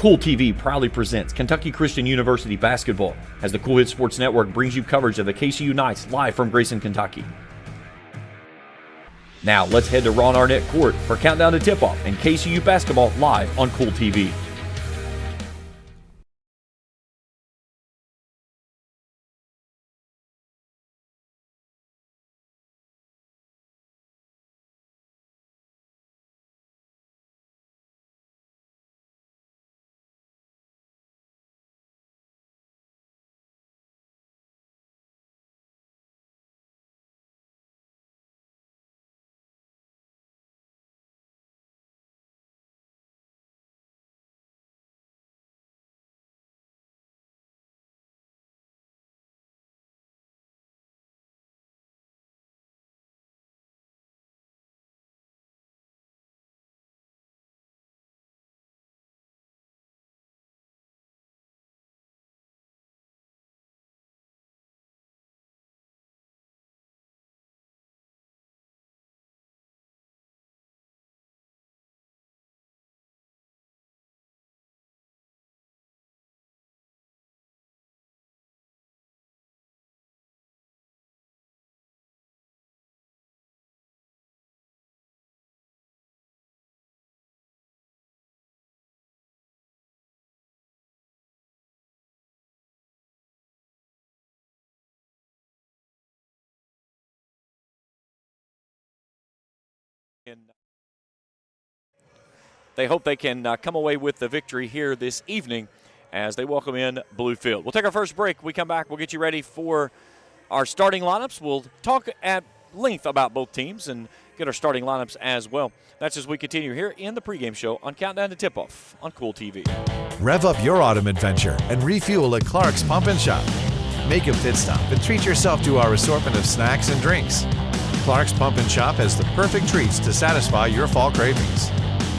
Kool TV proudly presents Kentucky Christian University basketball as the Kool Hit Sports Network brings you coverage of the KCU Knights live from Grayson, Kentucky. Now let's head to Ron Arnett Court for Countdown to Tip-Off and KCU basketball live on Kool TV. They hope they can come away with the victory here this evening as they welcome in Bluefield. We'll take our first break. We come back, we'll get you ready for our starting lineups. We'll talk at length about both teams and get our starting lineups as well. That's as we continue here in the pregame show on Countdown to Tip-Off on Kool TV. Rev up your autumn adventure and refuel at Clark's Pump and Shop. Make a pit stop and treat yourself to our assortment of snacks and drinks. Clark's Pump and Shop has the perfect treats to satisfy your fall cravings.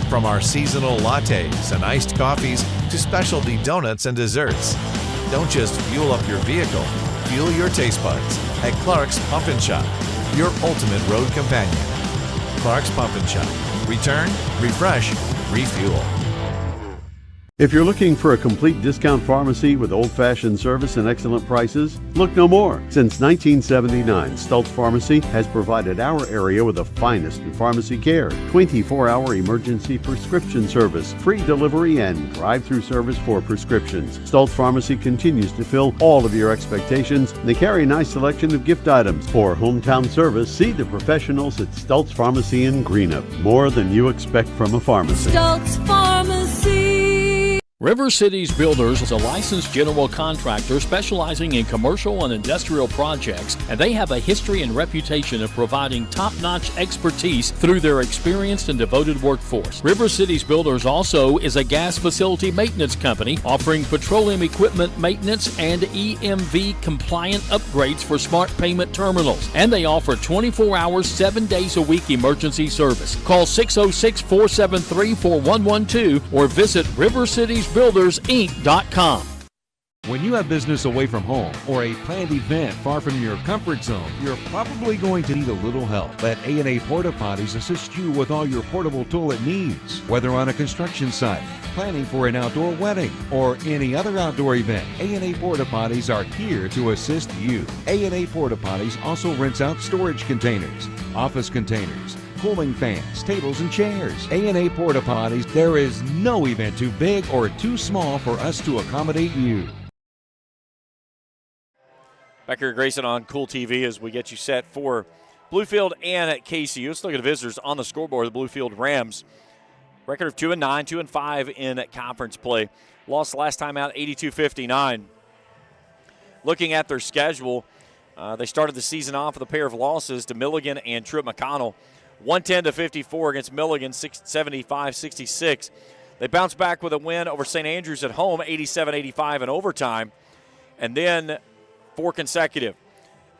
From our seasonal lattes and iced coffees to specialty donuts and desserts. Don't just fuel up your vehicle, fuel your taste buds at Clark's Pump and Shop, your ultimate road companion. Clark's Pump and Shop. Return, refresh, refuel. If you're looking for a complete discount pharmacy with old-fashioned service and excellent prices, look no more. Since 1979, Stultz Pharmacy has provided our area with the finest in pharmacy care, 24-hour emergency prescription service, free delivery, and drive-through service for prescriptions. Stultz Pharmacy continues to fill all of your expectations. They carry a nice selection of gift items. For hometown service, see the professionals at Stultz Pharmacy in Greenup. More than you expect from a pharmacy. Stultz Pharmacy. River Cities Builders is a licensed general contractor specializing in commercial and industrial projects, and they have a history and reputation of providing top-notch expertise through their experienced and devoted workforce. River Cities Builders also is a gas facility maintenance company offering petroleum equipment maintenance and EMV-compliant upgrades for smart payment terminals, and they offer 24 hours, 7 days a week emergency service. Call 606-473-4112 or visit rivercitiesbuildersinc.com. When you have business away from home or a planned event far from your comfort zone, you're probably going to need a little help. Let A&A Porta Potties assist you with all your portable toilet needs. Whether on a construction site, planning for an outdoor wedding, or any other outdoor event, A&A Porta Potties are here to assist you. A&A Porta Potties also rents out storage containers, office containers, cooling fans, tables, and chairs. A&A Porta Potties, there is no event too big or too small for us to accommodate you. Back here at Grayson on Kool TV as we get you set for Bluefield and at KCU. Let's look at the visitors on the scoreboard. The Bluefield Rams, record of 2-9, 2-5 in conference play. Lost last time out 82-59. Looking at their schedule, they started the season off with a pair of losses to Milligan and Truett McConnell. 110-54 against Milligan, 75-66. They bounced back with a win over St. Andrews at home, 87-85 in overtime. And then 4 consecutive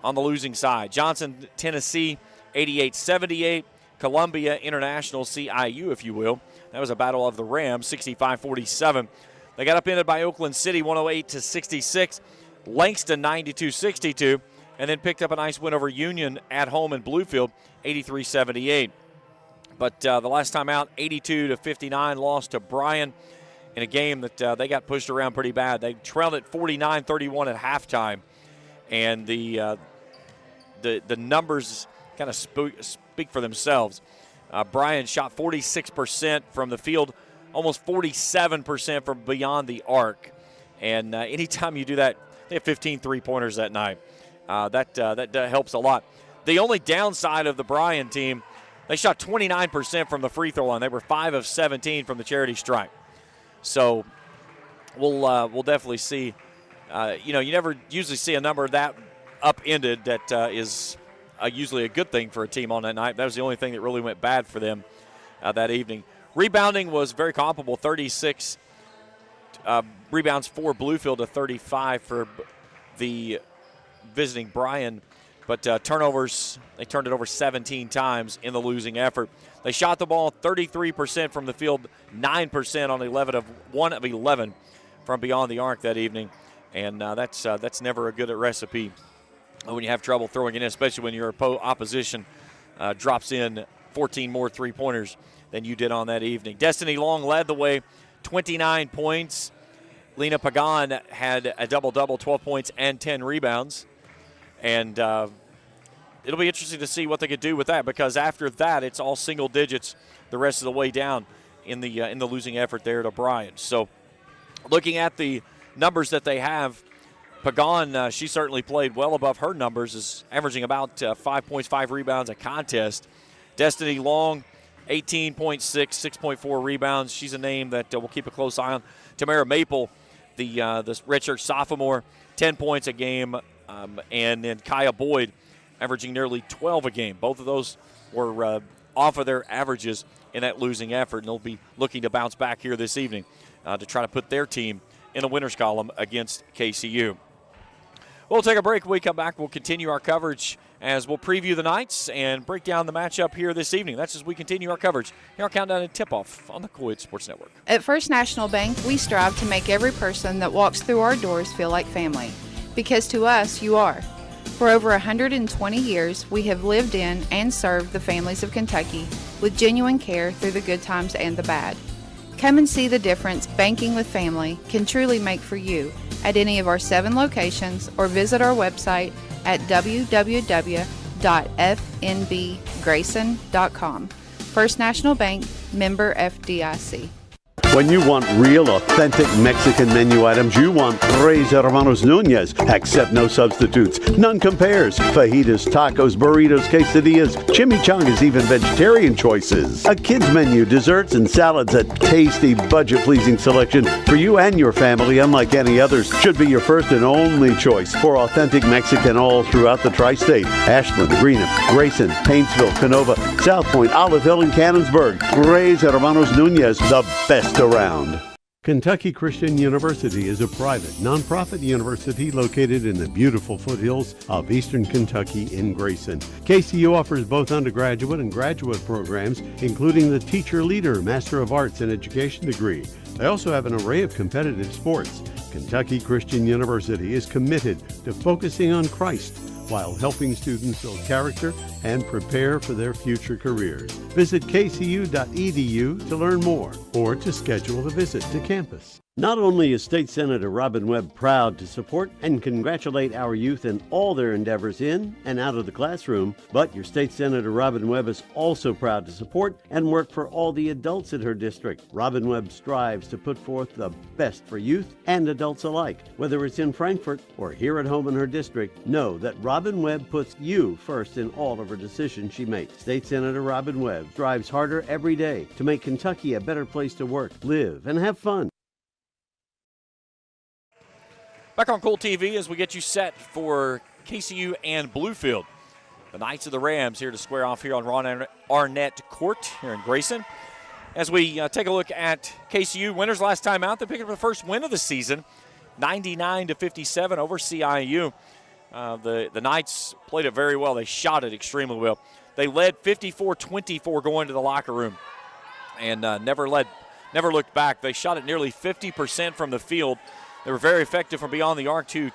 on the losing side. Johnson, Tennessee, 88-78. Columbia International, CIU, if you will. That was a battle of the Rams, 65-47. They got upended by Oakland City, 108-66. Langston, 92-62. And then picked up a nice win over Union at home in Bluefield, 83-78. But the last time out, 82-59, lost to Bryan. in a game that they got pushed around pretty bad. They trailed at 49-31 at halftime, and the numbers kind of speak for themselves. Bryan shot 46% from the field, almost 47% from beyond the arc. And anytime you do that, they have 15 three-pointers that night. That helps a lot. The only downside of the Bryan team, they shot 29% from the free throw line. They were 5 of 17 from the charity stripe. So we'll definitely see. You never usually see a number that upended that is usually a good thing for a team on that night. That was the only thing that really went bad for them that evening. Rebounding was very comparable, 36 rebounds for Bluefield to 35 for the visiting Bryan. But turnovers, they turned it over 17 times in the losing effort. They shot the ball 33% from the field, 9% on 1 of 11 from beyond the arc that evening. And that's never a good recipe when you have trouble throwing it in, especially when your opposition drops in 14 more three-pointers than you did on that evening. Destiny Long led the way, 29 points. Lena Pagan had a double-double, 12 points and 10 rebounds. And it'll be interesting to see what they could do with that, because after that, it's all single digits the rest of the way down in the losing effort there to Bryan. So looking at the numbers that they have, Pagan, she certainly played well above her numbers, is averaging about 5 points, 5 rebounds a contest. Destiny Long, 18.6, 6.4 rebounds. She's a name that we'll keep a close eye on. Tamara Maple, the redshirt sophomore, 10 points a game. And then Kaya Boyd averaging nearly 12 a game. Both of those were off of their averages in that losing effort, and they'll be looking to bounce back here this evening to try to put their team in the winners column against KCU. We'll take a break. When we come back, we'll continue our coverage as we'll preview the Knights and break down the matchup here this evening. That's as we continue our coverage here on Countdown and Tip-Off on the Kool Sports Network. At First National Bank, we strive to make every person that walks through our doors feel like family, because to us, you are. For over 120 years, we have lived in and served the families of Kentucky with genuine care through the good times and the bad. Come and see the difference banking with family can truly make for you at any of our 7 locations, or visit our website at www.fnbgrayson.com. First National Bank, member FDIC. When you want real, authentic Mexican menu items, you want Reyes Hermanos Nunez. Accept no substitutes. None compares. Fajitas, tacos, burritos, quesadillas, chimichangas, even vegetarian choices. A kids menu, desserts and salads, a tasty, budget-pleasing selection for you and your family, unlike any others. Should be your first and only choice for authentic Mexican all throughout the tri-state. Ashland, Greenup, Grayson, Paintsville, Canova, South Point, Olive Hill, and Cannonsburg. Reyes Hermanos Nunez, the best around. Kentucky Christian University is a private, nonprofit university located in the beautiful foothills of eastern Kentucky in Grayson. KCU offers both undergraduate and graduate programs, including the Teacher Leader Master of Arts in Education degree. They also have an array of competitive sports. Kentucky Christian University is committed to focusing on Christ while helping students build character and prepare for their future careers. Visit kcu.edu to learn more or to schedule a visit to campus. Not only is State Senator Robin Webb proud to support and congratulate our youth in all their endeavors in and out of the classroom, but your State Senator Robin Webb is also proud to support and work for all the adults in her district. Robin Webb strives to put forth the best for youth and adults alike. Whether it's in Frankfort or here at home in her district, know that Robin Webb puts you first in all of her decisions she makes. State Senator Robin Webb strives harder every day to make Kentucky a better place to work, live, and have fun. Back on Kool TV as we get you set for KCU and Bluefield. The Knights of the Rams here to square off here on Ron Arnett Court here in Grayson. As we take a look at KCU, winners last time out, they picked up the first win of the season, 99-57 over CIU. The Knights played it very well. They shot it extremely well. They led 54-24 going to the locker room and never looked back. They shot it nearly 50% from the field. They were very effective from beyond the arc, too,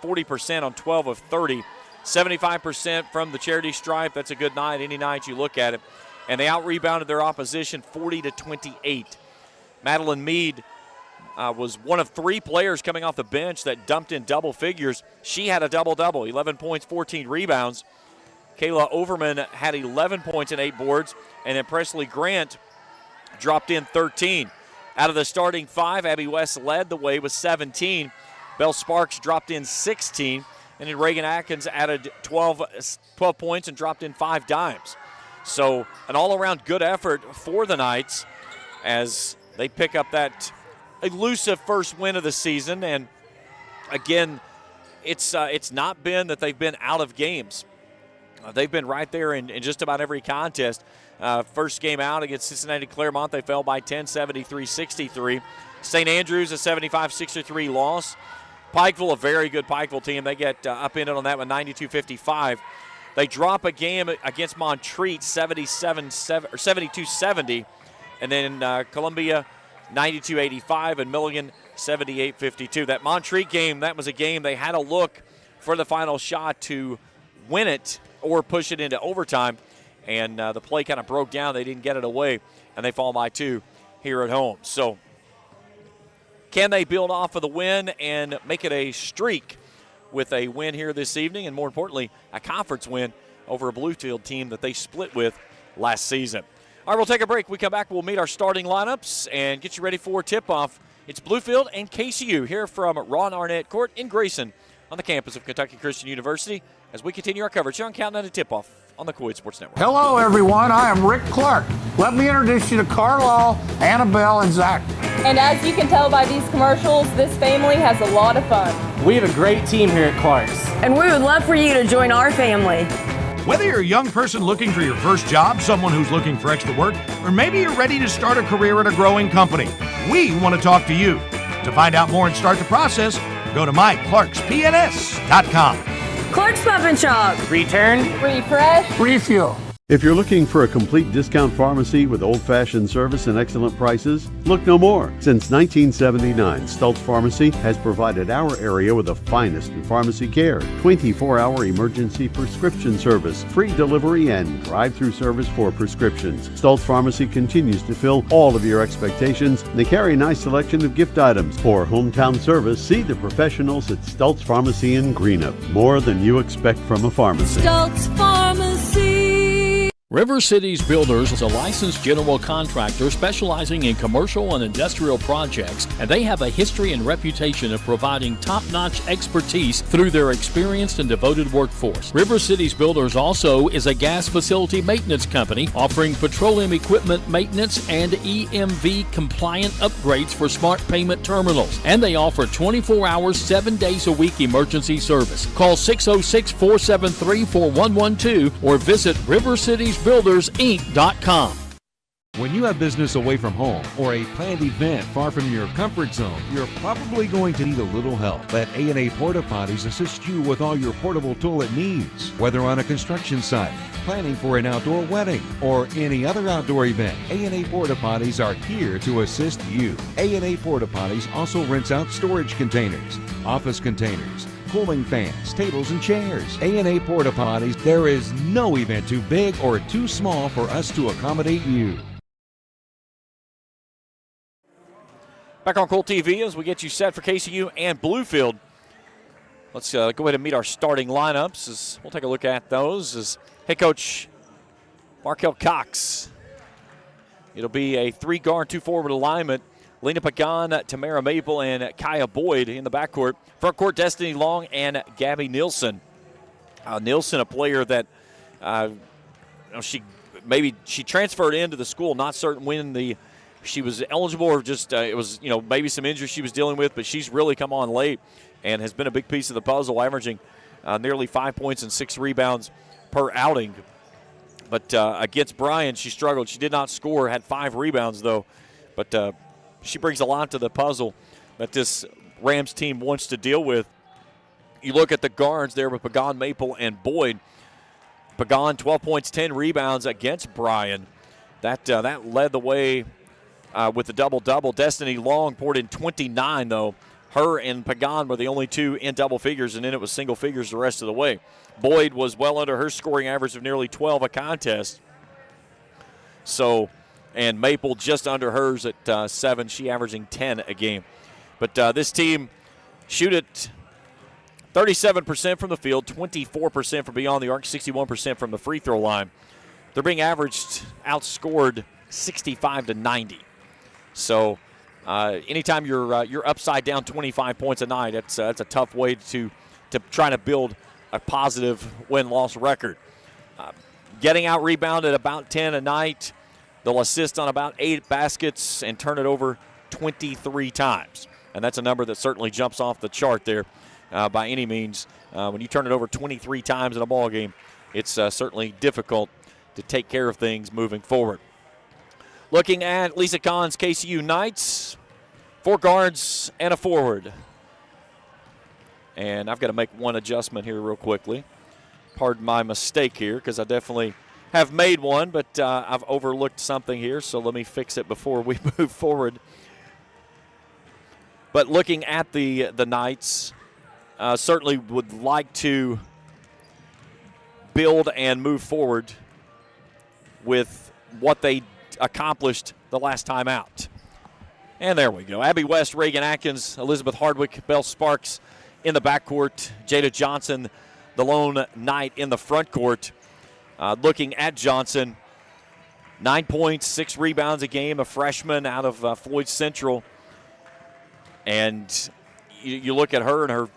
40% on 12 of 30. 75% from the charity stripe. That's a good night, any night you look at it. And they out-rebounded their opposition 40-28. Madeline Mead was one of 3 players coming off the bench that dumped in double figures. She had a double-double, 11 points, 14 rebounds. Kayla Overman had 11 points and 8 boards, and then Presley Grant dropped in 13. Out of the starting 5, Abby West led the way with 17. Belle Sparks dropped in 16, and then Reagan Atkins added 12 points and dropped in 5 dimes. So an all-around good effort for the Knights as they pick up that elusive first win of the season. And again, it's not been that they've been out of games. They've been right there in just about every contest. First game out against Cincinnati Claremont, they fell by 10, 73-63. St. Andrews, a 75-63 loss. Pikeville, a very good Pikeville team. They get upended on that one, 92-55. They drop a game against Montreat, 72-70. And then Columbia, 92-85, and Milligan, 78-52. That Montreat game, that was a game they had a look for the final shot to win it or push it into overtime, and the play kind of broke down. They didn't get it away, and they fall by 2 here at home. So can they build off of the win and make it a streak with a win here this evening, and more importantly, a conference win over a Bluefield team that they split with last season? All right, we'll take a break. We come back, we'll meet our starting lineups and get you ready for tip-off. It's Bluefield and KCU here from Ron Arnett Court in Grayson on the campus of Kentucky Christian University as we continue our coverage here on Countdown to Tip-Off on the Kool Sports Network. Hello, everyone. I am Rick Clark. Let me introduce you to Carlisle, Annabelle, and Zach. And as you can tell by these commercials, this family has a lot of fun. We have a great team here at Clark's. And we would love for you to join our family. Whether you're a young person looking for your first job, someone who's looking for extra work, or maybe you're ready to start a career at a growing company, we want to talk to you. To find out more and start the process, go to myclarkspns.com. Clark's Pump and Shop. Return, Refresh, Refuel. If you're looking for a complete discount pharmacy with old-fashioned service and excellent prices, look no more. Since 1979, Stultz Pharmacy has provided our area with the finest in pharmacy care, 24-hour emergency prescription service, free delivery, and drive-through service for prescriptions. Stultz Pharmacy continues to fill all of your expectations, and they carry a nice selection of gift items. For hometown service, see the professionals at Stultz Pharmacy in Greenup. More than you expect from a pharmacy. Stultz Pharmacy. River Cities Builders is a licensed general contractor specializing in commercial and industrial projects, and they have a history and reputation of providing top-notch expertise through their experienced and devoted workforce. River Cities Builders also is a gas facility maintenance company offering petroleum equipment maintenance and EMV compliant upgrades for smart payment terminals, and they offer 24 hours, 7 days a week emergency service. Call 606-473-4112 or visit rivercitiesbuildersinc.com. When you have business away from home or a planned event far from your comfort zone, you're probably going to need a little help. Let A&A Porta Potties assist you with all your portable toilet needs. Whether on a construction site, planning for an outdoor wedding, or any other outdoor event, A&A Porta Potties are here to assist you. A&A Porta Potties also rents out storage containers, office containers, cooling fans, tables, and chairs. A&A Porta Potties, there is no event too big or too small for us to accommodate you. Back on Kool TV as we get you set for KCU and Bluefield. Let's go ahead and meet our starting lineups. We'll take a look at those as head coach Markel Cox. It'll be a 3-guard, 2-forward alignment. Lena Pagan, Tamara Maple, and Kaya Boyd in the backcourt. Front court, Destiny Long and Gabby Nielsen. Nielsen, a player that she transferred into the school, not certain when she was eligible or just it was maybe some injuries she was dealing with, but she's really come on late and has been a big piece of the puzzle, averaging nearly 5 points and 6 rebounds per outing. But against Bryan, she struggled. She did not score, had 5 rebounds though, but she brings a lot to the puzzle that this Rams team wants to deal with. You look at the guards there with Pagan, Maple, and Boyd. Pagan, 12 points, 10 rebounds against Bryan. That led the way with the double-double. Destiny Long poured in 29, though. Her and Pagan were the only two in double figures, and then it was single figures the rest of the way. Boyd was well under her scoring average of nearly 12 a contest. And Maple just under hers at 7. She averaging 10 a game. But this team shoot it 37% from the field, 24% from beyond the arc, 61% from the free throw line. They're being outscored 65-90. So anytime you're upside down 25 points a night, that's a tough way to try to build a positive win-loss record. Getting out rebounded about 10 a night. They'll assist on about 8 baskets and turn it over 23 times. And that's a number that certainly jumps off the chart there by any means. When you turn it over 23 times in a ball game, it's certainly difficult to take care of things moving forward. Looking at Lisa Kahn's KCU Knights, 4 guards and a forward. And I've got to make one adjustment here real quickly. Pardon my mistake here, because I definitely have made one, but I've overlooked something here, so let me fix it before we move forward. But looking at the Knights, certainly would like to build and move forward with what they accomplished the last time out. And there we go. Abby West, Reagan Atkins, Elizabeth Hardwick, Belle Sparks in the backcourt. Jada Johnson, the lone Knight in the front court. Looking at Johnson, 9 points, 6 rebounds a game, a freshman out of Floyd Central. And you look at her and her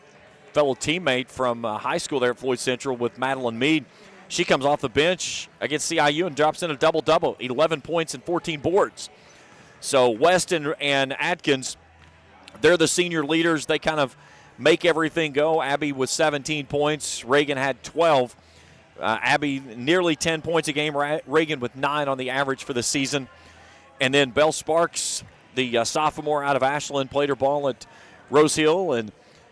fellow teammate from high school there at Floyd Central with Madeline Mead. She comes off the bench against CIU and drops in a double-double, 11 points and 14 boards. So West and Atkins, they're the senior leaders. They kind of make everything go. Abby with 17 points. Reagan had 12. Abby nearly 10 points a game. Reagan with 9 on the average for the season. And then Belle Sparks, the sophomore out of Ashland, played her ball at Rose Hill, and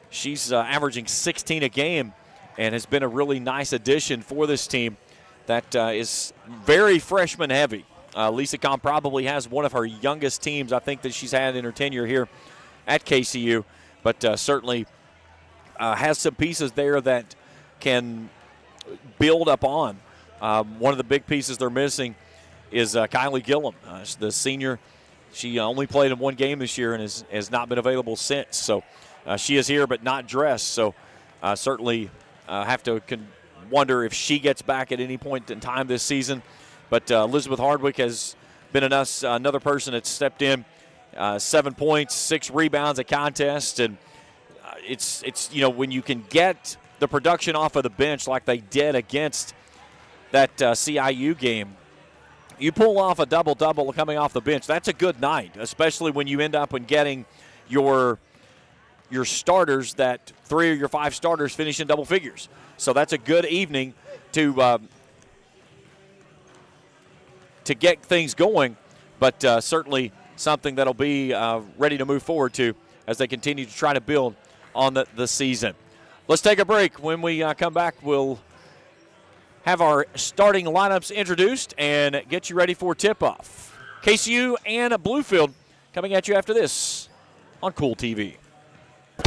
she's averaging 16 a game and has been a really nice addition for this team that is very freshman heavy. Lisa Kahn probably has one of her youngest teams, I think, that she's had in her tenure here at KCU, but certainly has some pieces there that can build up on. One of the big pieces they're missing is Kylie Gillum, the senior. She only played in 1 game this year and has not been available since. So she is here but not dressed. So certainly have to wonder if she gets back at any point in time this season. But Elizabeth Hardwick has been another person that's stepped in. 7 points, 6 rebounds a contest. And it's when you can get the production off of the bench like they did against that CIU game, you pull off a double-double coming off the bench. That's a good night, especially when you end up in getting your starters, that 3 of your 5 starters finish in double figures. So that's a good evening to get things going, but certainly something that'll be ready to move forward to as they continue to try to build on the season. Let's take a break. When we come back, we'll have our starting lineups introduced and get you ready for tip-off. KCU and Bluefield coming at you after this on Kool TV.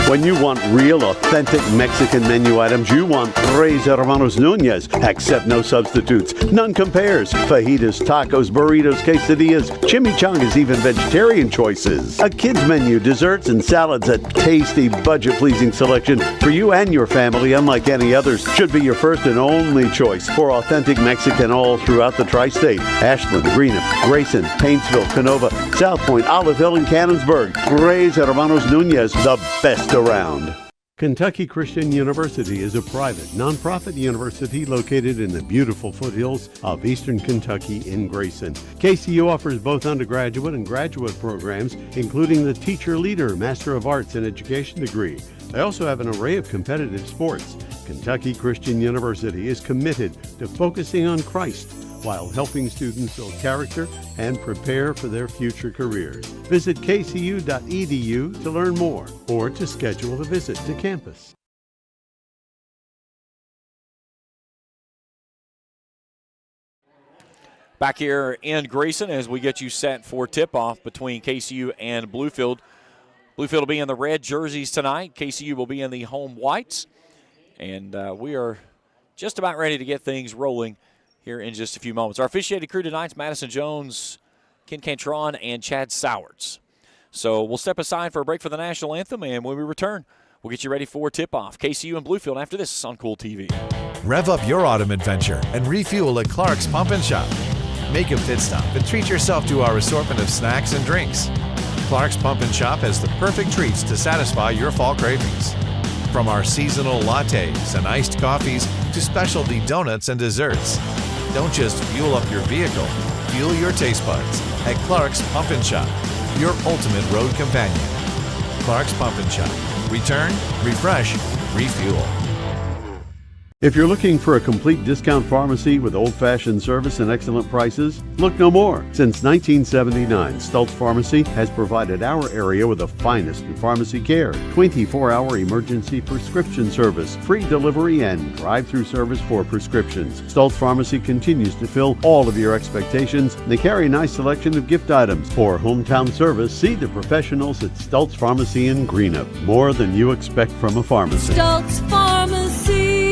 When you want real, authentic Mexican menu items, you want Tres Hermanos Nunez. Accept no substitutes. None compares. Fajitas, tacos, burritos, quesadillas, chimichangas, even vegetarian choices. A kids menu, desserts and salads, a tasty, budget-pleasing selection for you and your family, unlike any others. Should be your first and only choice for authentic Mexican all throughout the tri-state. Ashland, Greenup, Grayson, Paintsville, Canova, South Point, Olive Hill, and Cannonsburg. Tres Hermanos Nunez, the best around. Kentucky Christian University is a private, nonprofit university located in the beautiful foothills of eastern Kentucky in Grayson. KCU offers both undergraduate and graduate programs, including the Teacher Leader Master of Arts in Education degree. They also have an array of competitive sports. Kentucky Christian University is committed to focusing on Christ while helping students build character and prepare for their future careers. Visit kcu.edu to learn more or to schedule a visit to campus. Back here in Grayson as we get you set for tip-off between KCU and Bluefield. Bluefield will be in the red jerseys tonight. KCU will be in the home whites. And we are just about ready to get things rolling here in just a few moments. Our officiating crew tonight's Madison Jones, Ken Cantron, and Chad Sowards. So we'll step aside for a break for the national anthem, and when we return, we'll get you ready for tip-off. KCU and Bluefield after this on Kool TV. Rev up your autumn adventure and refuel at Clark's Pump and Shop. Make a pit stop and treat yourself to our assortment of snacks and drinks. Clark's Pump and Shop has the perfect treats to satisfy your fall cravings. From our seasonal lattes and iced coffees to specialty donuts and desserts. Don't just fuel up your vehicle, fuel your taste buds at Clark's Pump and Shop, your ultimate road companion. Clark's Pump and Shop. Return, refresh, refuel. If you're looking for a complete discount pharmacy with old-fashioned service and excellent prices, look no more. Since 1979, Stultz Pharmacy has provided our area with the finest in pharmacy care, 24-hour emergency prescription service, free delivery, and drive-through service for prescriptions. Stultz Pharmacy continues to fill all of your expectations. They carry a nice selection of gift items. For hometown service, see the professionals at Stultz Pharmacy in Greenup. More than you expect from a pharmacy. Stultz Pharmacy.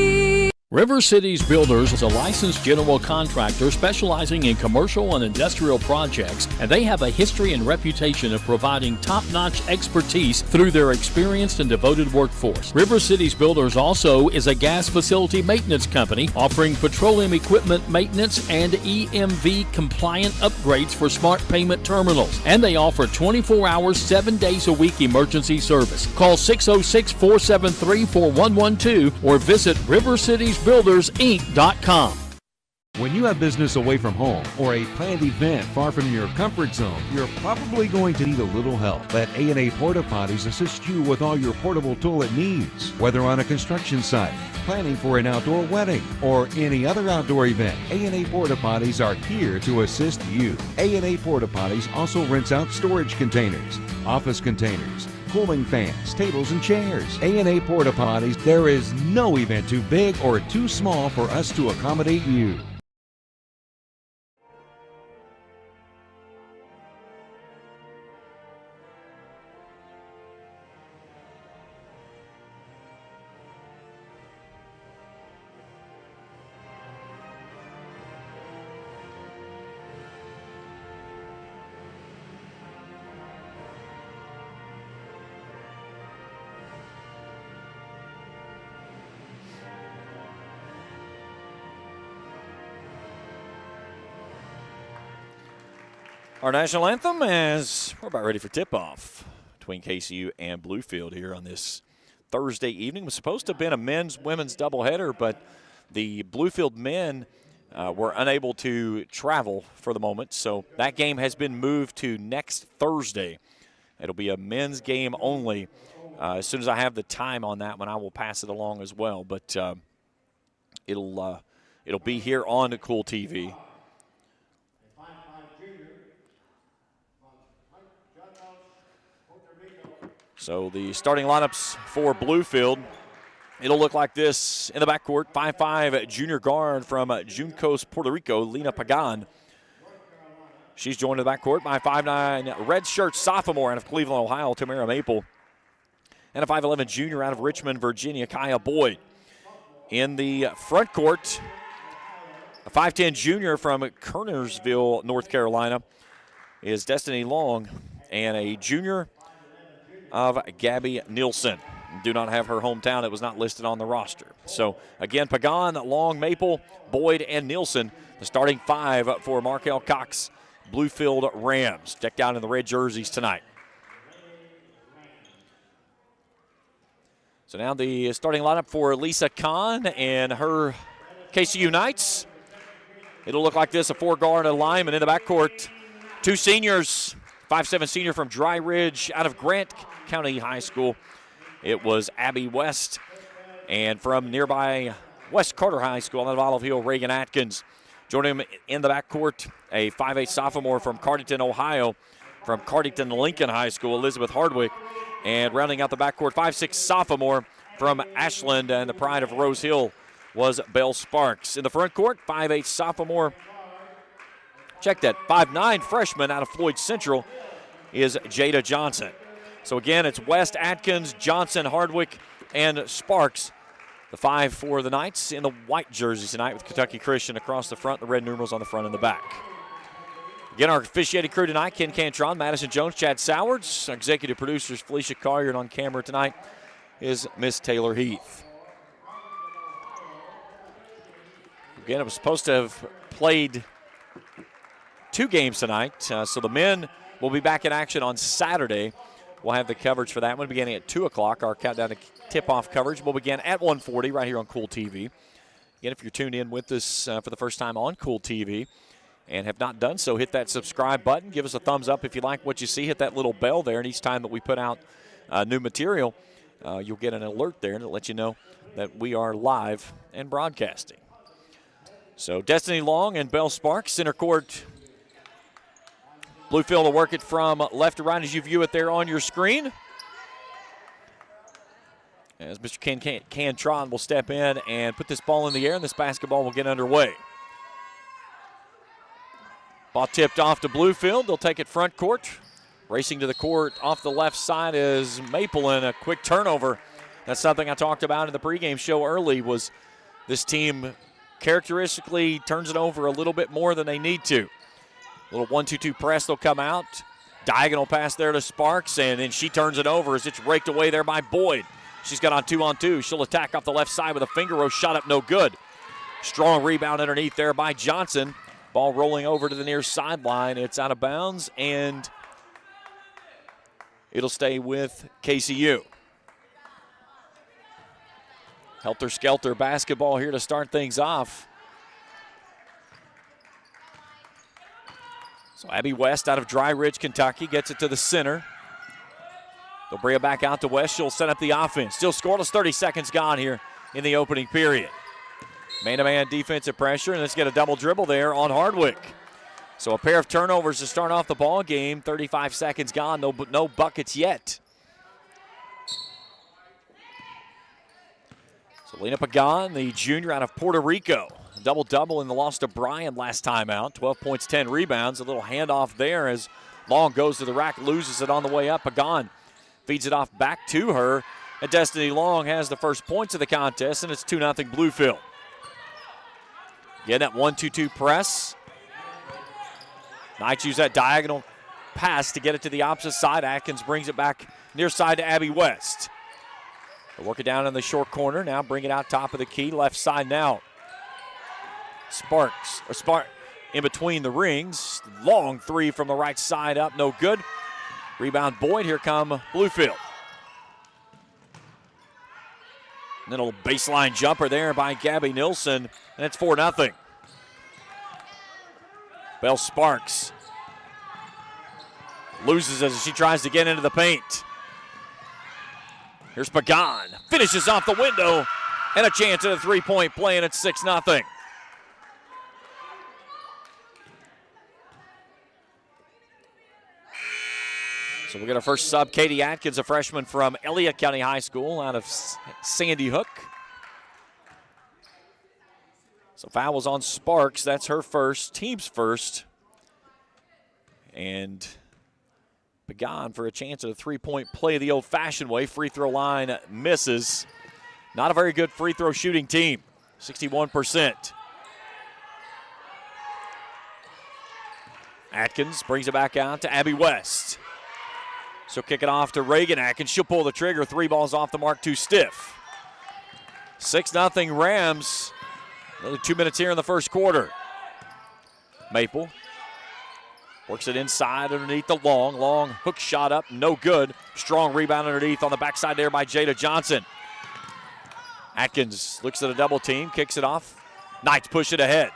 River Cities Builders is a licensed general contractor specializing in commercial and industrial projects, and they have a history and reputation of providing top-notch expertise through their experienced and devoted workforce. River Cities Builders also is a gas facility maintenance company offering petroleum equipment maintenance and EMV-compliant upgrades for smart payment terminals, and they offer 24 hours, 7 days a week emergency service. Call 606-473-4112 or visit rivercitiesbuildersinc.com. When you have business away from home or a planned event far from your comfort zone, you're probably going to need a little help. Let A&A Porta Potties assist you with all your portable toilet needs. Whether on a construction site, planning for an outdoor wedding, or any other outdoor event, A&A Porta Potties are here to assist you. A&A Porta Potties also rents out storage containers, office containers, cooling fans, tables, and chairs. A&A Porta Potties, there is no event too big or too small for us to accommodate you. Our national anthem, as we're about ready for tip-off between KCU and Bluefield here on this Thursday evening. It was supposed to have been a men's-women's doubleheader, but the Bluefield men were unable to travel for the moment, so that game has been moved to next Thursday. It'll be a men's game only. As soon as I have the time on that one, I will pass it along as well, but it'll be here on Kool TV. So the starting lineups for Bluefield, it'll look like this in the backcourt. 5'5" junior guard from Juncos, Puerto Rico, Lena Pagan. She's joined in the backcourt by 5'9" redshirt sophomore out of Cleveland, Ohio, Tamara Maple. And a 5'11" junior out of Richmond, Virginia, Kaya Boyd. In the front court, a 5'10" junior from Kernersville, North Carolina, is Destiny Long, and a junior of Gabby Nielsen. Do not have her hometown. It was not listed on the roster. So, again, Pagan, Long, Maple, Boyd, and Nielsen, the starting five for Markel Cox Bluefield Rams, decked out in the red jerseys tonight. So now the starting lineup for Lisa Kahn and her KCU Knights. It'll look like this, a four-guard alignment in the backcourt. Two seniors, 5'7" senior from Dry Ridge out of Grant County High School. It was Abby West. And from nearby West Carter High School out of Olive Hill, Reagan Atkins. Joining him in the backcourt, a 5'8" sophomore from Cardington, Ohio, from Cardington Lincoln High School, Elizabeth Hardwick. And rounding out the backcourt, 5'6" sophomore from Ashland and the pride of Rose Hill was Belle Sparks. In the front court, 5'8" sophomore, check that, 5'9" freshman out of Floyd Central is Jada Johnson. So again, it's West, Atkins, Johnson, Hardwick, and Sparks. The five for the Knights in the white jerseys tonight with Kentucky Christian across the front, the red numerals on the front and the back. Again, our officiating crew tonight, Ken Cantron, Madison Jones, Chad Sowards. Our executive producers, Felicia Collier, and on camera tonight is Miss Taylor Heath. Again, it was supposed to have played 2 games tonight, so the men will be back in action on Saturday. We'll have the coverage for that one beginning at 2 o'clock. Our countdown to tip-off coverage will begin at 1:40 right here on Kool TV. Again, if you're tuned in with us for the first time on Kool TV, and have not done so, hit that subscribe button. Give us a thumbs up if you like what you see. Hit that little bell there, and each time that we put out new material, you'll get an alert there to let you know that we are live and broadcasting. So Destiny Long and Belle Sparks, center court. Bluefield will work it from left to right as you view it there on your screen. As Mr. Cantron will step in and put this ball in the air, and this basketball will get underway. Ball tipped off to Bluefield. They'll take it front court. Racing to the court off the left side is Maple, and a quick turnover. That's something I talked about in the pregame show early, was this team characteristically turns it over a little bit more than they need to. Little 1-2-2 press, they'll come out. Diagonal pass there to Sparks, and then she turns it over as it's raked away there by Boyd. She's got on 2-on-2. She'll attack off the left side with a finger roll shot up, no good. Strong rebound underneath there by Johnson. Ball rolling over to the near sideline. It's out of bounds, and it'll stay with KCU. Helter-skelter basketball here to start things off. So Abby West out of Dry Ridge, Kentucky, gets it to the center. They'll bring it back out to West. She'll set up the offense. Still scoreless, 30 seconds gone here in the opening period. Man-to-man defensive pressure, and let's get a double dribble there on Hardwick. So a pair of turnovers to start off the ball game. 35 seconds gone, no buckets yet. So Lena Pagan, the junior out of Puerto Rico. Double-double in the loss to Bryan last time out. 12 points, 10 rebounds. A little handoff there as Long goes to the rack, loses it on the way up. Pagan feeds it off back to her. And Destiny Long has the first points of the contest, and it's 2-0 Bluefield. Again, that 1-2-2 press. Knights use that diagonal pass to get it to the opposite side. Atkins brings it back near side to Abby West. They'll work it down in the short corner. Now bring it out top of the key. Left side now. Spark in between the rings. Long three from the right side up. No good. Rebound Boyd. Here come Bluefield. And then a little baseline jumper there by Gabby Nilsson, and it's 4-0. Belle Sparks loses as she tries to get into the paint. Here's Pagan, finishes off the window, and a chance at a three-point play, and it's 6-0. So we got our first sub, Katie Atkins, a freshman from Elliott County High School out of Sandy Hook. So foul was on Sparks. That's her first, team's first. And Pagan for a chance at a three-point play the old-fashioned way. Free throw line misses. Not a very good free throw shooting team, 61%. Atkins brings it back out to Abby West. So kick it off to Reagan Atkins. She'll pull the trigger. 3 balls off the mark, too stiff. 6-0 Rams. Another 2 minutes here in the first quarter. Maple works it inside underneath the Long. Long hook shot up, no good. Strong rebound underneath on the backside there by Jada Johnson. Atkins looks at a double team, kicks it off. Knights push it ahead.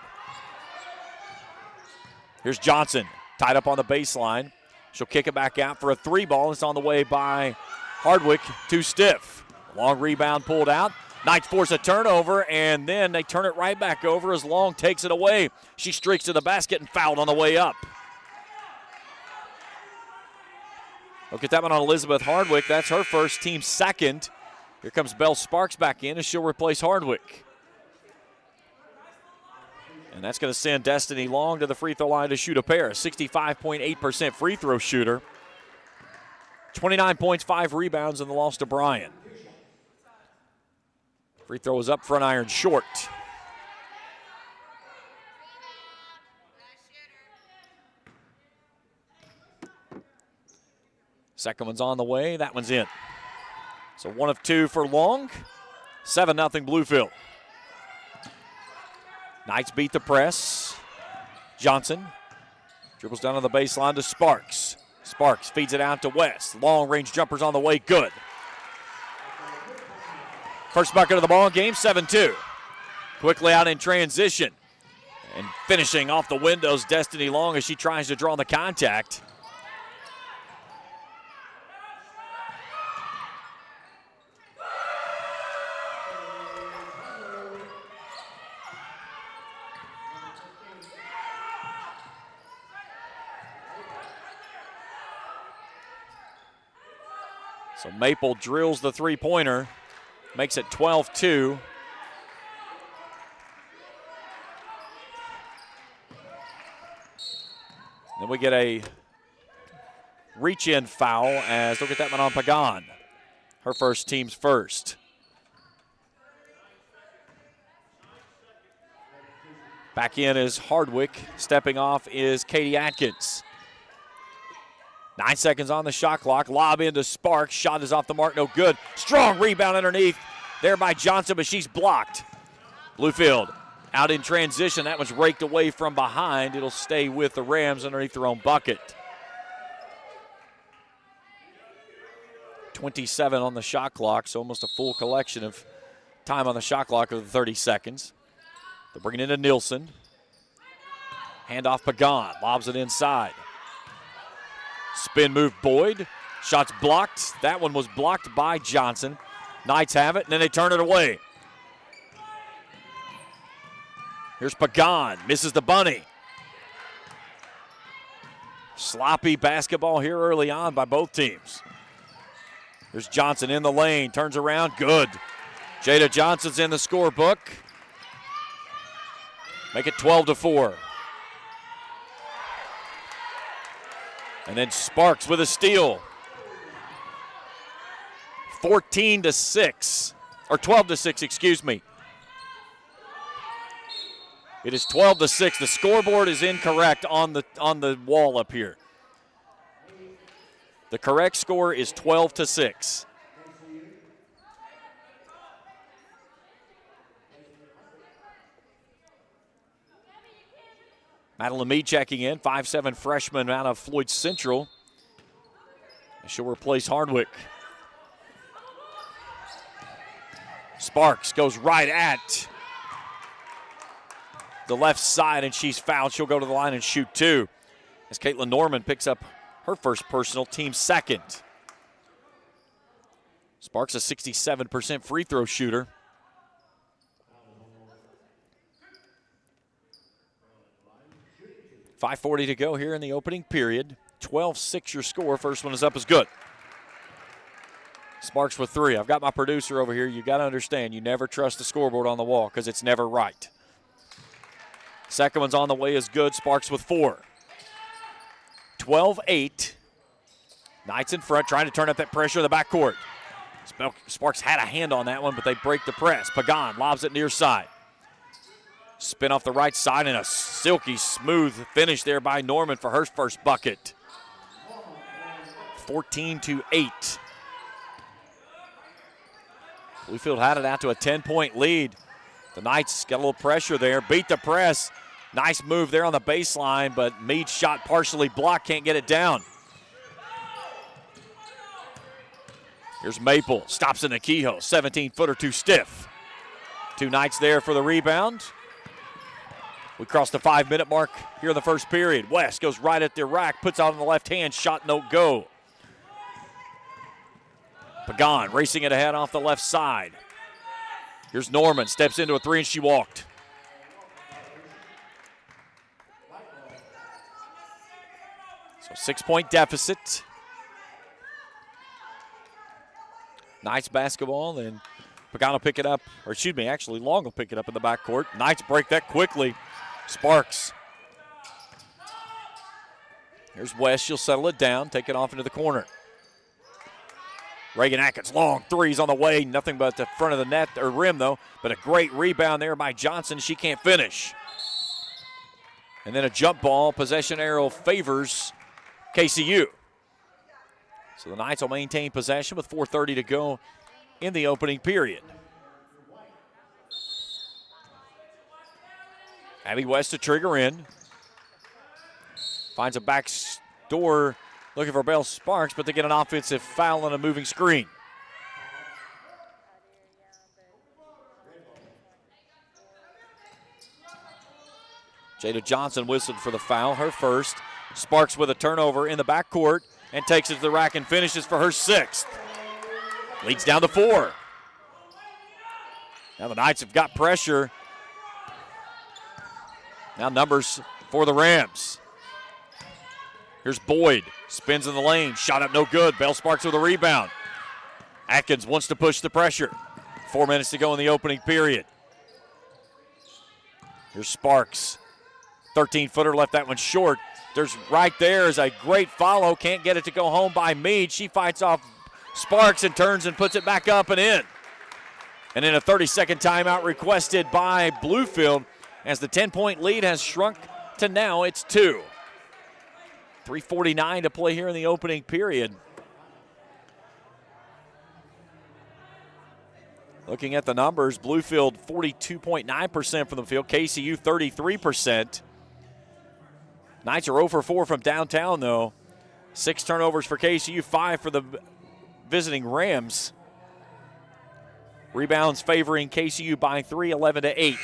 Here's Johnson, tied up on the baseline. She'll kick it back out for a 3 ball. It's on the way by Hardwick, too stiff. Long rebound pulled out. Knights force a turnover, and then they turn it right back over as Long takes it away. She streaks to the basket and fouled on the way up. Look at that one on Elizabeth Hardwick. That's her first, team second. Here comes Belle Sparks back in, and she'll replace Hardwick. And that's going to send Destiny Long to the free throw line to shoot a pair. 65.8% free throw shooter. 29 points, 5 rebounds in the loss to Bryan. Free throw is up, front iron short. Second one's on the way. That one's in. So 1 of 2 for Long. 7-0 Bluefield. Knights beat the press. Johnson dribbles down on the baseline to Sparks. Sparks feeds it out to West. Long-range jumpers on the way. Good. First bucket of the ball game, 7-2. Quickly out in transition. And finishing off the windows, Destiny Long as she tries to draw the contact. So Maple drills the three-pointer, makes it 12-2. Then we get a reach-in foul as look at that one on Pagan. Her first, team's first. Back in is Hardwick. Stepping off is Katie Atkins. 9 seconds on the shot clock. Lob into Sparks. Shot is off the mark, no good. Strong rebound underneath there by Johnson, but she's blocked. Bluefield out in transition. That one's raked away from behind. It'll stay with the Rams underneath their own bucket. 27 on the shot clock, so almost a full collection of time on the shot clock of the 30 seconds. They're bringing it to Nielsen. Handoff Pagan. Lobs it inside. Spin move Boyd. Shot's blocked. That one was blocked by Johnson. Knights have it, and then they turn it away. Here's Pagan. Misses the bunny. Sloppy basketball here early on by both teams. Here's Johnson in the lane. Turns around. Good. Jada Johnson's in the scorebook. Make it 12-4. And then Sparks with a steal. 14-6, or 12-6, excuse me. It is 12-6. The scoreboard is incorrect on the wall up here. The correct score is 12-6. Madeline Mead checking in, 5'7" freshman out of Floyd Central. She'll replace Hardwick. Sparks goes right at the left side, and she's fouled. She'll go to the line and shoot two as Caitlin Norman picks up her first personal, team second. Sparks a 67% free throw shooter. .540 to go here in the opening period. 12-6 your score. First one is up is good. Sparks with three. I've got my producer over here. You got to understand, you never trust the scoreboard on the wall because it's never right. Second one's on the way is good. Sparks with four. 12-8. Knights in front, trying to turn up that pressure in the backcourt. Sparks had a hand on that one, but they break the press. Pagan lobs it near side. Spin off the right side and a silky smooth finish there by Norman for her first bucket. 14-8. Bluefield had it out to a 10-point lead. The Knights got a little pressure there, beat the press. Nice move there on the baseline, but Mead's shot partially blocked, can't get it down. Here's Maple, stops in the keyhole, 17-footer too stiff. Two Knights there for the rebound. We cross the 5-minute mark here in the first period. West goes right at the rack, puts out on the left hand, shot no go. Pagan racing it ahead off the left side. Here's Norman, steps into a three and she walked. So 6-point deficit. Knights basketball, then Pagan will pick it up, or excuse me, actually Long will pick it up in the backcourt. Knights break that quickly. Sparks. Here's West. She'll settle it down, take it off into the corner. Reagan Atkins, long threes on the way. Nothing but the front of the net, or rim though, but a great rebound there by Johnson. She can't finish. And then a jump ball. Possession arrow favors KCU. So the Knights will maintain possession with 4:30 to go in the opening period. Abby West to trigger in. Finds a back door looking for Bell Sparks, but they get an offensive foul on a moving screen. Jada Johnson whistled for the foul, her first. Sparks with a turnover in the backcourt and takes it to the rack and finishes for her 6th. Leads down to 4. Now the Knights have got pressure. Now numbers for the Rams. Here's Boyd, spins in the lane, shot up no good. Bell Sparks with a rebound. Atkins wants to push the pressure. 4 minutes to go in the opening period. Here's Sparks. 13-footer, left that one short. There's right there is a great follow. Can't get it to go home by Meade. She fights off Sparks and turns and puts it back up and in. And then a 30-second timeout requested by Bluefield as the 10-point lead has shrunk to now it's 2. 3:49 to play here in the opening period. Looking at the numbers, Bluefield 42.9% from the field, KCU 33%. Knights are 0 for 4 from downtown, though. 6 turnovers for KCU, 5 for the visiting Rams. Rebounds favoring KCU by 3, 11-8.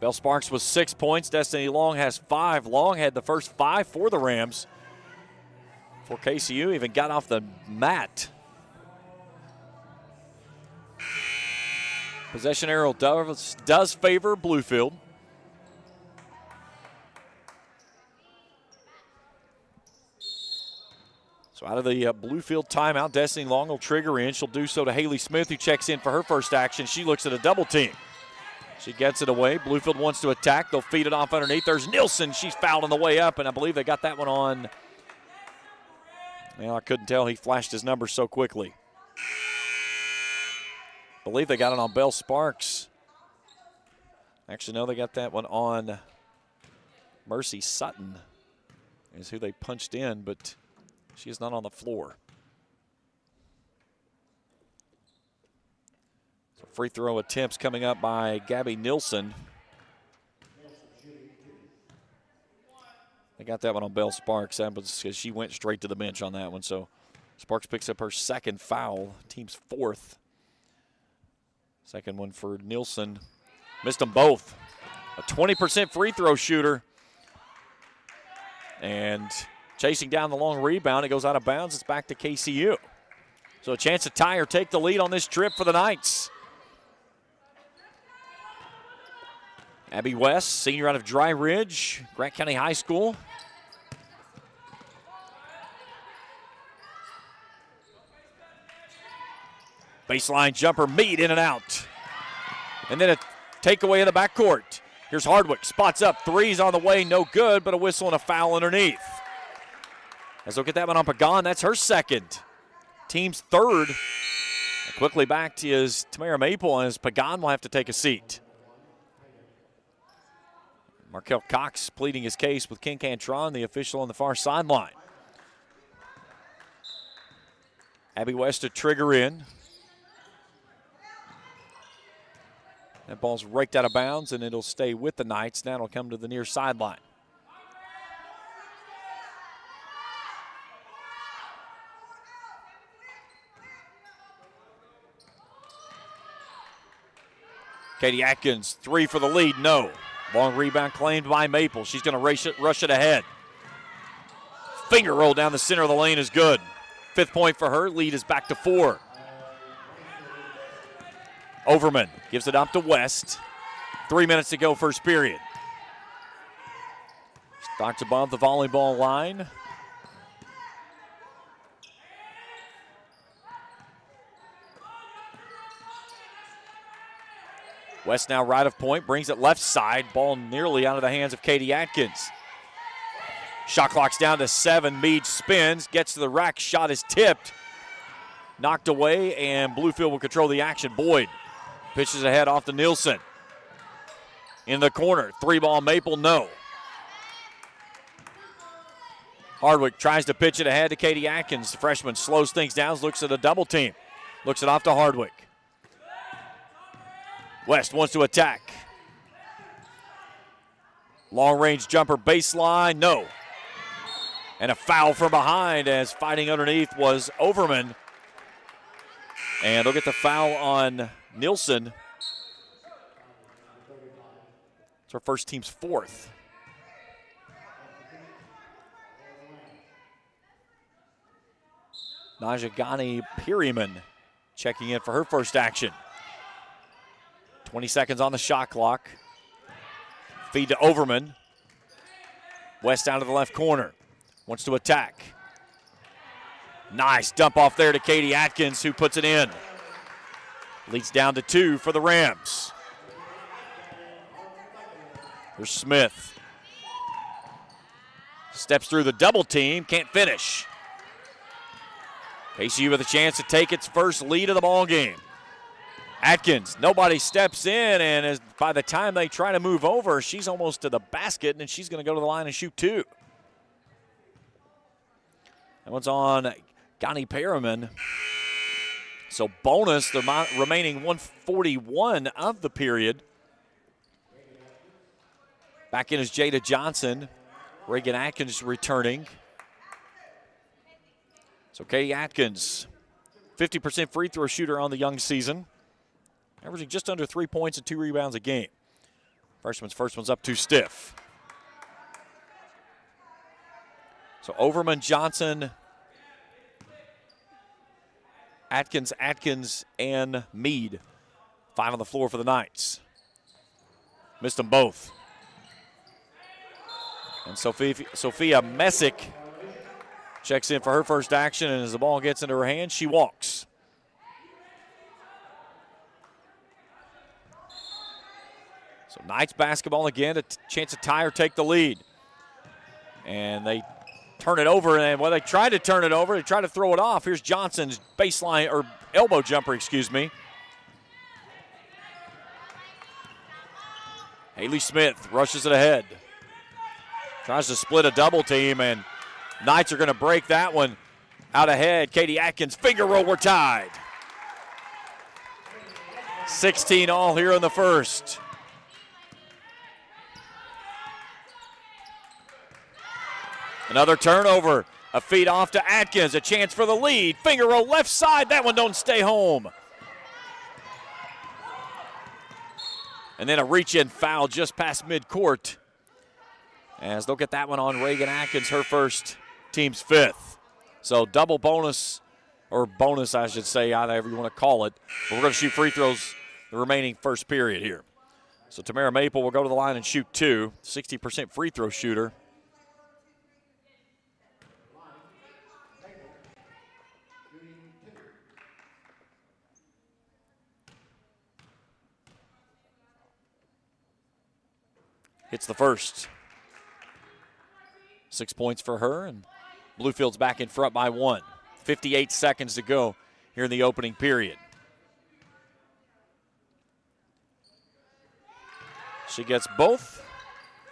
Bell Sparks with 6 points. Destiny Long has 5. Long had the first 5 for the Rams. For KCU, even got off the mat. Possession arrow does favor Bluefield. So out of the Bluefield timeout, Destiny Long will trigger in. She'll do so to Haley Smith, who checks in for her first action. She looks at a double team. She gets it away. Bluefield wants to attack. They'll feed it off underneath. There's Nielsen. She's fouled on the way up, and I believe they got that one on. Well, I couldn't tell. He flashed his number so quickly. I believe they got it on Bell Sparks. Actually, no, they got that one on Mercy Sutton is who they punched in, but she is not on the floor. So free throw attempts coming up by Gabby Nielsen. They got that one on Bell Sparks. That was because she went straight to the bench on that one. So Sparks picks up her 2nd foul, team's 4th. Second one for Nielsen. Missed them both. A 20% free throw shooter. And chasing down the long rebound. It goes out of bounds. It's back to KCU. So a chance to tie or take the lead on this trip for the Knights. Abby West, senior out of Dry Ridge, Grant County High School. Baseline jumper, Meade in and out. And then a takeaway in the backcourt. Here's Hardwick, spots up, 3's on the way, no good, but a whistle and a foul underneath. As they'll get that one on Pagan, that's her 2nd. Team's 3rd. And quickly back to is Tamara Maple, as Pagan will have to take a seat. Markel Cox pleading his case with King Cantron, the official on the far sideline. Abby West to trigger in. That ball's raked out of bounds, and it'll stay with the Knights. Now it'll come to the near sideline. Katie Atkins, 3 for the lead, no. Long rebound claimed by Maple. She's going to rush it ahead. Finger roll down the center of the lane is good. 5th point for her. Lead is back to 4. Overman gives it up to West. 3 minutes to go, first period. Starts above the volleyball line. West now right of point, brings it left side. Ball nearly out of the hands of Katie Atkins. Shot clock's down to 7. Meade spins, gets to the rack. Shot is tipped. Knocked away, and Bluefield will control the action. Boyd pitches ahead off to Nielsen. In the corner, 3-ball Maple, no. Hardwick tries to pitch it ahead to Katie Atkins. The freshman slows things down, looks at a double team. Looks it off to Hardwick. West wants to attack. Long-range jumper baseline, no. And a foul from behind as fighting underneath was Overman. And they'll get the foul on Nielsen. It's our first team's fourth. Najagani Perryman checking in for her first action. 20 seconds on the shot clock. Feed to Overman. West down to the left corner. Wants to attack. Nice dump off there to Katie Atkins, who puts it in. Leads down to 2 for the Rams. Here's Smith. Steps through the double team, can't finish. KCU with a chance to take its first lead of the ball game. Atkins, nobody steps in, and by the time they try to move over, she's almost to the basket, and she's going to go to the line and shoot 2. That one's on Gani Perriman. So bonus, the remaining 141 of the period. Back in is Jada Johnson. Reagan Atkins returning. So Katie Atkins, 50% free throw shooter on the young season. Averaging just under 3 points and 2 rebounds a game. Freshman's first one's up too stiff. So Overman, Johnson, Atkins, and Meade. 5 on the floor for the Knights. Missed them both. And Sophia Messick checks in for her first action, and as the ball gets into her hand, she walks. So Knights basketball again, a chance to tie or take the lead. And they turn it over, and they tried to turn it over. They tried to throw it off. Here's Johnson's baseline, or elbow jumper, excuse me. Haley Smith rushes it ahead. Tries to split a double team, and Knights are going to break that one out ahead. Katie Atkins, finger roll, we're tied. 16 all here in the first. Another turnover, a feed off to Atkins, a chance for the lead. Finger roll left side, that one don't stay home. And then a reach-in foul just past midcourt. As they'll get that one on Reagan Atkins, her first, team's 5th. So double bonus, or bonus I should say, however you want to call it. But we're going to shoot free throws the remaining first period here. So Tamara Maple will go to the line and shoot 2, 60% free throw shooter. Hits the first. 6 points for her, and Bluefield's back in front by 1. 58 seconds to go here in the opening period. She gets both,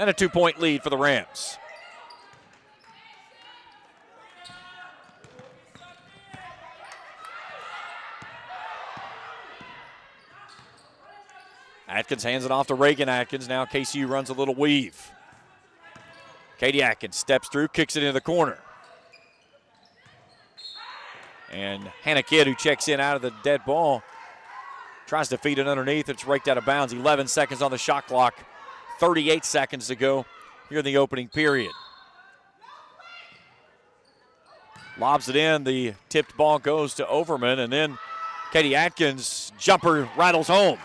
and a 2-point lead for the Rams. Atkins hands it off to Reagan Atkins. Now KCU runs a little weave. Katie Atkins steps through, kicks it into the corner. And Hannah Kidd, who checks in out of the dead ball, tries to feed it underneath. It's raked out of bounds. 11 seconds on the shot clock. 38 seconds to go here in the opening period. Lobs it in. The tipped ball goes to Overman, and then Katie Atkins' jumper rattles home.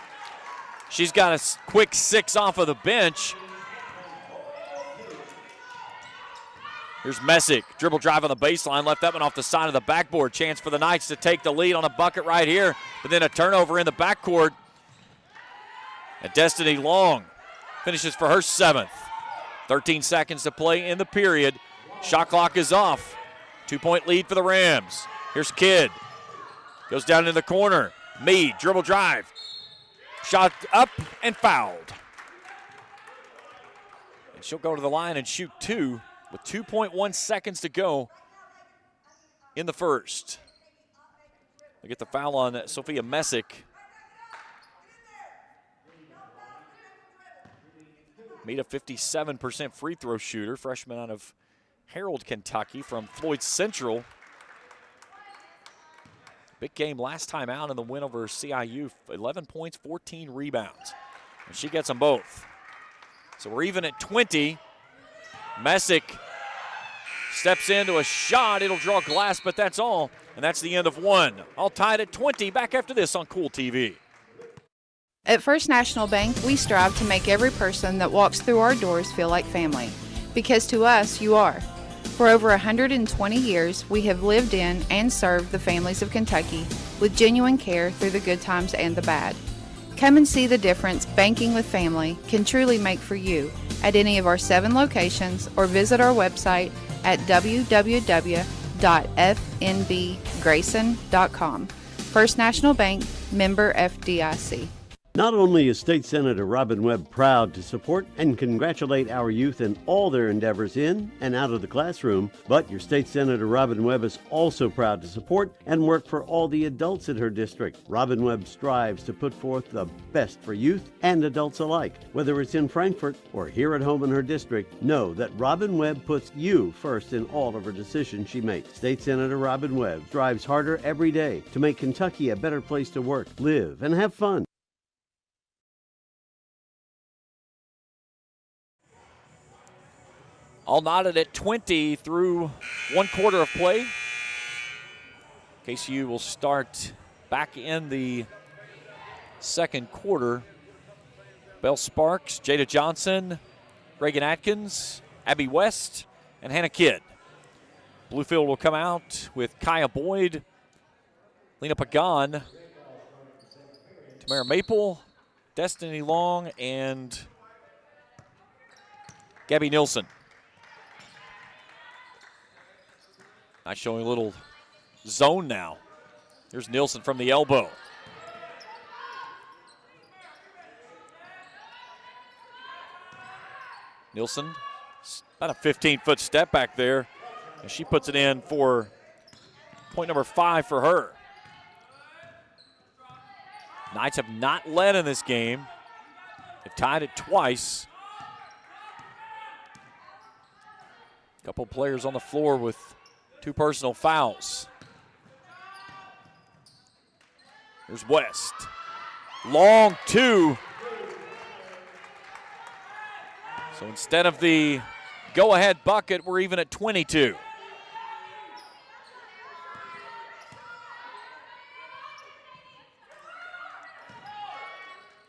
She's got a quick 6 off of the bench. Here's Messick, dribble drive on the baseline, left that one off the side of the backboard. Chance for the Knights to take the lead on a bucket right here, but then a turnover in the backcourt. And Destiny Long finishes for her 7th. 13 seconds to play in the period. Shot clock is off. 2-point lead for the Rams. Here's Kidd. Goes down in the corner. Meade, dribble drive. Shot up and fouled. And she'll go to the line and shoot 2. with 2.1 seconds to go in the first. They get the foul on Sophia Messick. Made a 57% free throw shooter, freshman out of Harold, Kentucky from Floyd Central. Big game last time out in the win over CIU, 11 points, 14 rebounds. And she gets them both. So we're even at 20. Messick steps into a shot. It'll draw glass, but that's all. And that's the end of one. All tied at 20. Back after this on Kool TV. At First National Bank, we strive to make every person that walks through our doors feel like family. Because to us, you are. For over 120 years, we have lived in and served the families of Kentucky with genuine care through the good times and the bad. Come and see the difference banking with family can truly make for you at any of our 7 locations or visit our website at www.fnbgrayson.com. First National Bank, member FDIC. Not only is State Senator Robin Webb proud to support and congratulate our youth in all their endeavors in and out of the classroom, but your State Senator Robin Webb is also proud to support and work for all the adults in her district. Robin Webb strives to put forth the best for youth and adults alike. Whether it's in Frankfort or here at home in her district, know that Robin Webb puts you first in all of her decisions she makes. State Senator Robin Webb strives harder every day to make Kentucky a better place to work, live, and have fun. All knotted at 20 through one quarter of play. KCU will start back in the second quarter. Belle Sparks, Jada Johnson, Reagan Atkins, Abby West, and Hannah Kidd. Bluefield will come out with Kaya Boyd, Lena Pagan, Tamara Maple, Destiny Long, and Gabby Nilsson. Nice showing a little zone now. Here's Nilsson from the elbow. Nilsson, about a 15-foot step back there, and she puts it in for point number 5 for her. Knights have not led in this game. They've tied it twice. A couple players on the floor with 2 personal fouls. Here's West. Long 2. So instead of the go-ahead bucket, we're even at 22.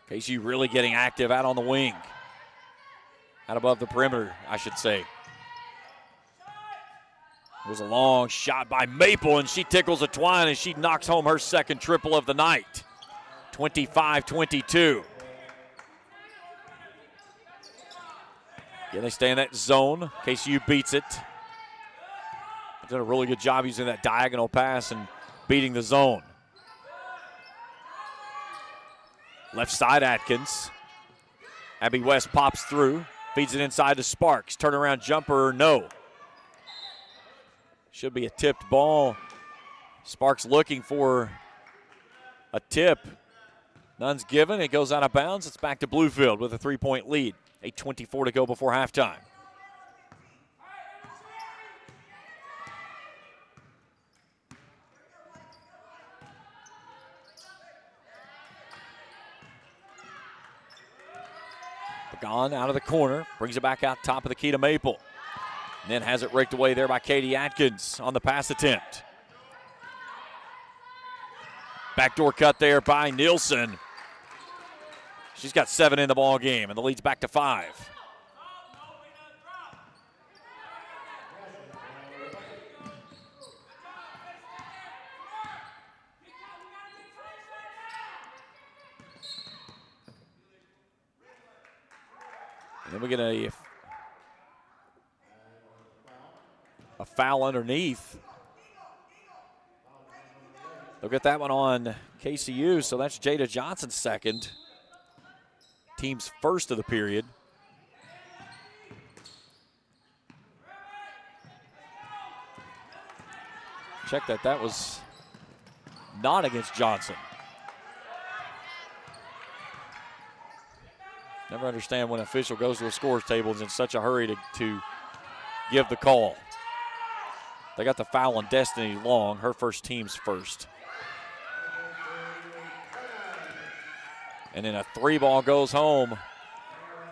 KCU really getting active out on the wing. Out above the perimeter, I should say. It was a long shot by Maple, and she tickles a twine, and she knocks home her second triple of the night. 25-22. Again, they stay in that zone. KCU beats it. They've done a really good job using that diagonal pass and beating the zone. Left side, Atkins. Abby West pops through, feeds it inside to Sparks. Turnaround jumper, no. Should be a tipped ball. Sparks looking for a tip. None's given. It goes out of bounds. It's back to Bluefield with a 3-point lead. 8:24 to go before halftime. Pagan out of the corner. Brings it back out top of the key to Maple. And then has it raked away there by Katie Atkins on the pass attempt. Backdoor cut there by Nilsson. She's got 7 in the ball game, and the lead's back to 5. And then we get a foul underneath. They'll get that one on KCU, so that's Jada Johnson's second. Team's first of the period. Check that. That was not against Johnson. Never understand when an official goes to a scores table and is in such a hurry to give the call. They got the foul on Destiny Long, her first team's first. And then a 3-ball goes home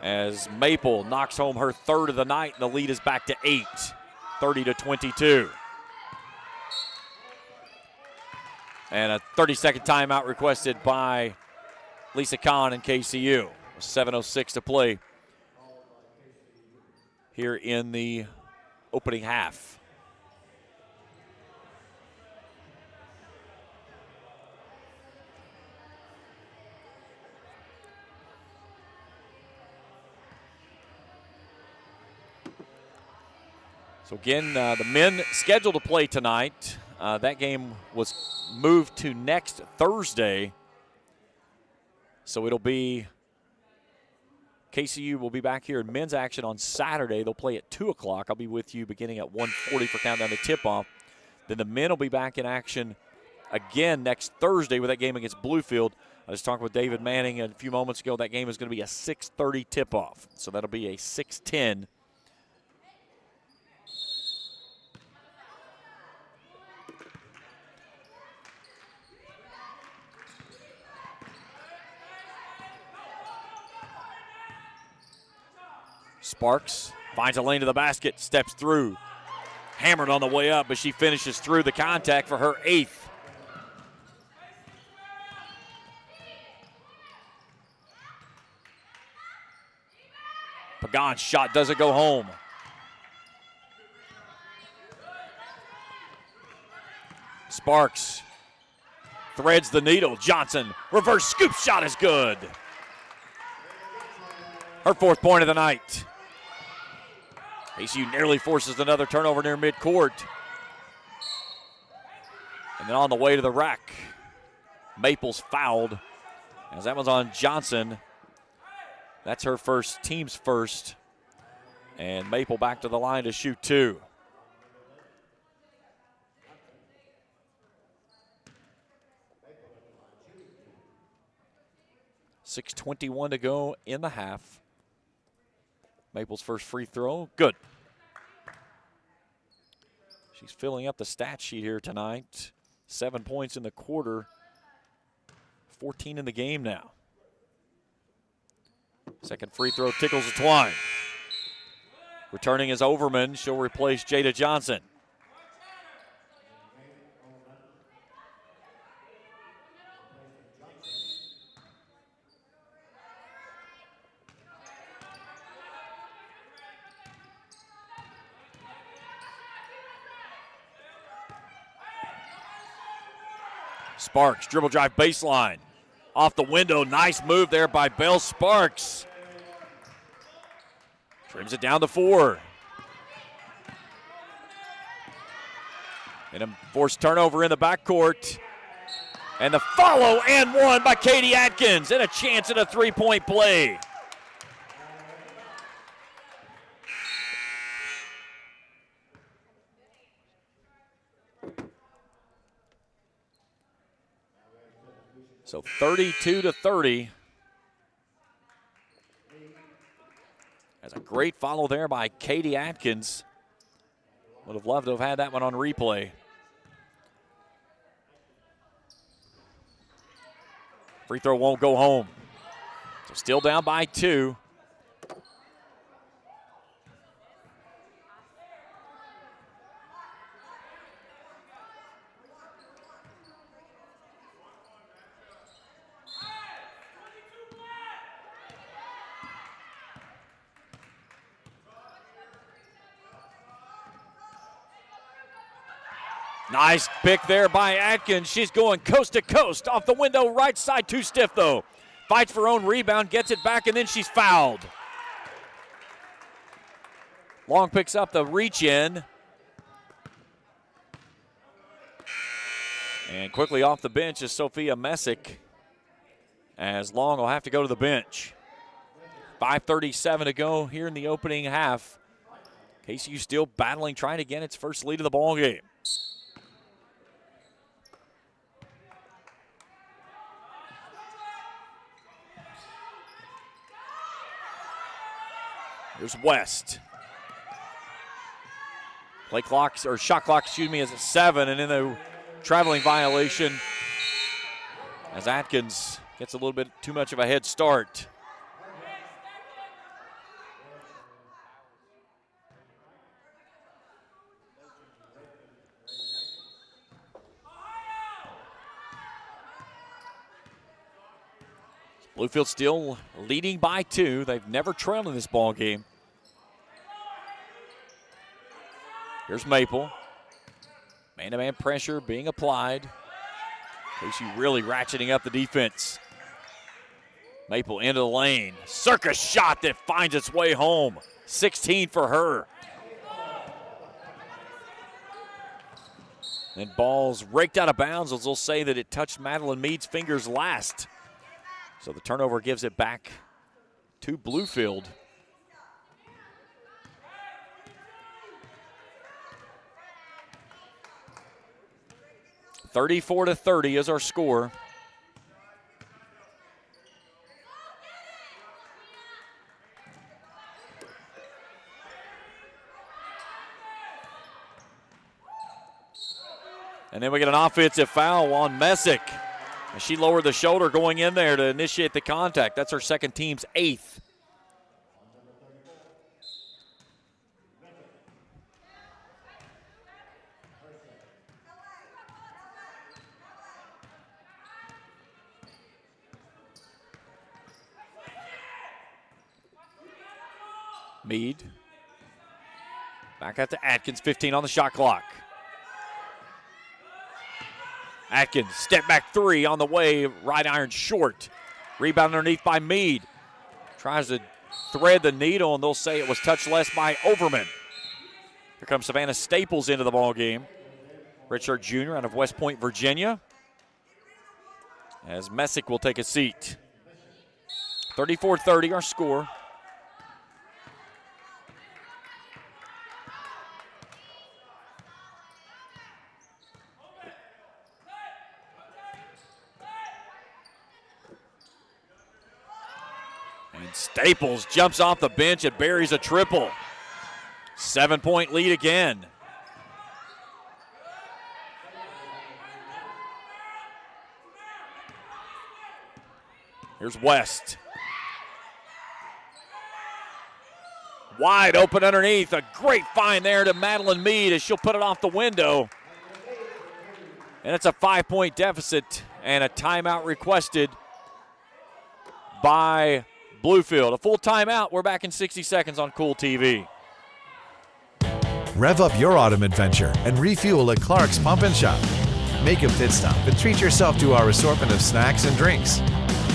as Maple knocks home her third of the night, and the lead is back to 8, 30-22. And a 30-second timeout requested by Lisa Kahn and KCU. 7:06 to play here in the opening half. So again, the men scheduled to play tonight. That game was moved to next Thursday. So it'll be KCU will be back here in men's action on Saturday. They'll play at 2 o'clock. I'll be with you beginning at 1:40 for countdown to tip-off. Then the men will be back in action again next Thursday with that game against Bluefield. I was talking with David Manning a few moments ago. That game is going to be a 6:30 tip-off. So that'll be a 6:10. Sparks finds a lane to the basket, steps through. Hammered on the way up, but she finishes through the contact for her 8th. Pagan's shot doesn't go home. Sparks threads the needle. Johnson, reverse scoop shot is good. Her 4th point of the night. KCU nearly forces another turnover near midcourt. And then on the way to the rack, Maple's fouled, as that one's on Johnson. That's her first, team's first. And Maple back to the line to shoot 2. .6:21 to go in the half. Maple's first free throw, good. She's filling up the stat sheet here tonight. 7 points in the quarter, 14 in the game now. Second free throw tickles the twine. Returning is Overman. She'll replace Jada Johnson. Sparks, dribble drive baseline. Off the window, nice move there by Belle Sparks. Trims it down to 4. And a forced turnover in the backcourt. And the follow and one by Katie Atkins. And a chance at a 3-point play. So 32-30. That's a great follow there by Katie Atkins. Would have loved to have had that one on replay. Free throw won't go home. So still down by 2. Nice pick there by Atkins. She's going coast to coast off the window, right side, too stiff though. Fights for her own rebound, gets it back, and then she's fouled. Long picks up the reach in. And quickly off the bench is Sophia Messick, as Long will have to go to the bench. 5:37 to go here in the opening half. KCU still battling, trying to get its first lead of the ball game. Here's West. Play clock, or shot clock, excuse me, is at 7, and in the traveling violation as Atkins gets a little bit too much of a head start. Bluefield still leading by 2. They've never trailed in this ball game. Here's Maple. Man-to-man pressure being applied. KCU really ratcheting up the defense. Maple into the lane. Circus shot that finds its way home. 16 for her. And ball's raked out of bounds, as they'll say that it touched Madeline Mead's fingers last. So the turnover gives it back to Bluefield. (34-30) is our score. And then we get an offensive foul on Messick. And she lowered the shoulder going in there to initiate the contact. That's her second team's 8th. Mead. Back out to Atkins, 15 on the shot clock. Atkins, step back 3 on the way, right iron short. Rebound underneath by Mead. Tries to thread the needle, and they'll say it was touched less by Overman. Here comes Savannah Staples into the ball game. Richard Jr. out of West Point, Virginia. As Messick will take a seat. 34-30 our score. Staples jumps off the bench and buries a triple. 7-point lead again. Here's West. Wide open underneath. A great find there to Madeline Mead as she'll put it off the window. And it's a 5-point deficit and a timeout requested by Bluefield. A full timeout. We're back in 60 seconds on Kool TV. Rev up your autumn adventure and refuel at Clark's Pump and Shop. Make a pit stop and treat yourself to our assortment of snacks and drinks.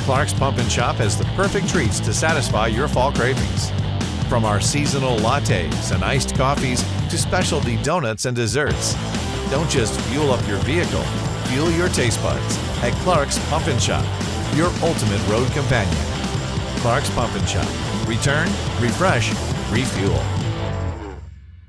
Clark's Pump and Shop has the perfect treats to satisfy your fall cravings. From our seasonal lattes and iced coffees to specialty donuts and desserts. Don't just fuel up your vehicle, fuel your taste buds at Clark's Pump and Shop, your ultimate road companion. Clark's Pump and Shop. Return, refresh, refuel.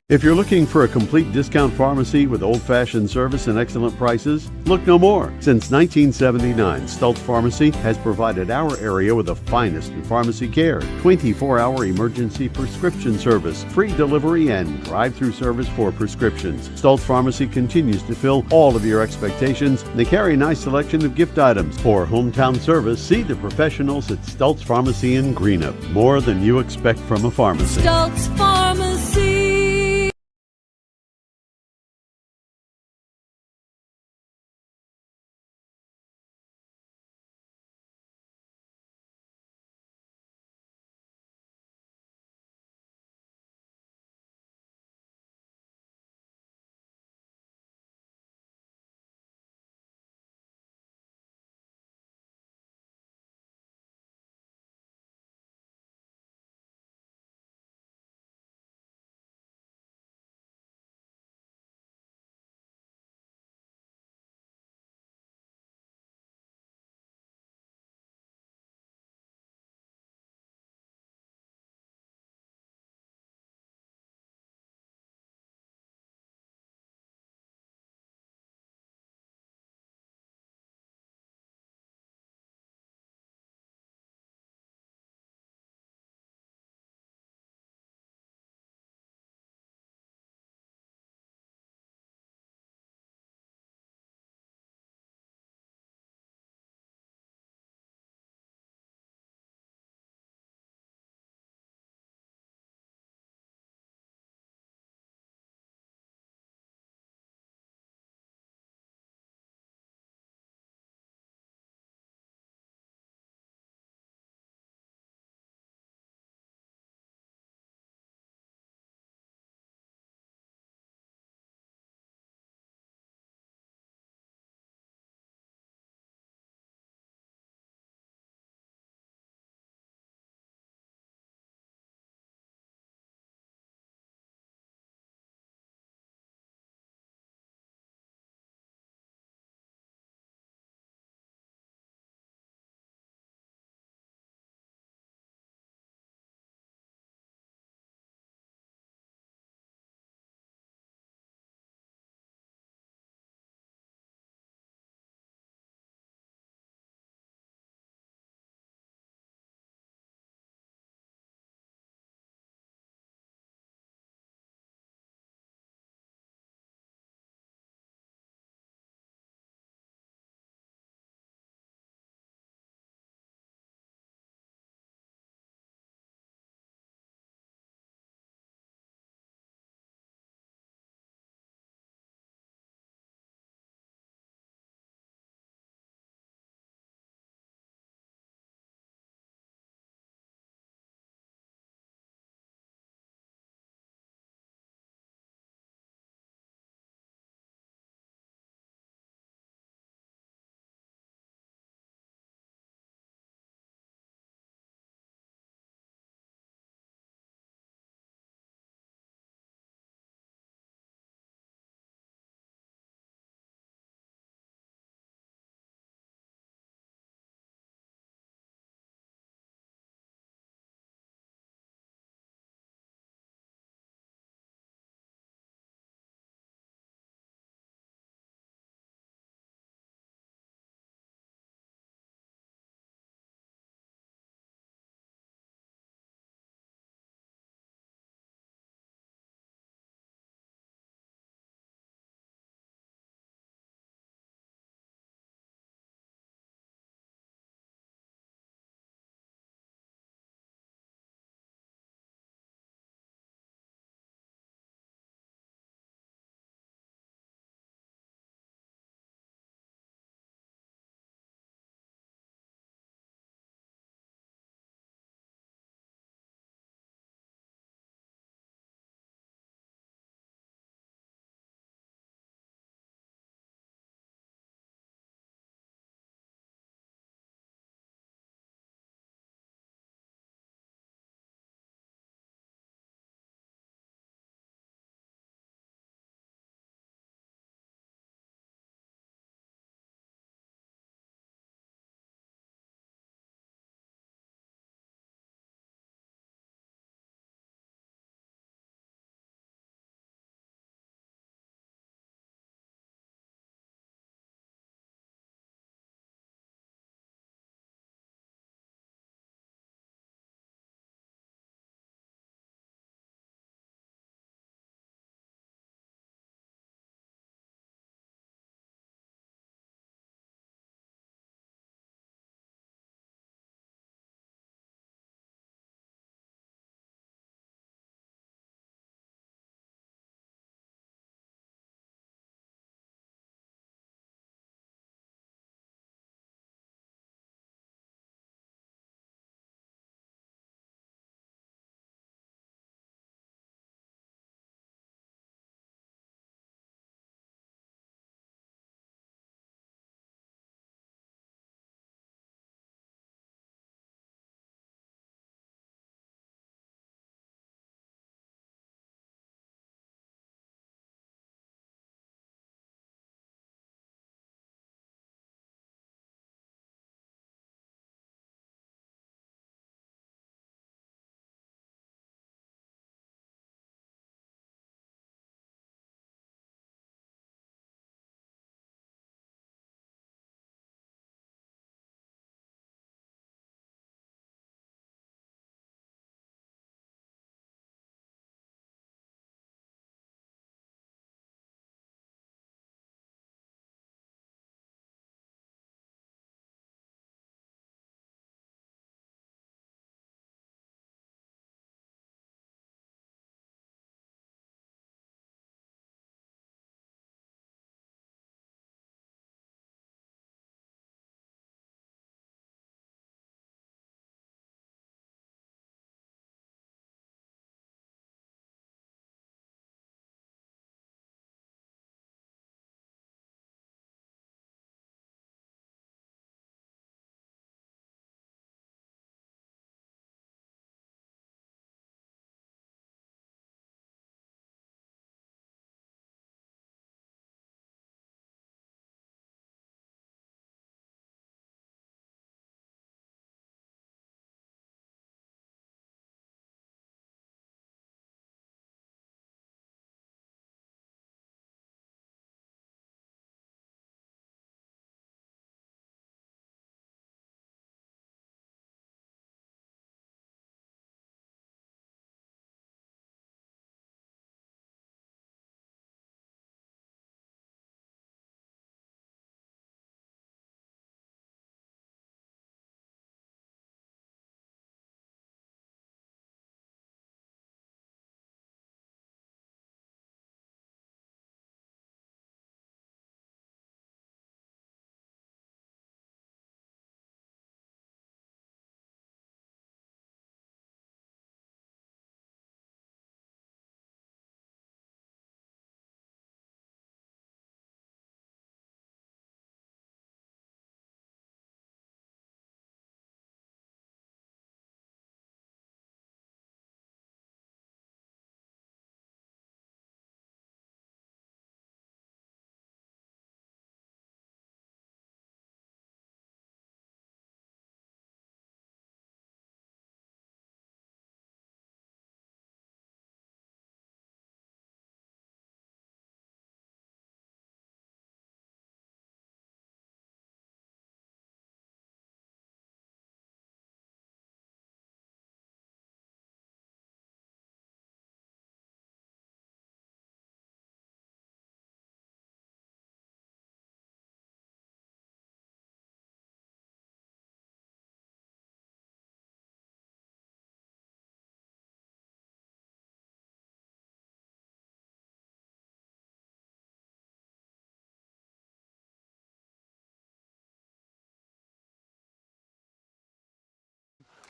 If you're looking for a complete discount pharmacy with old-fashioned service and excellent prices, look no more. Since 1979, Stultz Pharmacy has provided our area with the finest in pharmacy care, 24-hour emergency prescription service, free delivery, and drive-through service for prescriptions. Stultz Pharmacy continues to fill all of your expectations. They carry a nice selection of gift items. For hometown service, see the professionals at Stultz Pharmacy in Greenup. More than you expect from a pharmacy. Stultz Pharmacy.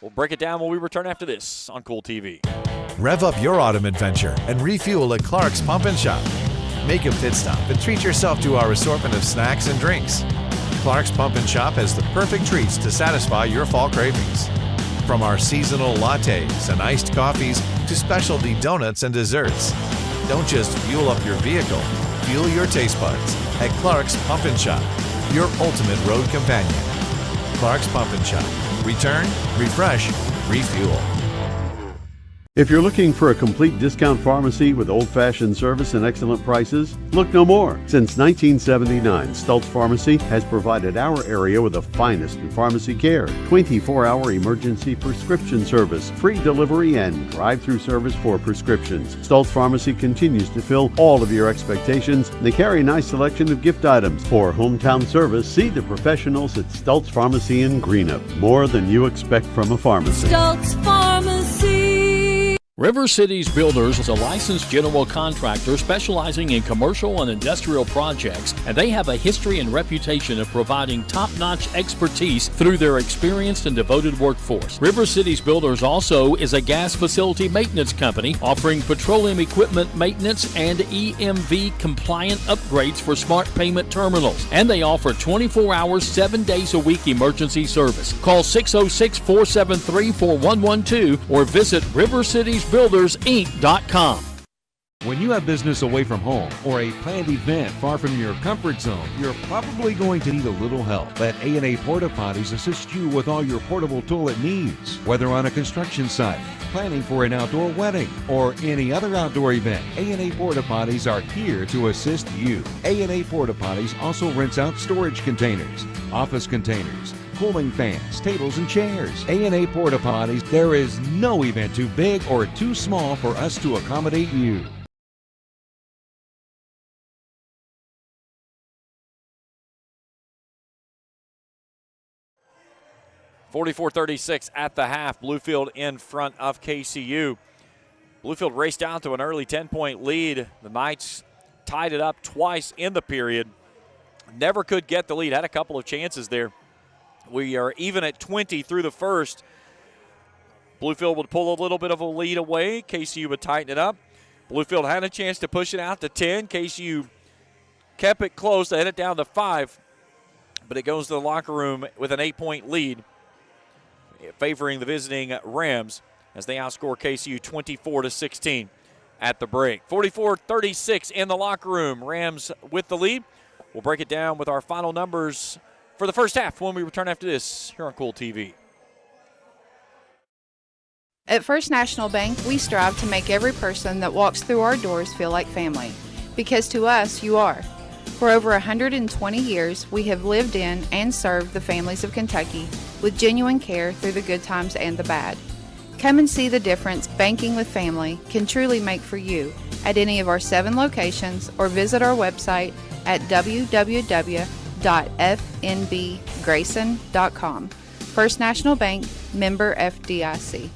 We'll break it down when we return after this on Kool TV. Rev up your autumn adventure and refuel at Clark's Pump and Shop. Make a pit stop and treat yourself to our assortment of snacks and drinks. Clark's Pump and Shop has the perfect treats to satisfy your fall cravings. From our seasonal lattes and iced coffees to specialty donuts and desserts. Don't just fuel up your vehicle, fuel your taste buds at Clark's Pump and Shop, your ultimate road companion. Clark's Pump and Shop. Return, refresh, refuel. If you're looking for a complete discount pharmacy with old-fashioned service and excellent prices, look no more. Since 1979, Stultz Pharmacy has provided our area with the finest in pharmacy care, 24-hour emergency prescription service, free delivery, and drive-through service for prescriptions. Stultz Pharmacy continues to fill all of your expectations. They carry a nice selection of gift items. For hometown service, see the professionals at Stultz Pharmacy in Greenup. More than you expect from a pharmacy. Stultz Pharmacy. River Cities Builders is a licensed general contractor specializing in commercial and industrial projects, and they have a history and reputation of providing top-notch expertise through their experienced and devoted workforce. River Cities Builders also is a gas facility maintenance company offering petroleum equipment maintenance and EMV-compliant upgrades for smart payment terminals, and they offer 24 hours, 7 days a week emergency service. Call 606-473-4112 or visit rivercitiesbuildersinc.com. When you have business away from home or a planned event far from your comfort zone, you're probably going to need a little help. Let A&A Porta Potties assist you with all your portable toilet needs. Whether on a construction site, planning for an outdoor wedding, or any other outdoor event, A&A Porta Potties are here to assist you. A&A Porta Potties also rents out storage containers, office containers, cooling fans, tables, and chairs. A&A Porta Potties, there is no event too big or too small for us to accommodate you. (44-36) at the half. Bluefield in front of KCU. Bluefield raced out to an early 10-point lead. The Knights tied it up twice in the period. Never could get the lead. Had a couple of chances there. We are even at 20 through the first. Bluefield would pull a little bit of a lead away. KCU would tighten it up. Bluefield had a chance to push it out to 10. KCU kept it close. They had it down to 5. But it goes to the locker room with an 8-point lead, favoring the visiting Rams as they outscore KCU 24-16 at the break. 44-36 in the locker room. Rams with the lead. We'll break it down with our final numbers for the first half when we return after this here on Kool TV. At First National Bank, we strive to make every person that walks through our doors feel like family. Because to us, you are. For over 120 years, we have lived in and served the families of Kentucky with genuine care through the good times and the bad. Come and see the difference banking with family can truly make for you at any of our 7 locations or visit our website at www.fnbgrayson.com. First National Bank, member FDIC.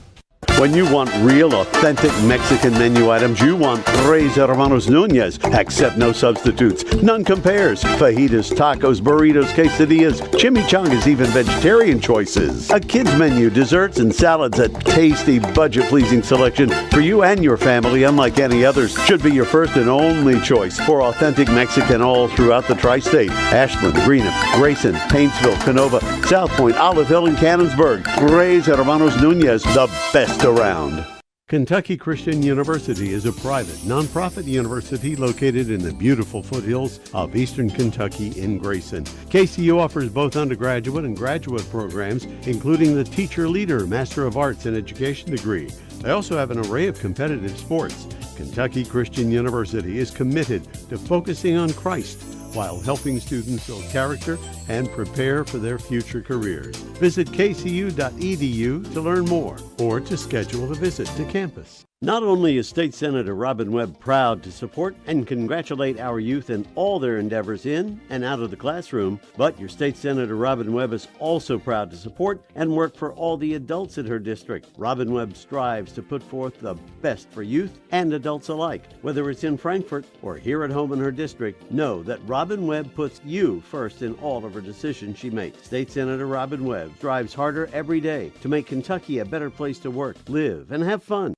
When you want real, authentic Mexican menu items, you want Tres Hermanos Nunez. Accept no substitutes. None compares. Fajitas, tacos, burritos, quesadillas, chimichangas, even vegetarian choices. A kids menu, desserts and salads, a tasty, budget-pleasing selection for you and your family, unlike any others. Should be your first and only choice for authentic Mexican all throughout the tri-state. Ashland, Greenup, Grayson, Paintsville, Canova, South Point, Olive Hill, and Cannonsburg. Tres Hermanos Nunez, the best around. Kentucky Christian University is a private, nonprofit university located in the beautiful foothills of eastern Kentucky in Grayson. KCU offers both undergraduate and graduate programs, including the Teacher Leader Master of Arts in Education degree. They also have an array of competitive sports. Kentucky Christian University is committed to focusing on Christ while helping students build character and prepare for their future careers. Visit kcu.edu to learn more or to schedule a visit to campus. Not only is State Senator Robin Webb proud to support and congratulate our youth in all their endeavors in and out of the classroom, but your State Senator Robin Webb is also proud to support and work for all the adults in her district. Robin Webb strives to put forth the best for youth and adults alike. Whether it's in Frankfort or here at home in her district, know that Robin Webb puts you first in all of her decisions she makes. State Senator Robin Webb strives harder every day to make Kentucky a better place to work, live, and have fun.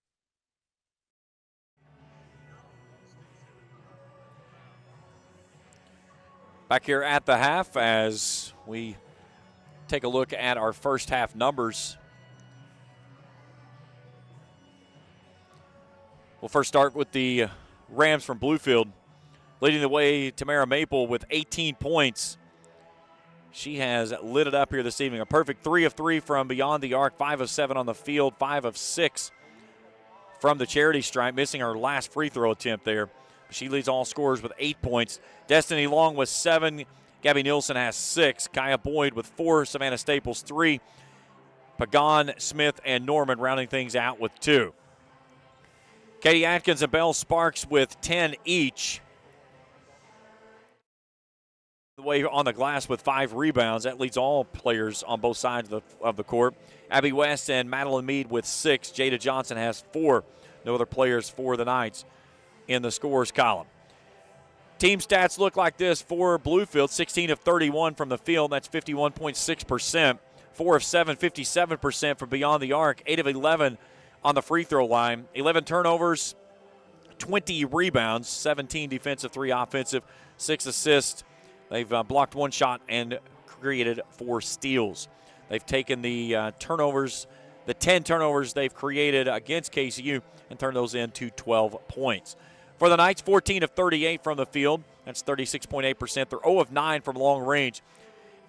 Back here at the half as we take a look at our first half numbers. We'll first start with the Rams from Bluefield. Leading the way, Tamara Maple with 18 points. She has lit it up here this evening. A perfect 3 of 3 from beyond the arc, 5 of 7 on the field, 5 of 6 from the charity stripe, missing her last free throw attempt there. She leads all scorers with 8 points. Destiny Long with 7. Gabby Nielsen has 6. Kaya Boyd with 4. Savannah Staples 3. Pagan, Smith, and Norman rounding things out with 2. Katie Atkins and Belle Sparks with 10 each. The way on the glass with 5 rebounds. That leads all players on both sides of the court. Abby West and Madeline Mead with 6. Jada Johnson has 4. No other players for the Knights in the scores column. Team stats look like this for Bluefield. 16 of 31 from the field. That's 51.6%. 4 of 7, 57% from beyond the arc. 8 of 11 on the free throw line. 11 turnovers, 20 rebounds, 17 defensive, 3 offensive, 6 assists. They've blocked 1 shot and created 4 steals. They've taken the turnovers, the 10 turnovers they've created against KCU and turned those into 12 points. For the Knights, 14 of 38 from the field. That's 36.8%. They're 0 of 9 from long range.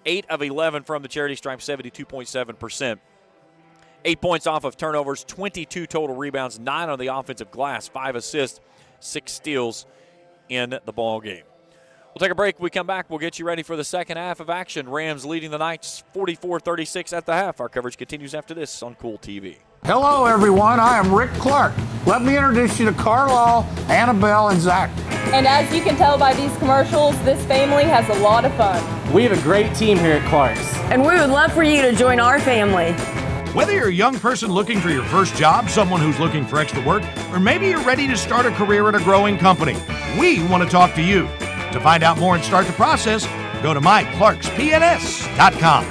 8 of 11 from the charity stripe, 72.7%. 8 points off of turnovers, 22 total rebounds, 9 on the offensive glass, 5 assists, 6 steals in the ball game. We'll take a break. When we come back, we'll get you ready for the second half of action. Rams leading the Knights 44-36 at the half. Our coverage continues after this on Kool TV. Hello, everyone. I am Rick Clark. Let me introduce you to Carlisle, Annabelle, and Zach. And as you can tell by these commercials, this family has a lot of fun. We have a great team here at Clark's. And we would love for you to join our family. Whether you're a young person looking for your first job, someone who's looking for extra work, or maybe you're ready to start a career at a growing company, we want to talk to you. To find out more and start the process, go to myclarkspns.com.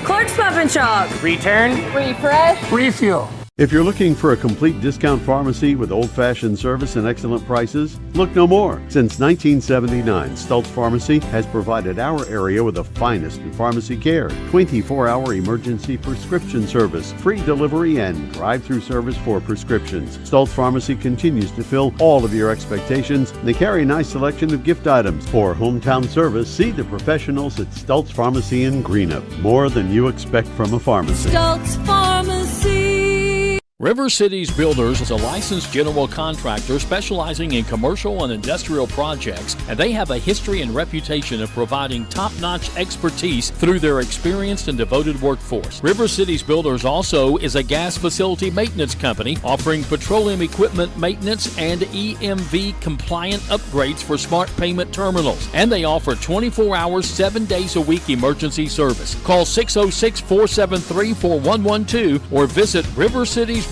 Clark's Pump and Shop. Return, Refresh, Refuel. If you're looking for a complete discount pharmacy with old-fashioned service and excellent prices, look no more. Since 1979, Stultz Pharmacy has provided our area with the finest in pharmacy care, 24-hour emergency prescription service, free delivery, and drive-through service for prescriptions. Stultz Pharmacy continues to fill all of your expectations. They carry a nice selection of gift items. For hometown service, see the professionals at Stultz Pharmacy in Greenup. More than you expect from a pharmacy. Stultz Pharmacy. River Cities Builders is a licensed general contractor specializing in commercial and industrial projects, and they have a history and reputation of providing top-notch expertise through their experienced and devoted workforce. River Cities Builders also is a gas facility maintenance company offering petroleum equipment maintenance and EMV compliant upgrades for smart payment terminals, and they offer 24 hours, 7 days a week emergency service. Call 606-473-4112 or visit rivercitiesbuildersinc.com.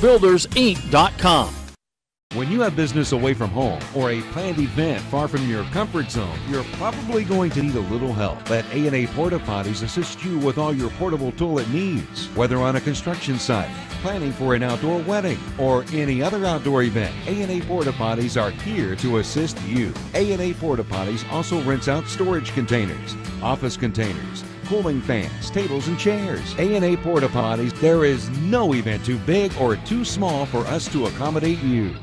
When you have business away from home or a planned event far from your comfort zone, you're probably going to need a little help. Let A&A Porta Potties assist you with all your portable toilet needs. Whether on a construction site, planning for an outdoor wedding, or any other outdoor event, A&A Porta Potties are here to assist you. A&A Porta Potties also rents out storage containers, office containers, cooling fans, tables, and chairs. A&A Porta Potties, there is no event too big or too small for us to accommodate you.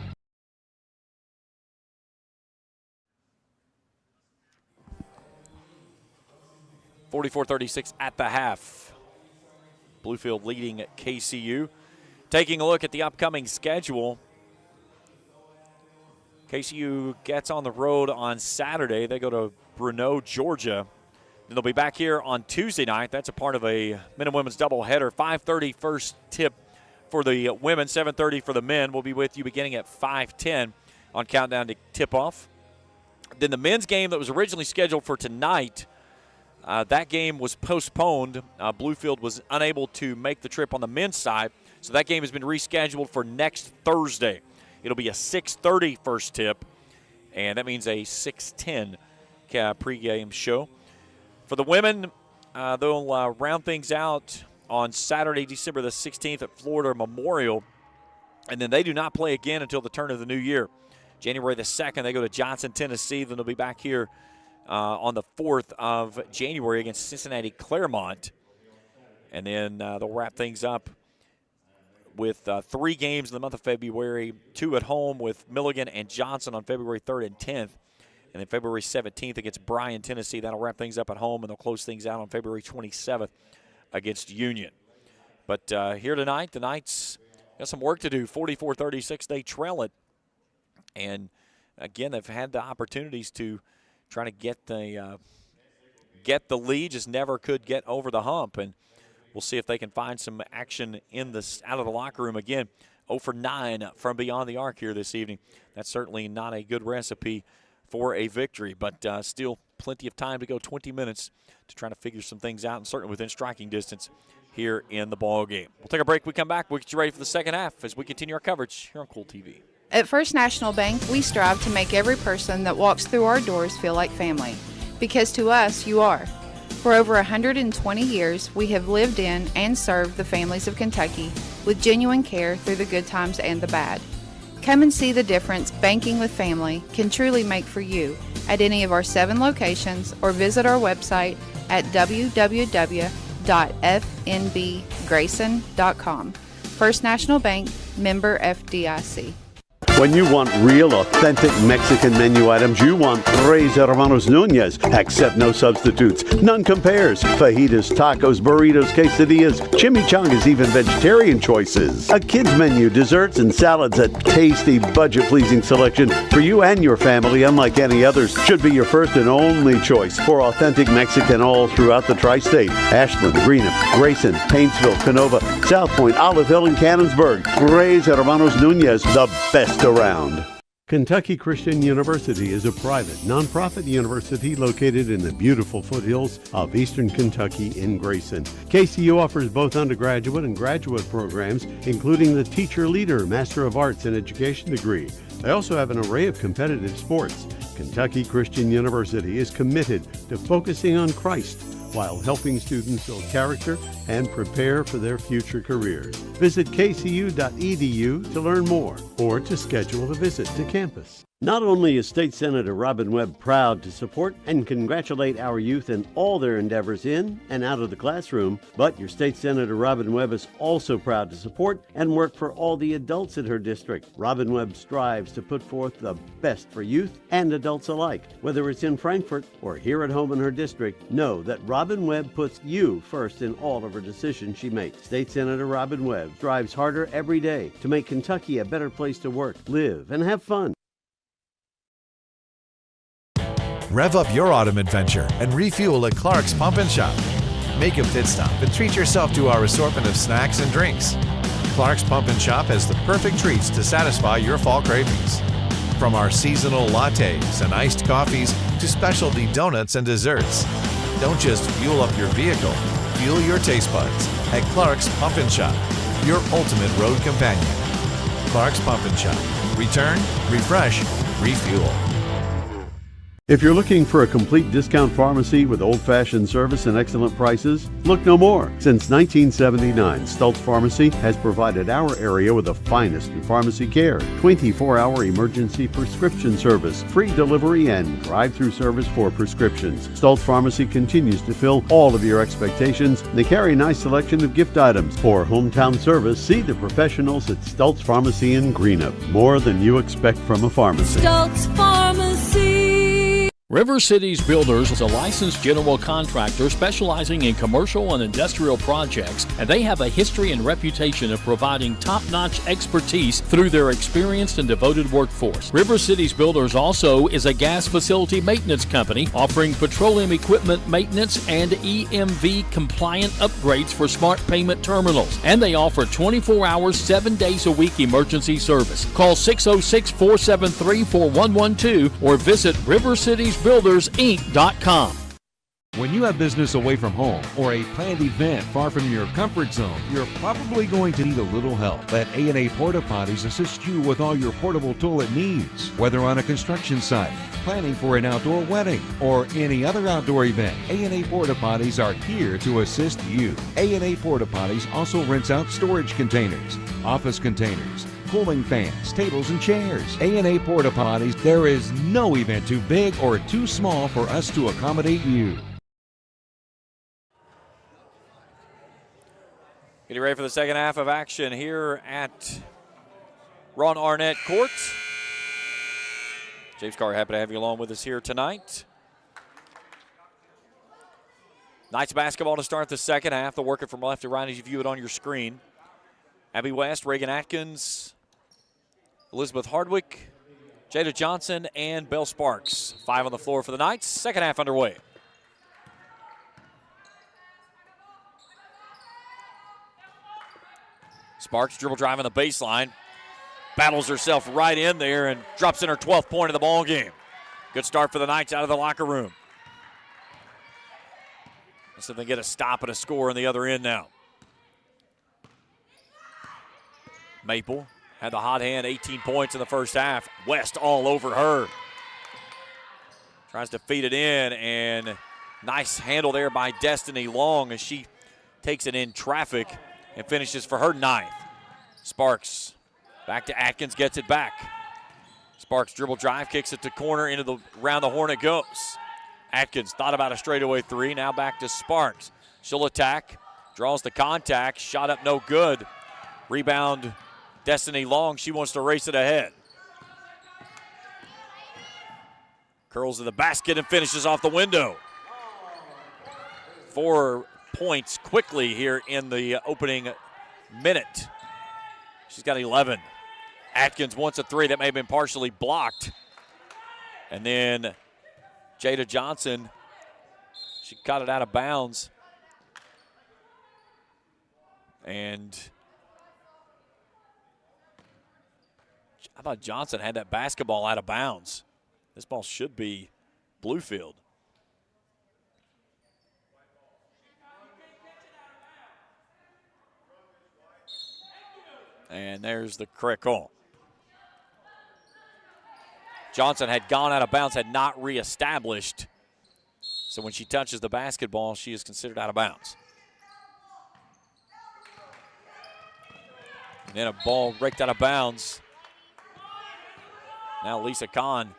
(44-36) at the half. Bluefield leading at KCU. Taking a look at the upcoming schedule. KCU gets on the road on Saturday. They go to Bruneau, Georgia. Then they'll be back here on Tuesday night. That's a part of a men and women's doubleheader. 5:30 first tip for the women, 7:30 for the men. We'll be with you beginning at 5:10 on Countdown to Tip-Off. Then the men's game that was originally scheduled for tonight, that game was postponed. Bluefield was unable to make the trip on the men's side, so that game has been rescheduled for next Thursday. It'll be a 6:30 first tip, and that means a 6:10 pregame show. For the women, they'll round things out on Saturday, December the 16th at Florida Memorial, and then they do not play again until the turn of the new year. January the 2nd, they go to Johnson, Tennessee. Then they'll be back here on the 4th of January against Cincinnati Claremont. And then they'll wrap things up with 3 games in the month of February, 2 at home with Milligan and Johnson on February 3rd and 10th. And then February 17th against Bryan, Tennessee. That'll wrap things up at home, and they'll close things out on February 27th against Union. But here tonight, the Knights got some work to do. 44-36, they trail it. And, again, they've had the opportunities to try to get the lead, just never could get over the hump. And we'll see if they can find some action out of the locker room again. 0 for 9 from beyond the arc here this evening. That's certainly not a good recipe for a victory, but still plenty of time to go, 20 minutes to try to figure some things out, and certainly within striking distance here in the ball game. We'll take a break. We come back. We'll get you ready for the second half as we continue our coverage here on Kool TV. At First National Bank, we strive to make every person that walks through our doors feel like family, because to us, you are. For over 120 years, we have lived in and served the families of Kentucky with genuine care through the good times and the bad. Come and see the difference banking with family can truly make for you at any of our 7 locations, or visit our website at www.fnbgrayson.com. First National Bank, member FDIC. When you want real, authentic Mexican menu items, you want Tres Hermanos Nunez. Accept no substitutes. None compares. Fajitas, tacos, burritos, quesadillas, chimichangas, even vegetarian choices. A kids menu, desserts and salads, a tasty, budget-pleasing selection for you and your family, unlike any others, should be your first and only choice for authentic Mexican all throughout the tri-state. Ashland, Greenup, Grayson, Paintsville, Canova, South Point, Olive Hill, and Cannonsburg. Tres Hermanos Nunez, the best around. Kentucky Christian University is a private, nonprofit university located in the beautiful foothills of eastern Kentucky in Grayson. KCU offers both undergraduate and graduate programs, including the Teacher Leader Master of Arts in Education degree. They also have an array of competitive sports. Kentucky Christian University is committed to focusing on Christ while helping students build character and prepare for their future careers. Visit kcu.edu to learn more or to schedule a visit to campus. Not only is State Senator Robin Webb proud to support and congratulate our youth in all their endeavors in and out of the classroom, but your State Senator Robin Webb is also proud to support and work for all the adults in her district. Robin Webb strives to put forth the best for youth and adults alike. Whether it's in Frankfort or here at home in her district, know that Robin Webb puts you first in all of her decisions she makes. State Senator Robin Webb strives harder every day to make Kentucky a better place to work, live, and have fun. Rev up your autumn adventure and refuel at Clark's Pump and Shop. Make a pit stop and treat yourself to our assortment of snacks and drinks. Clark's Pump and Shop has the perfect treats to satisfy your fall cravings. From our seasonal lattes and iced coffees to specialty donuts and desserts. Don't just fuel up your vehicle, fuel your taste buds at Clark's Pump and Shop, your ultimate road companion. Clark's Pump and Shop. Return, refresh, refuel. If you're looking for a complete discount pharmacy with old-fashioned service and excellent prices, look no more. Since 1979, Stultz Pharmacy has provided our area with the finest in pharmacy care, 24-hour emergency prescription service, free delivery, and drive-through service for prescriptions. Stultz Pharmacy continues to fill all of your expectations. They carry a nice selection of gift items. For hometown service, see the professionals at Stultz Pharmacy in Greenup. More than you expect from a pharmacy. Stultz Pharmacy. River Cities Builders is a licensed general contractor specializing in commercial and industrial projects, and they have a history and reputation of providing top-notch expertise through their experienced and devoted workforce. River Cities Builders also is a gas facility maintenance company offering petroleum equipment maintenance and EMV compliant upgrades for smart payment terminals, and they offer 24 hours, 7 days a week emergency service. Call 606-473-4112 or visit rivercitiesbuildersinc.com. When you have business away from home or a planned event far from your comfort zone, you're probably going to need a little help. Let A&A Porta Potties assist you with all your portable toilet needs. Whether on a construction site, planning for an outdoor wedding, or any other outdoor event, A&A Porta Potties are here to assist you. A&A Porta Potties also rents out storage containers, office containers, cooling fans, tables, and chairs. A&A Porta Potties, there is no event too big or too small for us to accommodate you. Getting ready for the second half of action here at Ron Arnett Court. James Carr, happy to have you along with us here tonight. Knights basketball to start the second half. They'll work it from left to right as you view it on your screen. Abby West, Reagan Atkins, Elizabeth Hardwick, Jada Johnson, and Belle Sparks. 5 on the floor for the Knights. Second half underway. Sparks dribble drive on the baseline. Battles herself right in there and drops in her 12th point of the ball game. Good start for the Knights out of the locker room. So they get a stop and a score on the other end now. Maple had the hot hand, 18 points in the first half. West all over her. Tries to feed it in, and nice handle there by Destiny Long as she takes it in traffic and finishes for her 9th. Sparks back to Atkins, gets it back. Sparks dribble drive, kicks it to corner, into the round the horn it goes. Atkins thought about a straightaway 3, now back to Sparks. She'll attack, draws the contact, shot up no good. Rebound Destiny Long, she wants to race it ahead. Curls to the basket and finishes off the window. 4 points quickly here in the opening minute. She's got 11. Atkins wants a 3 that may have been partially blocked. And then Jada Johnson, she caught it out of bounds. And I thought Johnson had that basketball out of bounds. This ball should be Bluefield. And there's the correct call. Johnson had gone out of bounds, had not reestablished. So when she touches the basketball, she is considered out of bounds. And then a ball raked out of bounds. Now Lisa Kahn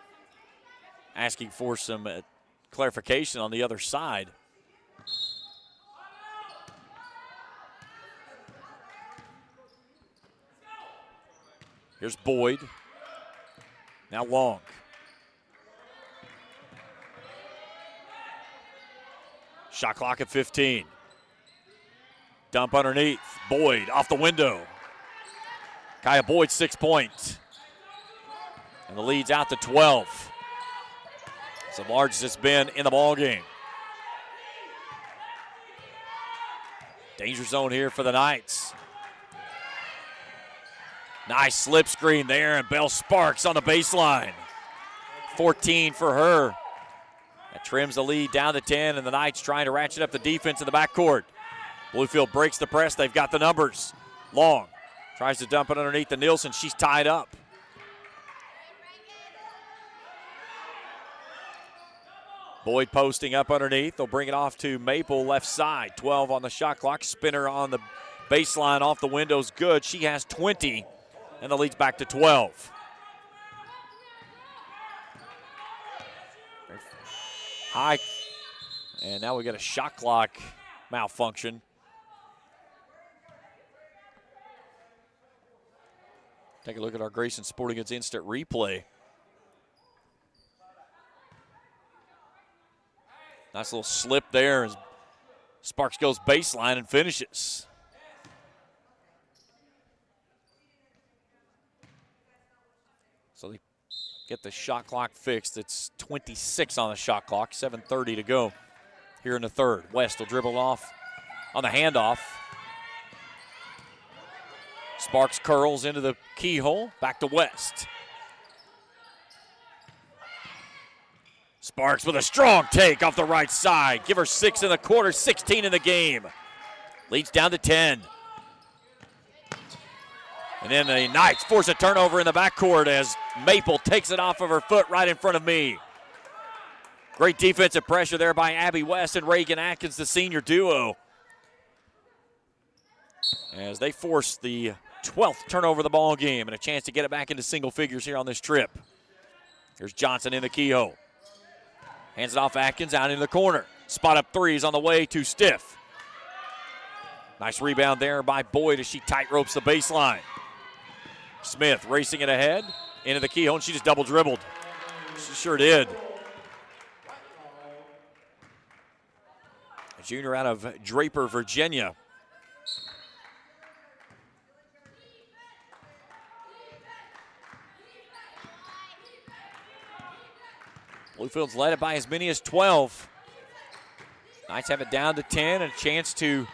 asking for some clarification on the other side. Here's Boyd. Now Long. Shot clock at 15. Dump underneath. Boyd off the window. Kaya Boyd 6 points. And the lead's out to 12. It's the largest it's been in the ball game. Danger zone here for the Knights. Nice slip screen there, and Belle Sparks on the baseline. 14 for her. That trims the lead down to 10, and the Knights trying to ratchet up the defense in the backcourt. Bluefield breaks the press. They've got the numbers. Long tries to dump it underneath the Nielsen. She's tied up. Boyd posting up underneath. They'll bring it off to Maple left side. 12 on the shot clock. Spinner on the baseline off the window's good. She has 20. And the lead's back to 12. High. And now we got a shot clock malfunction. Take a look at our Grayson Sporting Goods instant replay. Nice little slip there as Sparks goes baseline and finishes. So they get the shot clock fixed. It's 26 on the shot clock, 7:30 to go here in the third. West will dribble off on the handoff. Sparks curls into the keyhole, back to West. Sparks with a strong take off the right side. Give her 6 in the quarter, 16 in the game. Leads down to 10. And then the Knights force a turnover in the backcourt as Maple takes it off of her foot right in front of me. Great defensive pressure there by Abby West and Reagan Atkins, the senior duo, as they force the 12th turnover of the ball game and a chance to get it back into single figures here on this trip. Here's Johnson in the keyhole. Hands it off Atkins out in the corner. Spot up threes on the way to Stiff. Nice rebound there by Boyd as she tight ropes the baseline. Smith racing it ahead into the keyhole, and she just double dribbled. She sure did. A junior out of Draper, Virginia. Bluefield's led it by as many as 12. Knights have it down to 10 and a chance to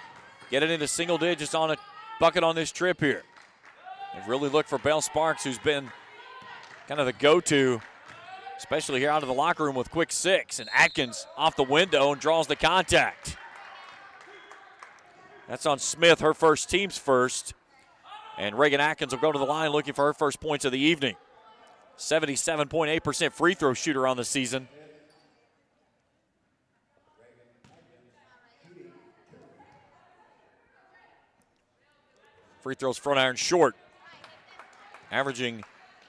get it into single digits on a bucket on this trip here. They've really looked for Belle Sparks, who's been kind of the go-to, especially here out of the locker room with quick 6. And Atkins off the window and draws the contact. That's on Smith, her first, team's first. And Reagan Atkins will go to the line looking for her first points of the evening. 77.8% free throw shooter on the season. Free throws front iron short. Averaging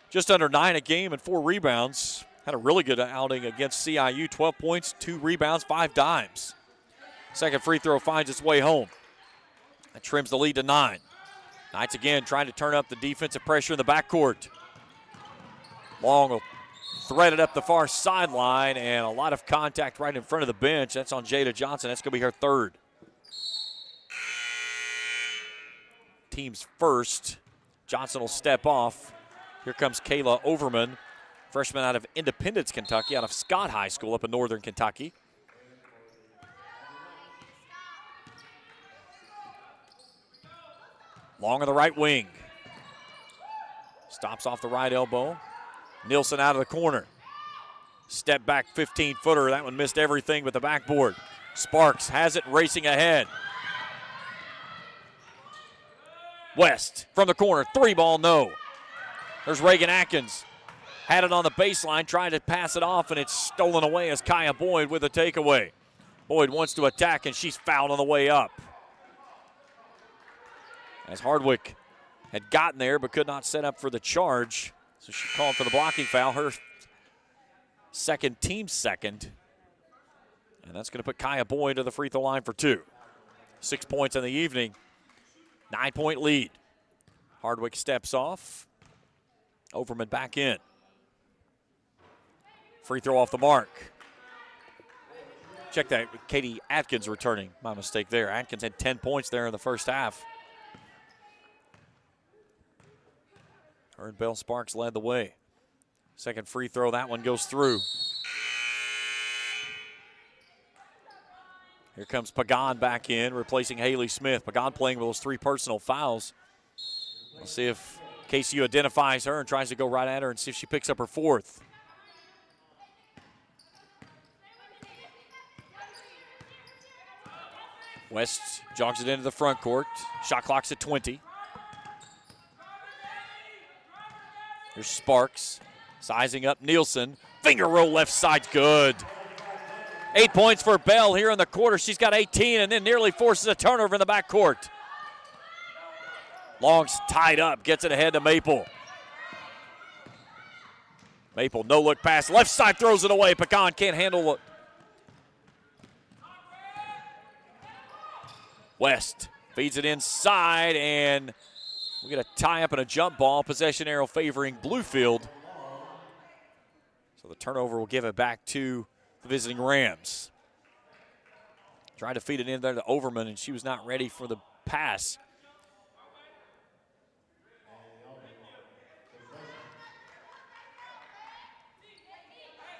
just under 9 a game and 4 rebounds. Had a really good outing against CIU. 12 points, 2 rebounds, 5 dimes. Second free throw finds its way home. That trims the lead to 9. Knights again trying to turn up the defensive pressure in the backcourt. Long will thread it up the far sideline, and a lot of contact right in front of the bench. That's on Jada Johnson. That's going to be her third. Team's first. Johnson will step off. Here comes Kayla Overman, freshman out of Independence, Kentucky, out of Scott High School up in northern Kentucky. Long on the right wing. Stops off the right elbow. Nielsen out of the corner. Step back 15-footer. That one missed everything but the backboard. Sparks has it racing ahead. West from the corner. 3-ball, no. There's Reagan Atkins. Had it on the baseline, trying to pass it off, and it's stolen away as Kaya Boyd with a takeaway. Boyd wants to attack, and she's fouled on the way up. As Hardwick had gotten there but could not set up for the charge. So she called for the blocking foul, her second, team second. And that's going to put Kaya Boyd to the free throw line for 2. 6 points in the evening, 9-point lead. Hardwick steps off. Overman back in. Free throw off the mark. Check that, Katie Atkins returning. My mistake there. Atkins had 10 points there in the first half. Her and Belle Sparks led the way. Second free throw, that one goes through. Here comes Pagan back in, replacing Haley Smith. Pagan playing with those 3 personal fouls. We'll see if KCU identifies her and tries to go right at her and see if she picks up her 4th. West jogs it into the front court. Shot clock's at 20. Here's Sparks, sizing up Nielsen. Finger roll left side, good. 8 points for Bell here in the quarter. She's got 18 and then nearly forces a turnover in the backcourt. Long's tied up, gets it ahead to Maple. Maple, no look pass. Left side throws it away. Pecan can't handle it. West feeds it inside, and we get a tie-up and a jump ball. Possession arrow favoring Bluefield. So the turnover will give it back to the visiting Rams. Tried to feed it in there to Overman, and she was not ready for the pass.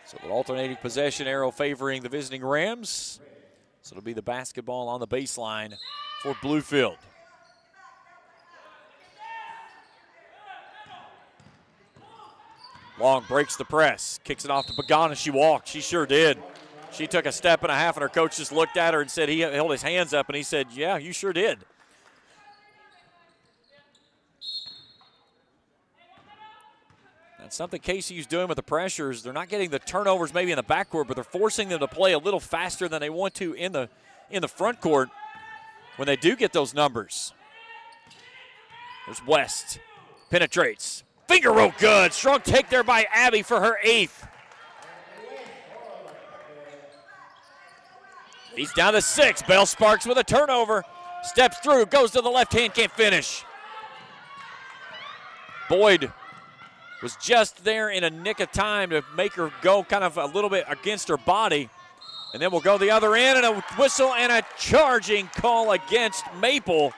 So the alternating possession arrow favoring the visiting Rams. So it'll be the basketball on the baseline for Bluefield. Long breaks the press, kicks it off to Pagana. She walked. She sure did. She took a step and a half, and her coach just looked at her and said, he held his hands up, and he said, yeah, you sure did. That's something KCU's doing with the pressures. They're not getting the turnovers maybe in the backcourt, but they're forcing them to play a little faster than they want to in the front court when they do get those numbers. There's West. Penetrates. Finger roll good. Strong take there by Abby for her 8th. He's down to 6. Bell Sparks with a turnover. Steps through, goes to the left hand, can't finish. Boyd was just there in a nick of time to make her go kind of a little bit against her body. And then we'll go the other end, and a whistle and a charging call against Maple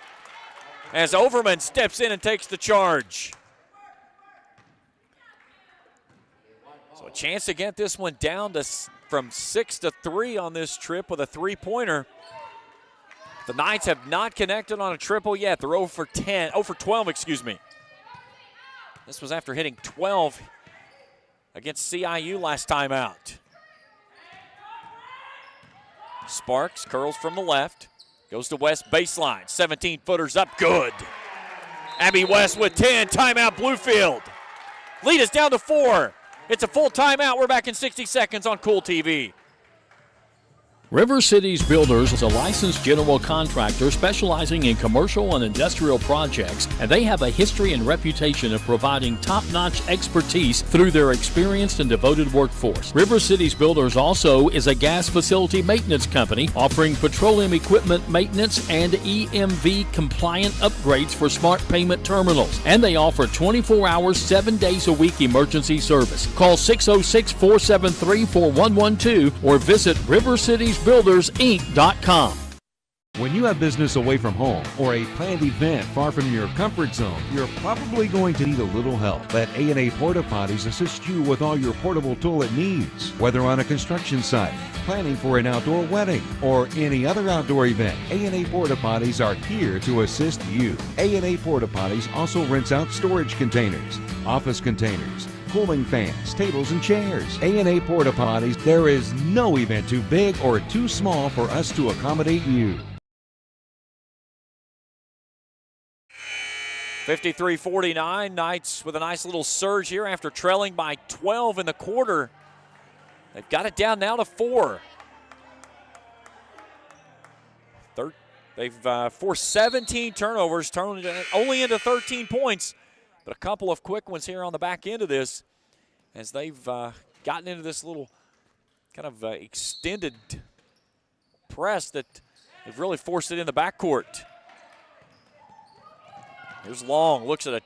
as Overman steps in and takes the charge. So a chance to get this one down to from 6-3 on this trip with a three-pointer. The Knights have not connected on a triple yet. They're 0 for 12, excuse me. This was after hitting 12 against CIU last time out. Sparks curls from the left, goes to West baseline. 17-footers up, good. Abby West with 10, timeout Bluefield. Lead is down to 4. It's a full timeout. We're back in 60 seconds on Kool TV. River Cities Builders is a licensed general contractor specializing in commercial and industrial projects, and they have a history and reputation of providing top-notch expertise through their experienced and devoted workforce. River Cities Builders also is a gas facility maintenance company offering petroleum equipment maintenance and EMV-compliant upgrades for smart payment terminals, and they offer 24 hours, 7 days a week emergency service. Call 606-473-4112 or visit rivercitiesbuildersinc.com. When you have business away from home or a planned event far from your comfort zone, you're probably going to need a little help. Let A&A Porta Potties assist you with all your portable toilet needs. Whether on a construction site, planning for an outdoor wedding, or any other outdoor event, A&A Porta Potties are here to assist you. A&A Porta Potties also rents out storage containers, office containers, cooling fans, tables, and chairs. A&A Porta Potties, there is no event too big or too small for us to accommodate you. 53-49, Knights with a nice little surge here after trailing by 12 in the quarter. They've got it down now to 4. They've forced 17 turnovers, turned only into 13 points. But a couple of quick ones here on the back end of this as they've gotten into this little kind of extended press that they've really forced it in the backcourt. Here's Long, looks at a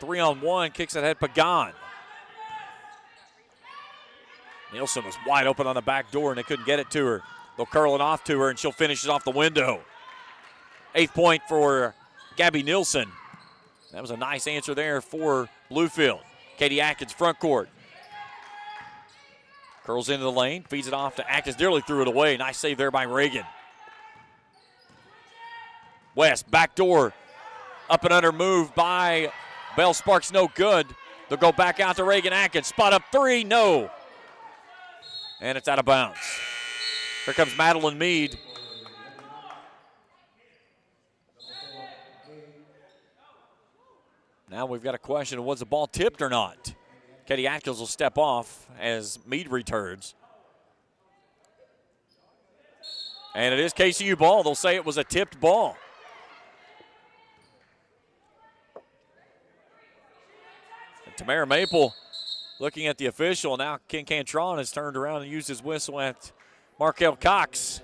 3-on-1, kicks it ahead Pagan. Nielsen was wide open on the back door and they couldn't get it to her. They'll curl it off to her and she'll finish it off the window. 8th point for Gabby Nielsen. That was a nice answer there for Bluefield. Katie Atkins front court. Curls into the lane, feeds it off to Atkins, nearly threw it away. Nice save there by Reagan. West, back door. Up and under move by Bell Sparks, no good. They'll go back out to Reagan Atkins. Spot up 3, no. And it's out of bounds. Here comes Madeline Mead. Now we've got a question of was the ball tipped or not. Katie Atkins will step off as Mead returns. And it is KCU ball. They'll say it was a tipped ball. Tamara Maple looking at the official. Now Ken Cantron has turned around and used his whistle at Markel Cox.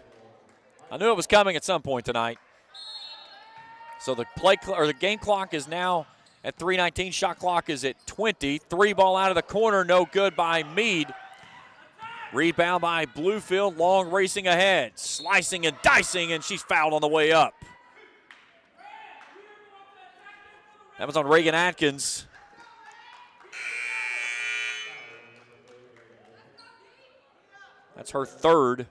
I knew it was coming at some point tonight. So the game clock is now at 3:19. Shot clock is at 20. 3 ball out of the corner, no good by Mead. Rebound by Bluefield. Long racing ahead. Slicing and dicing, and she's fouled on the way up. That was on Reagan Atkins. That's her third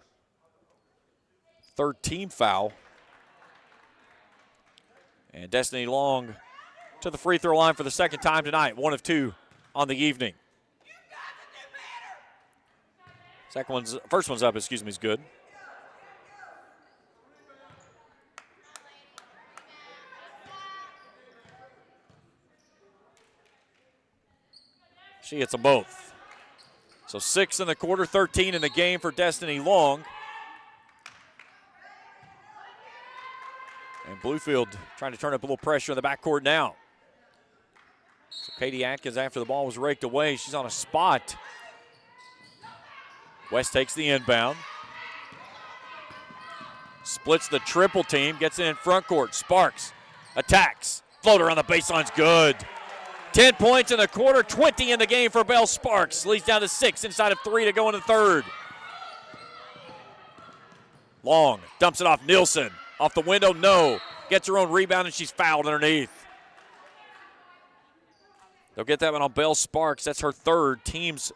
team foul. And Destiny Long to the free throw line for the second time tonight. 1 of 2 on the evening. First one's up, is good. She hits them both. So 6 in the quarter, 13 in the game for Destiny Long. And Bluefield trying to turn up a little pressure in the backcourt now. So Katie Atkins, after the ball was raked away, she's on a spot. West takes the inbound. Splits the triple team, gets it in front court. Sparks attacks. Floater on the baseline's good. 10 points in the quarter, 20 in the game for Belle Sparks. Leads down to 6 inside of 3 to go in the third. Long dumps it off Nielsen. Off the window, no. Gets her own rebound, and she's fouled underneath. They'll get that one on Belle Sparks. That's her team's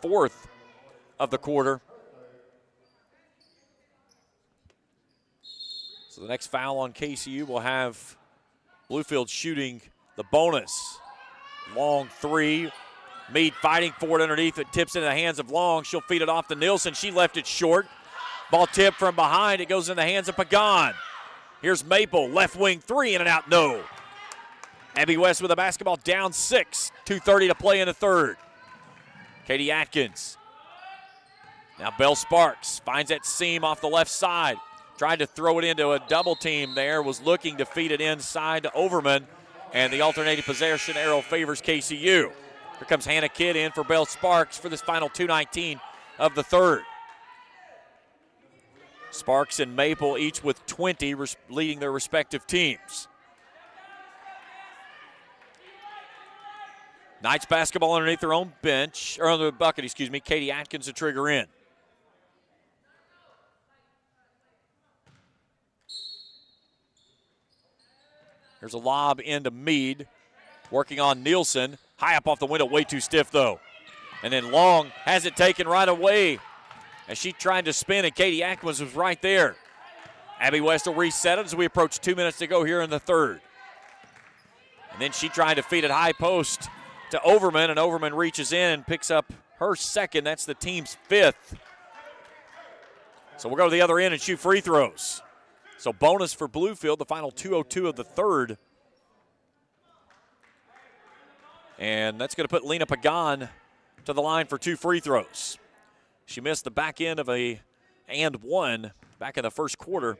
fourth of the quarter. So the next foul on KCU will have Bluefield shooting the bonus. Long 3. Meade fighting for it underneath. It tips into the hands of Long. She'll feed it off to Nielsen. She left it short. Ball tipped from behind. It goes in the hands of Pagan. Here's Maple. Left wing 3 in and out. No. Abby West with the basketball down 6. 2:30 to play in the third. Katie Atkins. Now Belle Sparks finds that seam off the left side. Tried to throw it into a double team there. Was looking to feed it inside to Overman. And the alternating possession arrow favors KCU. Here comes Hannah Kidd in for Belle Sparks for this final 2:19 of the third. Sparks and Maple each with 20 leading their respective teams. Knights basketball underneath their own bench, or on the bucket, Katie Atkins to trigger in. There's a lob into Meade, working on Nielsen. High up off the window, way too stiff though. And then Long has it taken right away as she tried to spin, and Katie Atkins was right there. Abby West will reset it as we approach 2 minutes to go here in the third. And then she tried to feed it high post to Overman, and Overman reaches in and picks up her second. That's the team's 5th. So we'll go to the other end and shoot free throws. So bonus for Bluefield, the final 2:02 of the third. And that's going to put Lena Pagan to the line for 2 free throws. She missed the back end of a and one back in the first quarter.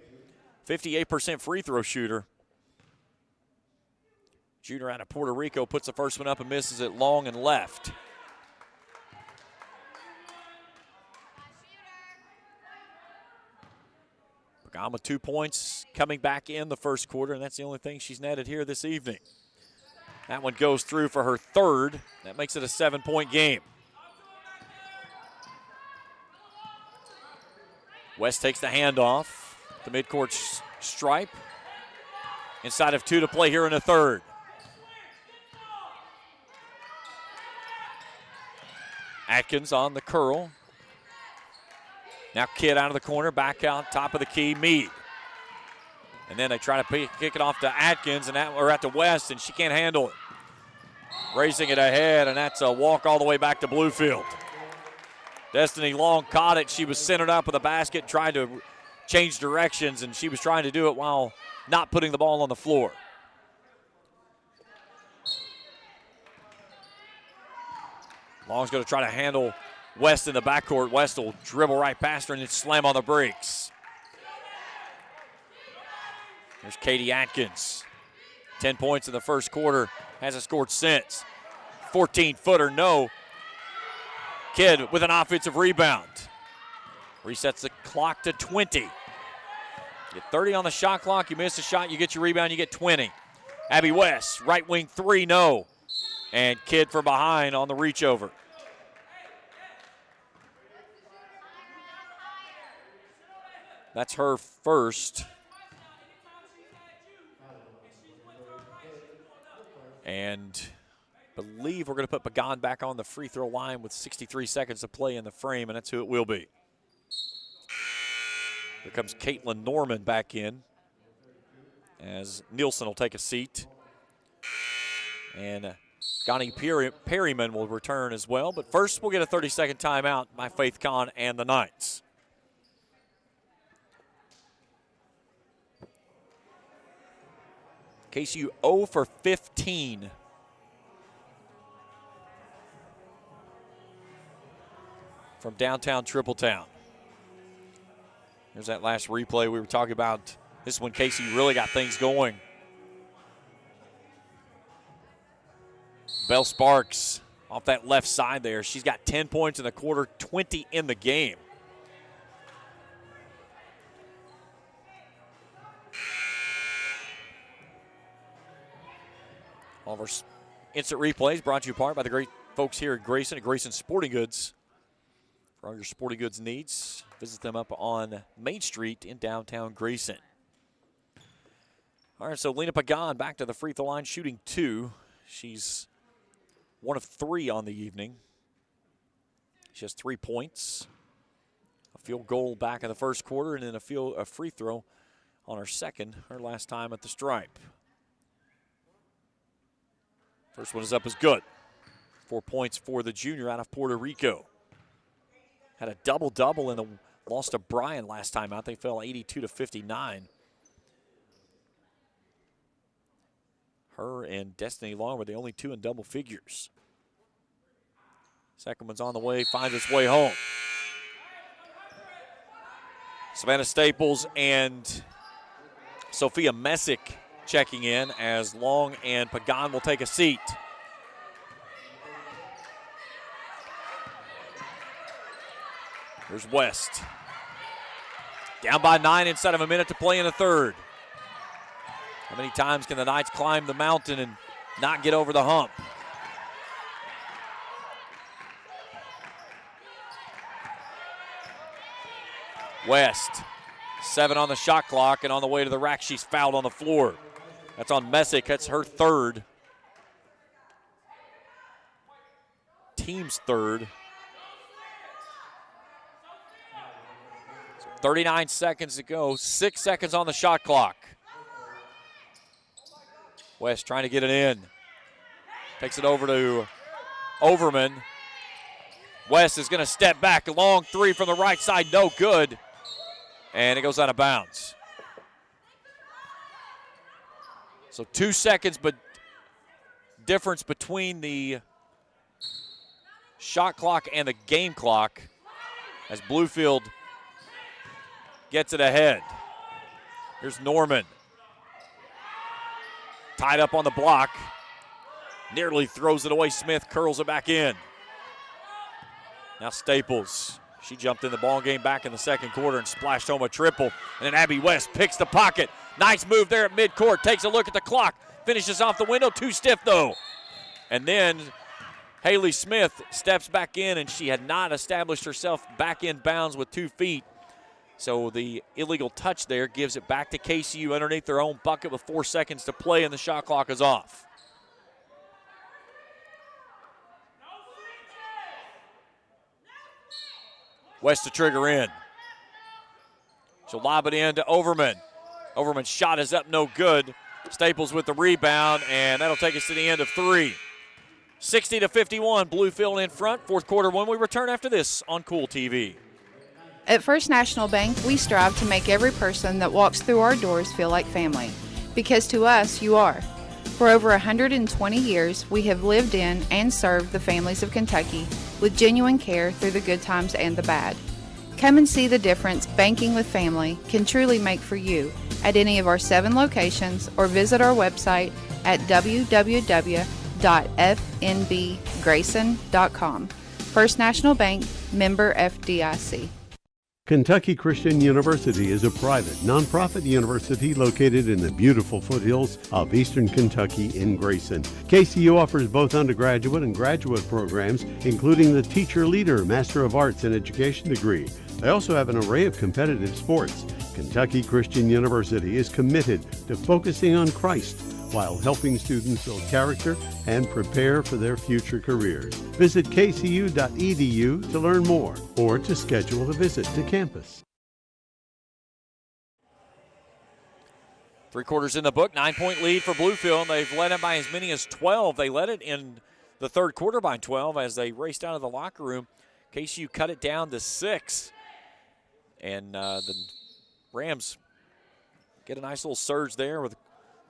58% free throw shooter. Junior out of Puerto Rico puts the first one up and misses it long and left. Pagan with 2 points coming back in the first quarter, and that's the only thing she's netted here this evening. That one goes through for her third. That makes it a 7-point game. West takes the handoff. The midcourt stripe. Inside of 2 to play here in the third. Atkins on the curl. Now Kidd out of the corner, back out top of the key, Meade. And then they try to kick it off to Atkins or at the West, and she can't handle it. Racing it ahead, and that's a walk all the way back to Bluefield. Destiny Long caught it. She was centered up with a basket, tried to change directions, and she was trying to do it while not putting the ball on the floor. Long's going to try to handle West in the backcourt. West will dribble right past her and then slam on the brakes. There's Katie Atkins. 10 points in the first quarter. Hasn't scored since. 14-footer, no. Kidd with an offensive rebound. Resets the clock to 20. Get 30 on the shot clock. You miss a shot, you get your rebound, you get 20. Abby West, right wing 3, no. And Kidd from behind on the reach over. That's her first. And I believe we're going to put Pagan back on the free throw line with 63 seconds to play in the frame, and that's who it will be. Here comes Caitlin Norman back in as Nielsen will take a seat. And Gani Perryman will return as well. But first, we'll get a 30-second timeout by Faith Kahn and the Knights. KCU 0 for 15. From downtown Tripletown. There's that last replay we were talking about. This is when KCU really got things going. Belle Sparks off that left side there. She's got 10 points in the quarter, 20 in the game. All of our instant replays brought to you apart by the great folks here at Grayson Sporting Goods. For all your sporting goods needs, visit them up on Main Street in downtown Grayson. All right, so Lena Pagan back to the free throw line, shooting 2. She's 1 of 3 on the evening. She has 3 points. A field goal back in the first quarter, and then a free throw on her second, her last time at the stripe. First one is up is good. 4 points for the junior out of Puerto Rico. Had a double-double in the loss to Bryan last time out. They fell 82-59. Her and Destiny Long were the only 2 in double figures. Second one's on the way, finds its way home. Savannah Staples and Sophia Messick checking in as Long and Pagan will take a seat. Here's West. Down by 9 inside of a minute to play in the third. How many times can the Knights climb the mountain and not get over the hump? West, 7 on the shot clock, and on the way to the rack, she's fouled on the floor. That's on Messick. That's her third. Team's third. 39 seconds to go. 6 seconds on the shot clock. West trying to get it in. Takes it over to Overman. West is going to step back. A long 3 from the right side. No good. And it goes out of bounds. So 2 seconds, but difference between the shot clock and the game clock as Bluefield gets it ahead. Here's Norman. Tied up on the block. Nearly throws it away. Smith curls it back in. Now Staples. She jumped in the ball game back in the second quarter and splashed home a triple. And then Abby West picks the pocket. Nice move there at midcourt. Takes a look at the clock. Finishes off the window. Too stiff, though. And then Haley Smith steps back in, and she had not established herself back in bounds with 2 feet. So the illegal touch there gives it back to KCU underneath their own bucket with 4 seconds to play, and the shot clock is off. West to trigger in. She'll lob it in to Overman. Overman's shot is up, no good. Staples with the rebound, and that'll take us to the end of 3. 60-51, Bluefield in front. Fourth quarter when we return after this on Kool TV. At First National Bank, we strive to make every person that walks through our doors feel like family. Because to us, you are. For over 120 years, we have lived in and served the families of Kentucky with genuine care through the good times and the bad. Come and see the difference banking with family can truly make for you at any of our 7 locations or visit our website at www.fnbgrayson.com. First National Bank, member FDIC. Kentucky Christian University is a private, nonprofit university located in the beautiful foothills of eastern Kentucky in Grayson. KCU offers both undergraduate and graduate programs, including the Teacher Leader Master of Arts in Education degree. They also have an array of competitive sports. Kentucky Christian University is committed to focusing on Christ while helping students build character and prepare for their future careers. Visit kcu.edu to learn more or to schedule a visit to campus. 3 quarters in the book, 9-point lead for Bluefield. They've led it by as many as 12. They led it in the third quarter by 12 as they raced out of the locker room. KCU cut it down to 6. And the Rams get a nice little surge there with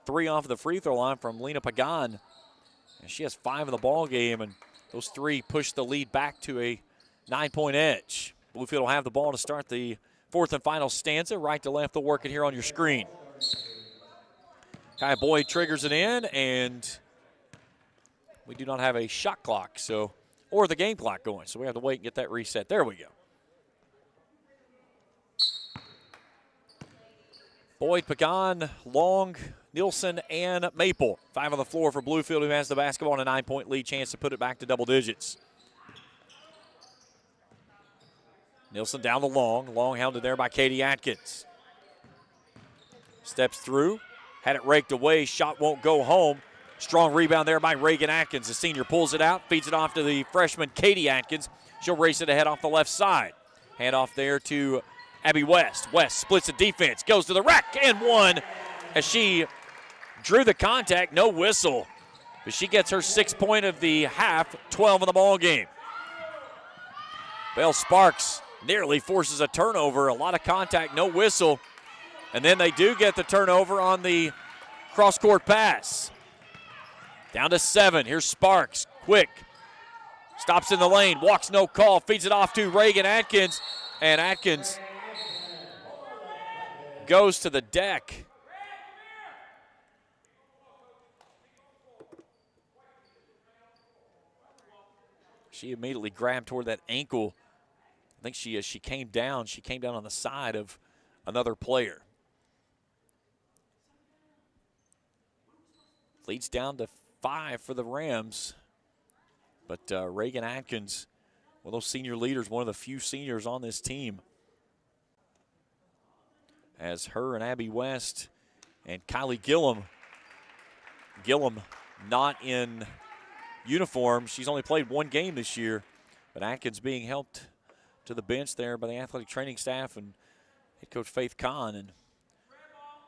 3 off the free throw line from Lena Pagan. And she has 5 in the ball game, and those 3 push the lead back to a 9-point edge. Bluefield will have the ball to start the fourth and final stanza. Right to left, they'll work it here on your screen. Kai Boyd triggers it in, and we do not have a shot clock, or the game clock going, so we have to wait and get that reset. There we go. Boyd, Pagan, Long, Nielsen, and Maple. 5 on the floor for Bluefield, who has the basketball and a 9-point lead, chance to put it back to double digits. Nielsen down the Long. Long hounded there by Katie Atkins. Steps through, had it raked away, shot won't go home. Strong rebound there by Reagan Atkins. The senior pulls it out, feeds it off to the freshman Katie Atkins. She'll race it ahead off the left side. Hand off there to Abby West. West splits the defense, goes to the rack, and one as she drew the contact, no whistle. But she gets her 6th point of the half, 12 in the ball game. Belle Sparks nearly forces a turnover, a lot of contact, no whistle. And then they do get the turnover on the cross-court pass. Down to 7, here's Sparks, quick. Stops in the lane, walks no call, feeds it off to Reagan Atkins, and Atkins goes to the deck. She immediately grabbed toward that ankle. I think she came down. She came down on the side of another player. Leads down to 5 for the Rams. But Reagan Atkins, one of those senior leaders, one of the few seniors on this team, as her and Abby West and Kylie Gillum not in uniform. She's only played 1 game this year, but Atkins being helped to the bench there by the athletic training staff and head coach Faith Kahn, and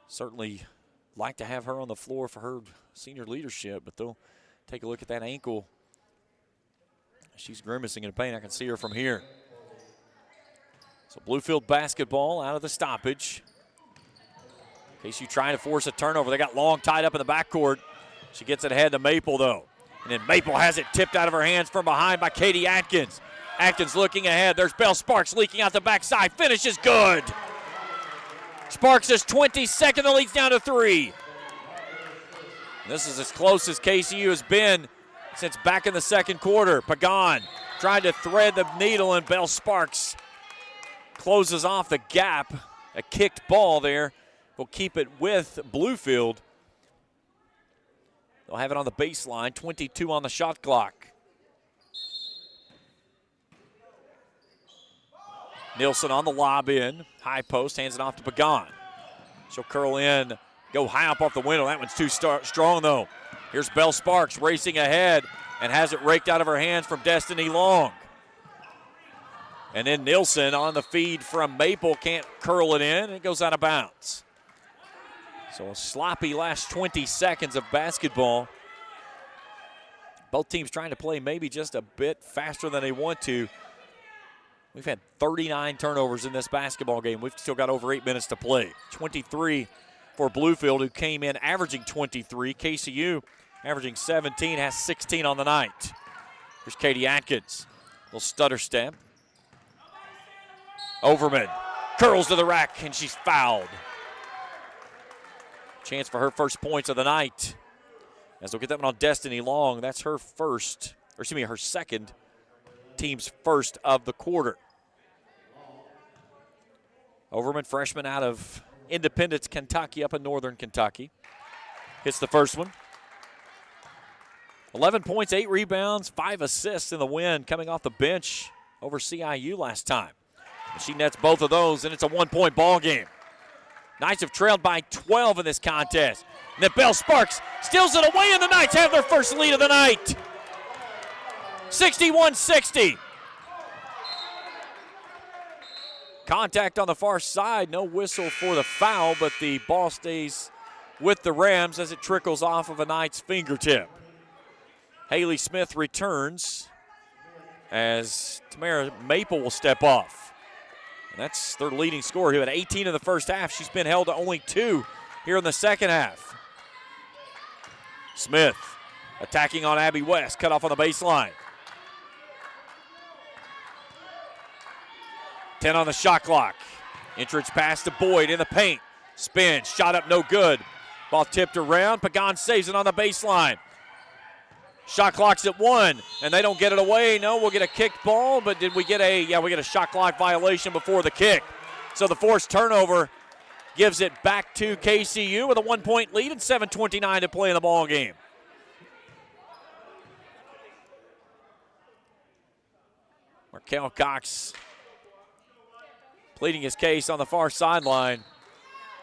certainly like to have her on the floor for her senior leadership, but they'll take a look at that ankle. She's grimacing in pain. I can see her from here. So Bluefield basketball out of the stoppage. KCU trying to force a turnover. They got Long tied up in the backcourt. She gets it ahead to Maple, though. And then Maple has it tipped out of her hands from behind by Katie Atkins. Atkins looking ahead. There's Belle Sparks leaking out the backside. Finish is good. Sparks is 22nd. The lead's down to 3. This is as close as KCU has been since back in the second quarter. Pagan tried to thread the needle, and Belle Sparks closes off the gap. A kicked ball there will keep it with Bluefield. They'll have it on the baseline, 22 on the shot clock. Nielsen on the lob in, high post, hands it off to Pagan. She'll curl in, go high up off the window. That one's too strong, though. Here's Belle Sparks racing ahead and has it raked out of her hands from Destiny Long. And then Nielsen on the feed from Maple, can't curl it in, and it goes out of bounds. So a sloppy last 20 seconds of basketball. Both teams trying to play maybe just a bit faster than they want to. We've had 39 turnovers in this basketball game. We've still got over 8 minutes to play. 23 for Bluefield, who came in averaging 23. KCU averaging 17, has 16 on the night. Here's Katie Atkins. Little stutter step. Overman curls to the rack, and she's fouled. Chance for her first points of the night. As they'll get that one on Destiny Long. That's her first, or excuse me, her second, team's first of the quarter. Overman, freshman out of Independence, Kentucky, up in northern Kentucky. Hits the first one. 11 points, 8 rebounds, 5 assists in the win, coming off the bench over CIU last time. And she nets both of those, and it's a 1-point ball game. Knights have trailed by 12 in this contest. And then Bell Sparks steals it away, and the Knights have their first lead of the night. 61-60. Contact on the far side, no whistle for the foul, but the ball stays with the Rams as it trickles off of a Knight's fingertip. Haley Smith returns as Tamara Maple will step off. And that's their leading scorer, who had 18 in the first half. She's been held to only 2 here in the second half. Smith attacking on Abby West, cut off on the baseline. 10 on the shot clock. Entrance pass to Boyd in the paint. Spin, shot up, no good. Ball tipped around. Pagan saves it on the baseline. Shot clock's at 1, and they don't get it away. No, we'll get a kicked ball, but did we get a, we get a shot clock violation before the kick. So the forced turnover gives it back to KCU with a 1-point lead and 7:29 to play in the ball game. Markel Cox pleading his case on the far sideline.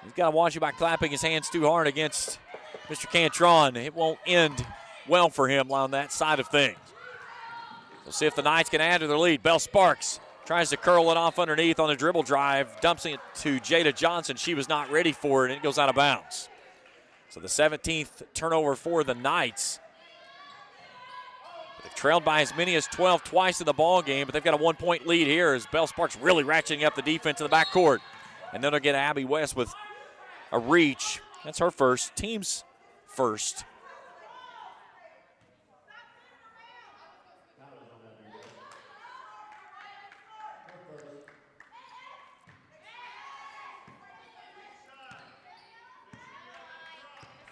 He's got to watch it by clapping his hands too hard against Mr. Cantron. It won't end well for him on that side of things. We'll see if the Knights can add to their lead. Bell Sparks tries to curl it off underneath on the dribble drive, dumps it to Jada Johnson. She was not ready for it, and it goes out of bounds. So the 17th turnover for the Knights. They've trailed by as many as 12 twice in the ball game, but they've got a 1-point lead here as Bell Sparks really ratcheting up the defense in the backcourt. And then they'll get Abby West with a reach. That's her first, team's first.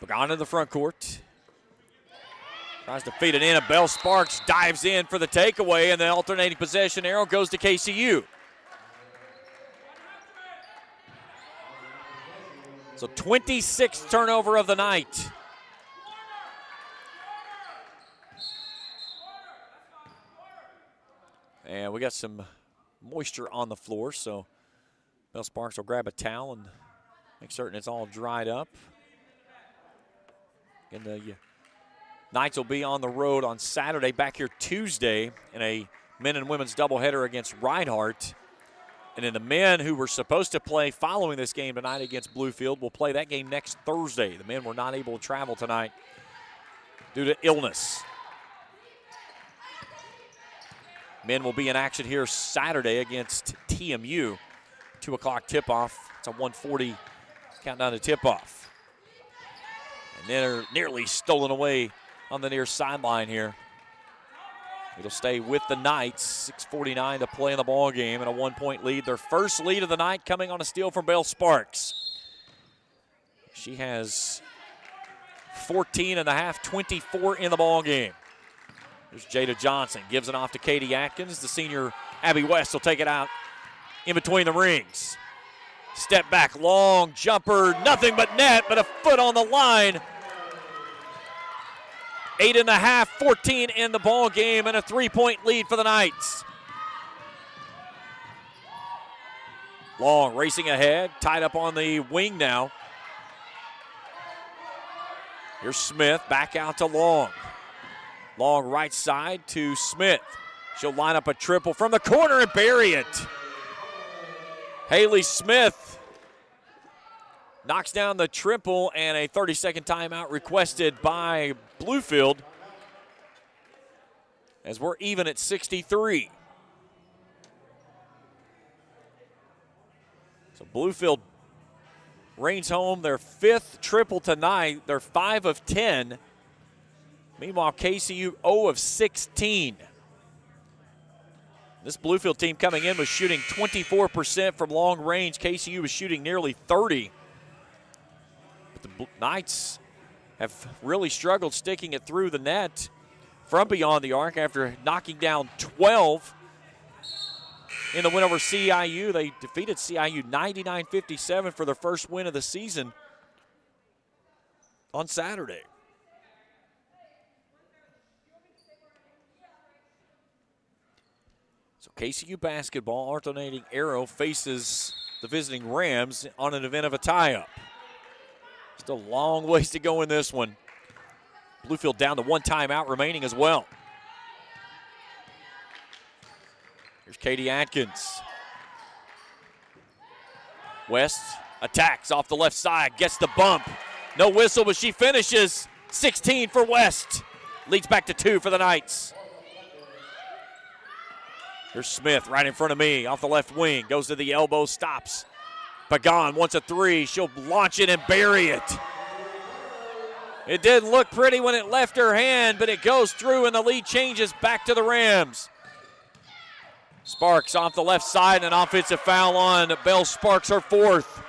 Gone to the front court. Tries to feed it in, and Bell Sparks dives in for the takeaway, and the alternating possession arrow goes to KCU. So 26th turnover of the night. And we got some moisture on the floor, so Bell Sparks will grab a towel and make certain it's all dried up. And the Knights will be on the road on Saturday, back here Tuesday in a men and women's doubleheader against Reinhardt. And then the men who were supposed to play following this game tonight against Bluefield will play that game next Thursday. The men were not able to travel tonight due to illness. Men will be in action here Saturday against TMU. 2 o'clock tip-off. It's a 1:40 countdown to tip-off. And they're nearly stolen away on the near sideline here. It'll stay with the Knights. 6:49 to play in the ball game and a 1-point lead. Their first lead of the night coming on a steal from Bell Sparks. She has 14 and a half, 24 in the ball game. There's Jada Johnson, gives it off to Katie Atkins. The senior Abby West will take it out in between the rings. Step back, long jumper, nothing but net, but a foot on the line. 8.5, 14 in the ball game, and a 3-point lead for the Knights. Long racing ahead, tied up on the wing now. Here's Smith, back out to Long. Long right side to Smith. She'll line up a triple from the corner and bury it. Haley Smith knocks down the triple, and a 30-second timeout requested by Bluefield as we're even at 63. So Bluefield reigns home their 5th triple tonight. They're 5 of 10. Meanwhile, KCU 0 of 16. This Bluefield team coming in was shooting 24% from long range. KCU was shooting nearly 30%. But the Knights have really struggled sticking it through the net from beyond the arc after knocking down 12 in the win over CIU. They defeated CIU 99-57 for their first win of the season on Saturday. So KCU basketball, alternating arrow, faces the visiting Rams on an event of a tie-up. Still a long ways to go in this one. Bluefield down to one timeout remaining as well. Here's Katie Atkins. West attacks off the left side, gets the bump. No whistle, but she finishes. 16 for West. Leads back to 2 for the Knights. Here's Smith right in front of me off the left wing. Goes to the elbow, stops. Pagan wants a 3. She'll launch it and bury it. It didn't look pretty when it left her hand, but it goes through and the lead changes back to the Rams. Sparks off the left side, an offensive foul on Bell Sparks, her 4th.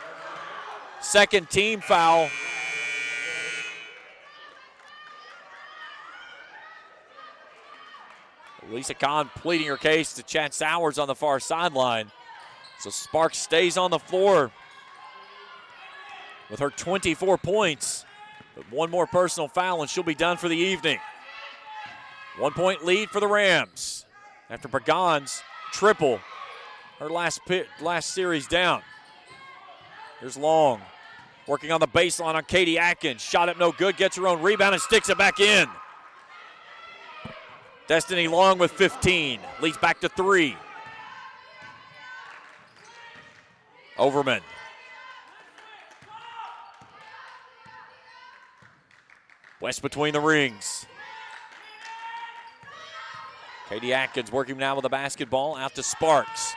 Second team foul. Lisa Kahn pleading her case to Chad Sowers on the far sideline. So Sparks stays on the floor with her 24 points. But one more personal foul and she'll be done for the evening. 1 point lead for the Rams after Pagan's triple, her last series down. Here's Long working on the baseline on Katie Atkins. Shot up no good, gets her own rebound and sticks it back in. Destiny Long with 15, leads back to 3. Overman. West between the rings. Katie Atkins working now with the basketball out to Sparks.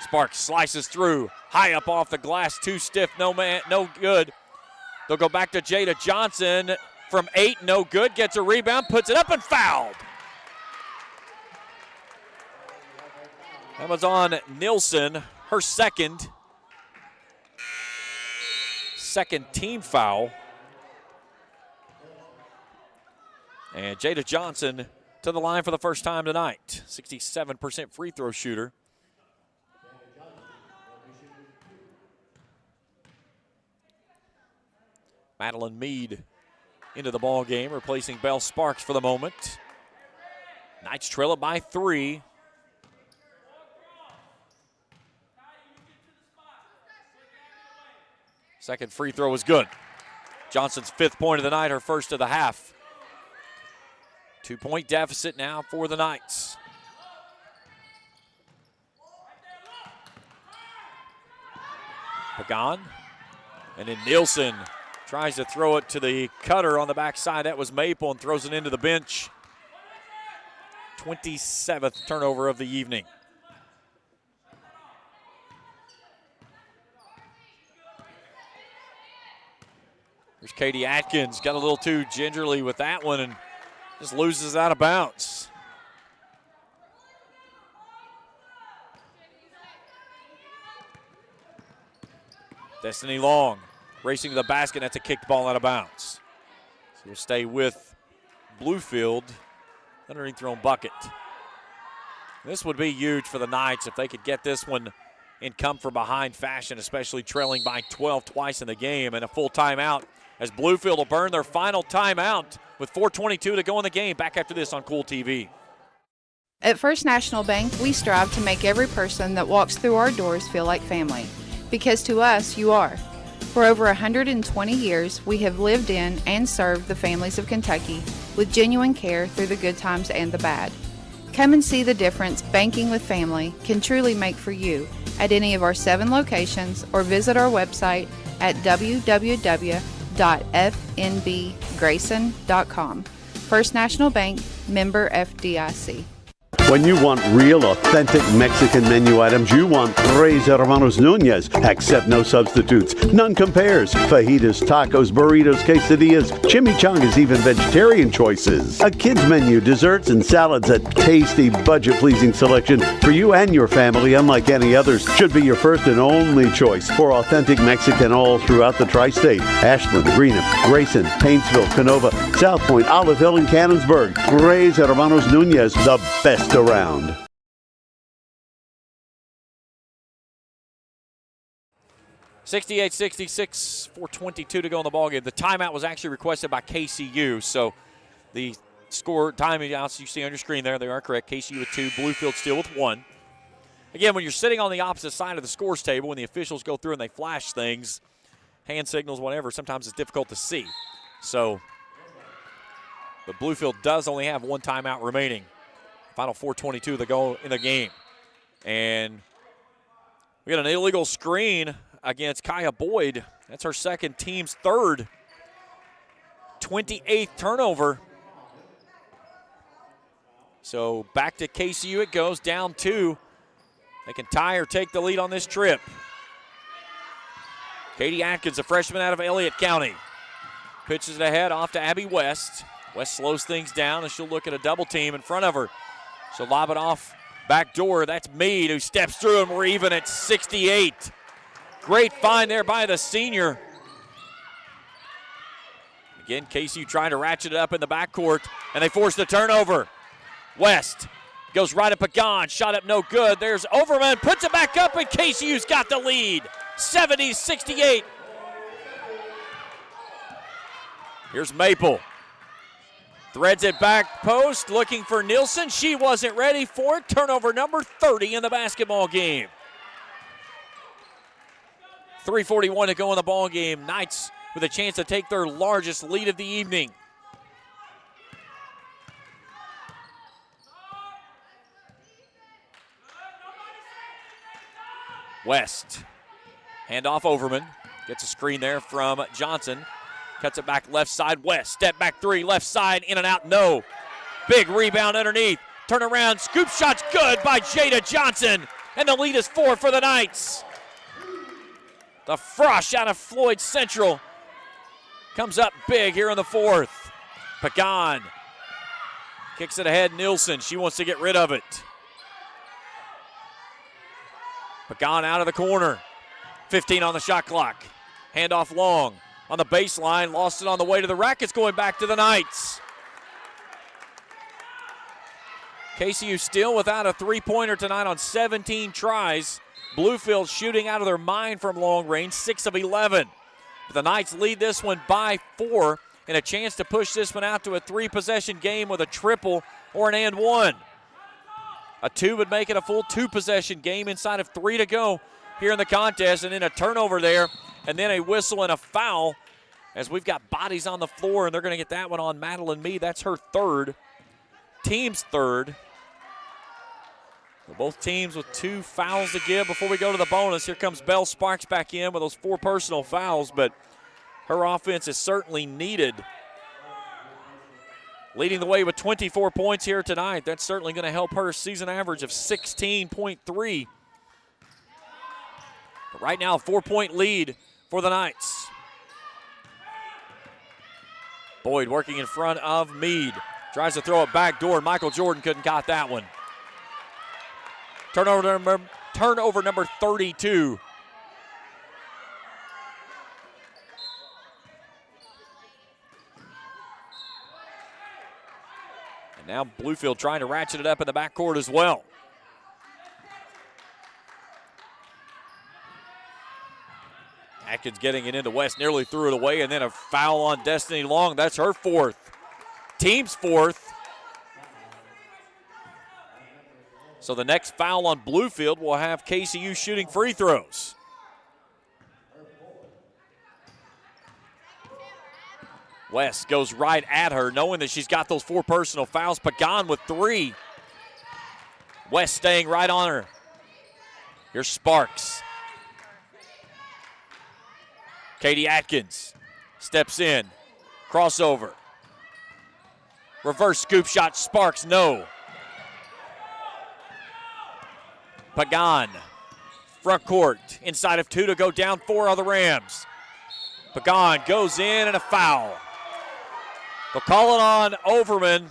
Sparks slices through, high up off the glass, too stiff, no good. They'll go back to Jada Johnson from 8, no good, gets a rebound, puts it up and fouled. That was on Nilsson, her second team foul. And Jada Johnson to the line for the first time tonight. 67% free throw shooter. Madeline Mead into the ball game, replacing Bell Sparks for the moment. Knights trail it by 3. Second free throw was good. Johnson's 5th point of the night, her first of the half. 2-point deficit now for the Knights. Pagan. And then Nielsen tries to throw it to the cutter on the backside. That was Maple and throws it into the bench. 27th turnover of the evening. There's Katie Atkins, got a little too gingerly with that one and just loses out of bounds. Destiny Long racing to the basket. That's a kicked ball out of bounds. So we'll stay with Bluefield underneath their own bucket. This would be huge for the Knights if they could get this one in come from behind fashion, especially trailing by 12 twice in the game, and a full timeout as Bluefield will burn their final timeout with 4:22 to go in the game. Back after this on Kool TV. At First National Bank, we strive to make every person that walks through our doors feel like family, because to us, you are. For over 120 years, we have lived in and served the families of Kentucky with genuine care through the good times and the bad. Come and see the difference banking with family can truly make for you at any of our 7 locations, or visit our website at www.fnbgrayson.com. First National Bank, member FDIC. When you want real, authentic Mexican menu items, you want Tres Hermanos Nunez. Accept no substitutes. None compares. Fajitas, tacos, burritos, quesadillas, chimichangas, even vegetarian choices. A kids menu, desserts and salads, a tasty, budget-pleasing selection for you and your family, unlike any others, should be your first and only choice for authentic Mexican all throughout the tri-state. Ashland, Greenup, Grayson, Paintsville, Canova, South Point, Olive Hill, and Cannonsburg. Tres Hermanos Nunez, the best around. (68-66), 4:22 to go in the ballgame. The timeout was actually requested by KCU, so the score timeouts you see on your screen there, they are correct. KCU with 2, Bluefield still with 1. Again, when you're sitting on the opposite side of the scores table, when the officials go through and they flash things, hand signals, whatever, sometimes it's difficult to see. So, but Bluefield does only have one timeout remaining. Final 4:22 to go in the game. And we got an illegal screen against Kaya Boyd. That's her second, team's third. 28th turnover. So back to KCU it goes, down 2. They can tie or take the lead on this trip. Katie Atkins, a freshman out of Elliott County. Pitches it ahead off to Abby West. West slows things down, and she'll look at a double team in front of her. She'll lob it off back door. That's Meade who steps through, and we're even at 68. Great find there by the senior. Again, KCU trying to ratchet it up in the backcourt, and they force the turnover. West goes right at Pagan. Shot up no good. There's Overman. Puts it back up, and KCU's got the lead. 70-68. Here's Maple. Threads it back post, looking for Nielsen. She wasn't ready for it. Turnover number 30 in the basketball game. 3:41 to go in the ball game. Knights with a chance to take their largest lead of the evening. West. Handoff Overman. Gets a screen there from Johnson. Cuts it back left side. West. Step back 3. Left side. In and out. No. Big rebound underneath. Turn around. Scoop shot's good by Jada Johnson. And the lead is 4 for the Knights. The Frosh out of Floyd Central comes up big here in the 4th. Pagan kicks it ahead. Nielsen. She wants to get rid of it. Pagan out of the corner. 15 on the shot clock. Handoff long on the baseline. Lost it on the way to the rack. It's going back to the Knights. KCU still without a three-pointer tonight on 17 tries. Bluefield shooting out of their mind from long range, 6 of 11. But the Knights lead this one by 4 and a chance to push this one out to a 3-possession game with a triple or an and one. A 2 would make it a full 2-possession game inside of 3 to go here in the contest, and then a turnover there, and then a whistle and a foul as we've got bodies on the floor, and they're going to get that one on Madeline Meade. That's her third, team's third. So both teams with 2 fouls to give before we go to the bonus. Here comes Belle Sparks back in with those 4 personal fouls, but her offense is certainly needed. Leading the way with 24 points here tonight. That's certainly going to help her season average of 16.3. But right now, a 4-point lead for the Knights. Boyd working in front of Meade. Tries to throw it back door. Michael Jordan couldn't got that one. Turnover number 32. And now Bluefield trying to ratchet it up in the backcourt as well. Atkins getting it into West, nearly threw it away, and then a foul on Destiny Long. That's her 4th. Team's 4th. So the next foul on Bluefield will have KCU shooting free throws. West goes right at her, knowing that she's got those 4 personal fouls. Pagan with 3. West staying right on her. Here's Sparks. Katie Atkins steps in. Crossover. Reverse scoop shot. Sparks, no. Pagan. Front court. Inside of 2 to go, down 4 on the Rams. Pagan goes in and a foul. They'll call it on Overman.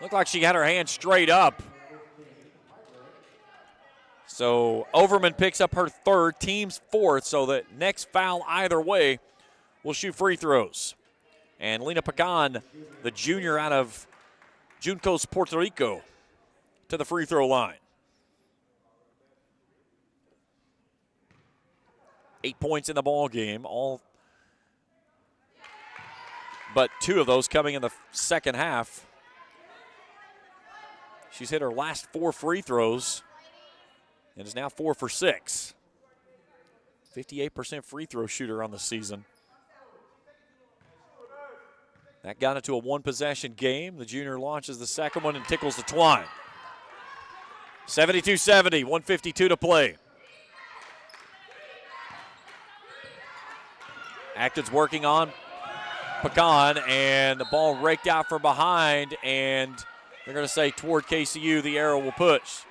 Looked like she had her hand straight up. So Overman picks up her 3rd, team's 4th, so the next foul either way will shoot free throws. And Lena Pagan, the junior out of Juncos, Puerto Rico, to the free throw line. 8 points in the ball game, all but 2 of those coming in the second half. She's hit her last 4 free throws. and is now 4 for 6. 58% free throw shooter on the season. That got into a one-possession game. The junior launches the second one and tickles the twine. 72-70, 1:52 to play. Acton's working on Pecan, and the ball raked out from behind, and they're going to say toward KCU, the arrow will push.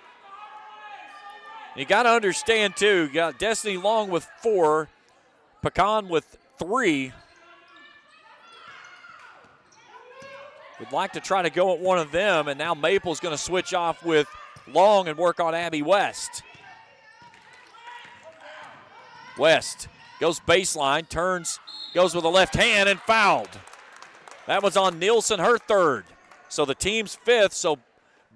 And you got to understand, too, you got Destiny Long with 4, Pecan with 3. Would like to try to go at one of them, and now Maple's going to switch off with Long and work on Abby West. West goes baseline, turns, goes with a left hand and fouled. That was on Nielsen, her 3rd. So the team's 5th, so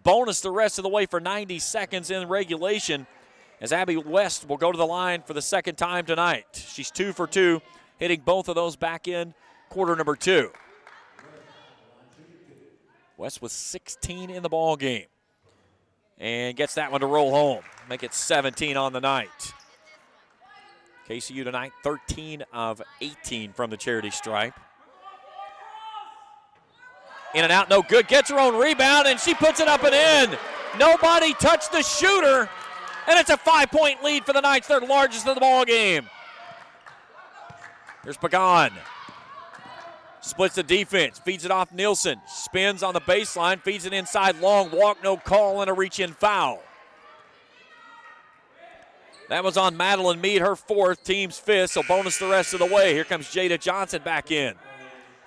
bonus the rest of the way for 90 seconds in regulation as Abby West will go to the line for the 2nd time tonight. She's 2 for 2, hitting both of those back in quarter number 2. West with 16 in the ball game and gets that one to roll home. Make it 17 on the night. KCU tonight, 13 of 18 from the charity stripe. In and out, no good. Gets her own rebound, and she puts it up and in. Nobody touched the shooter, and it's a 5-point lead for the Knights, their largest of the ball game. Here's Pagan. Splits the defense, feeds it off Nielsen. Spins on the baseline, feeds it inside Long. Walk, no call, and a reach-in foul. That was on Madeline Mead, her 4th, team's 5th, so bonus the rest of the way. Here comes Jada Johnson back in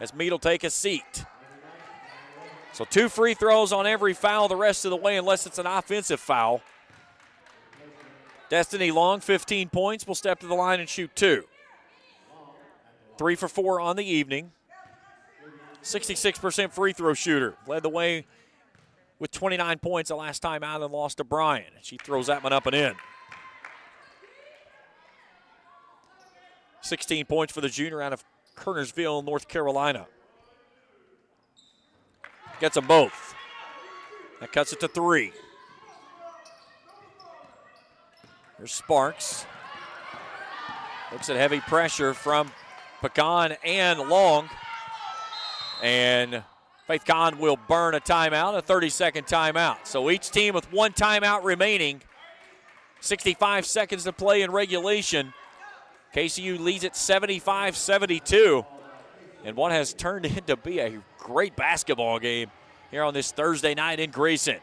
as Mead will take a seat. So 2 free throws on every foul the rest of the way unless it's an offensive foul. Destiny Long, 15 points, will step to the line and shoot 2. 3 for 4 on the evening. 66% free throw shooter. Led the way with 29 points the last time out and lost to Bryan. She throws that one up and in. 16 points for the junior out of Kernersville, North Carolina. Gets them both. That cuts it to 3. Here's Sparks. Looks at heavy pressure from Pecan and Long. And Faith Kahn will burn a timeout, a 30-second timeout. So each team with 1 timeout remaining. 65 seconds to play in regulation. KCU leads at 75-72. And what has turned into be a great basketball game here on this Thursday night in Grayson.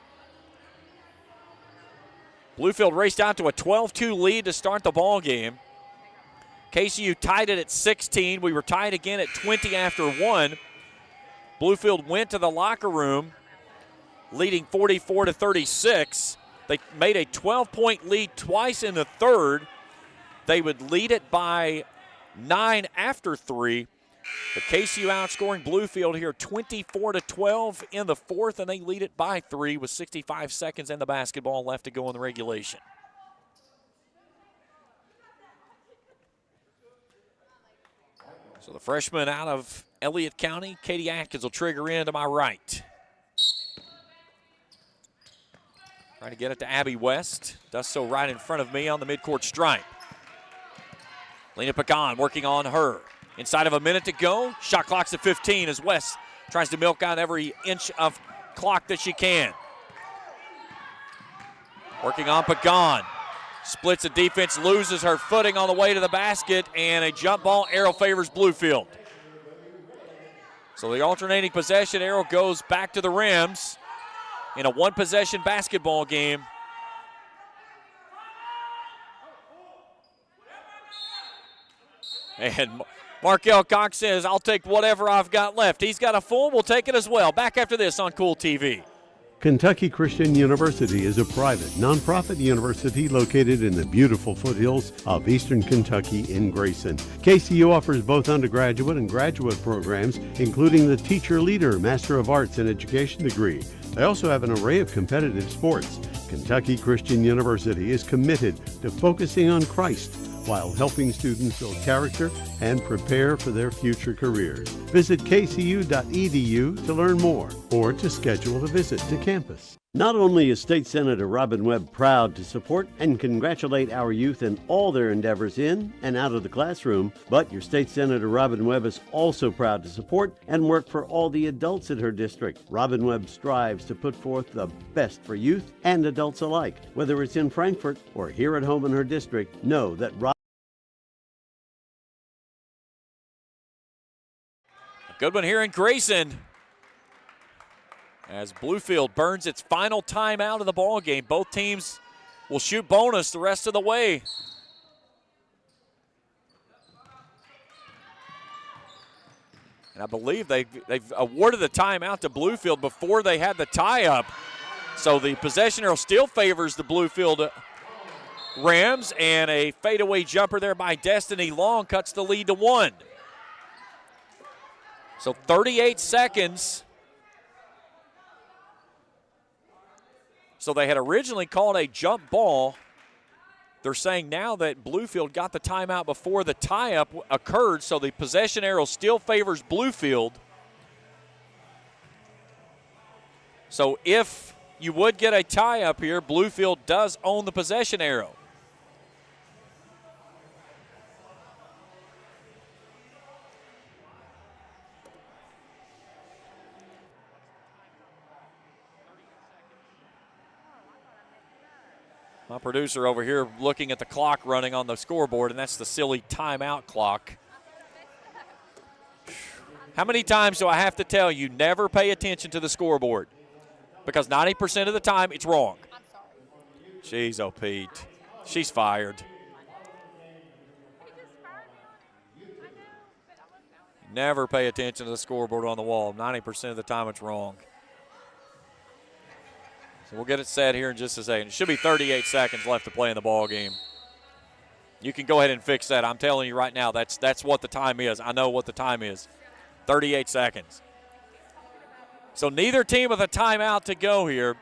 Bluefield raced out to a 12-2 lead to start the ball game. KCU tied it at 16. We were tied again at 20 after 1. Bluefield went to the locker room leading 44-36. They made a 12-point lead twice in the 3rd. They would lead it by 9 after 3. But KCU outscoring Bluefield here 24-12 in the 4th, and they lead it by 3 with 65 seconds and the basketball left to go in the regulation. So the freshman out of Elliott County, Katie Atkins, will trigger in to my right. Trying to get it to Abby West. Does so right in front of me on the midcourt stripe. Lena Pagan working on her. Inside of a minute to go. Shot clock's at 15 as West tries to milk out every inch of clock that she can. Working on Pagan. Splits the defense, loses her footing on the way to the basket, and a jump ball. Arrow favors Bluefield. So the alternating possession arrow goes back to the Rims in a 1-possession basketball game. And Markel Cox says, I'll take whatever I've got left. He's got a full, we'll take it as well. Back after this on Kool TV. Kentucky Christian University is a private, nonprofit university located in the beautiful foothills of eastern Kentucky in Grayson. KCU offers both undergraduate and graduate programs, including the Teacher Leader Master of Arts in Education degree. They also have an array of competitive sports. Kentucky Christian University is committed to focusing on Christ while helping students build character and prepare for their future careers. Visit kcu.edu to learn more or to schedule a visit to campus. Not only is State Senator Robin Webb proud to support and congratulate our youth in all their endeavors in and out of the classroom, but your State Senator Robin Webb is also proud to support and work for all the adults in her district. Robin Webb strives to put forth the best for youth and adults alike. Whether it's in Frankfort or here at home in her district, know that Good one here in Grayson, as Bluefield burns its final time out of the ball game. Both teams will shoot bonus the rest of the way. And I believe they've awarded the timeout to Bluefield before they had the tie-up. So the possession arrow still favors the Bluefield Rams, and a fadeaway jumper there by Destiny Long cuts the lead to 1. So 38 seconds. So they had originally called a jump ball. They're saying now that Bluefield got the timeout before the tie-up occurred, so the possession arrow still favors Bluefield. So if you would get a tie-up here, Bluefield does own the possession arrow. My producer over here looking at the clock running on the scoreboard, and that's the silly timeout clock. How many times do I have to tell you, never pay attention to the scoreboard? Because 90% of the time, it's wrong. Jeez, oh, Pete. She's fired. Never pay attention to the scoreboard on the wall. 90% of the time, it's wrong. So we'll get it set here in just a second. It should be 38 seconds left to play in the ball game. You can go ahead and fix that. I'm telling you right now, that's what the time is. I know what the time is. 38 seconds. So neither team with a timeout to go here.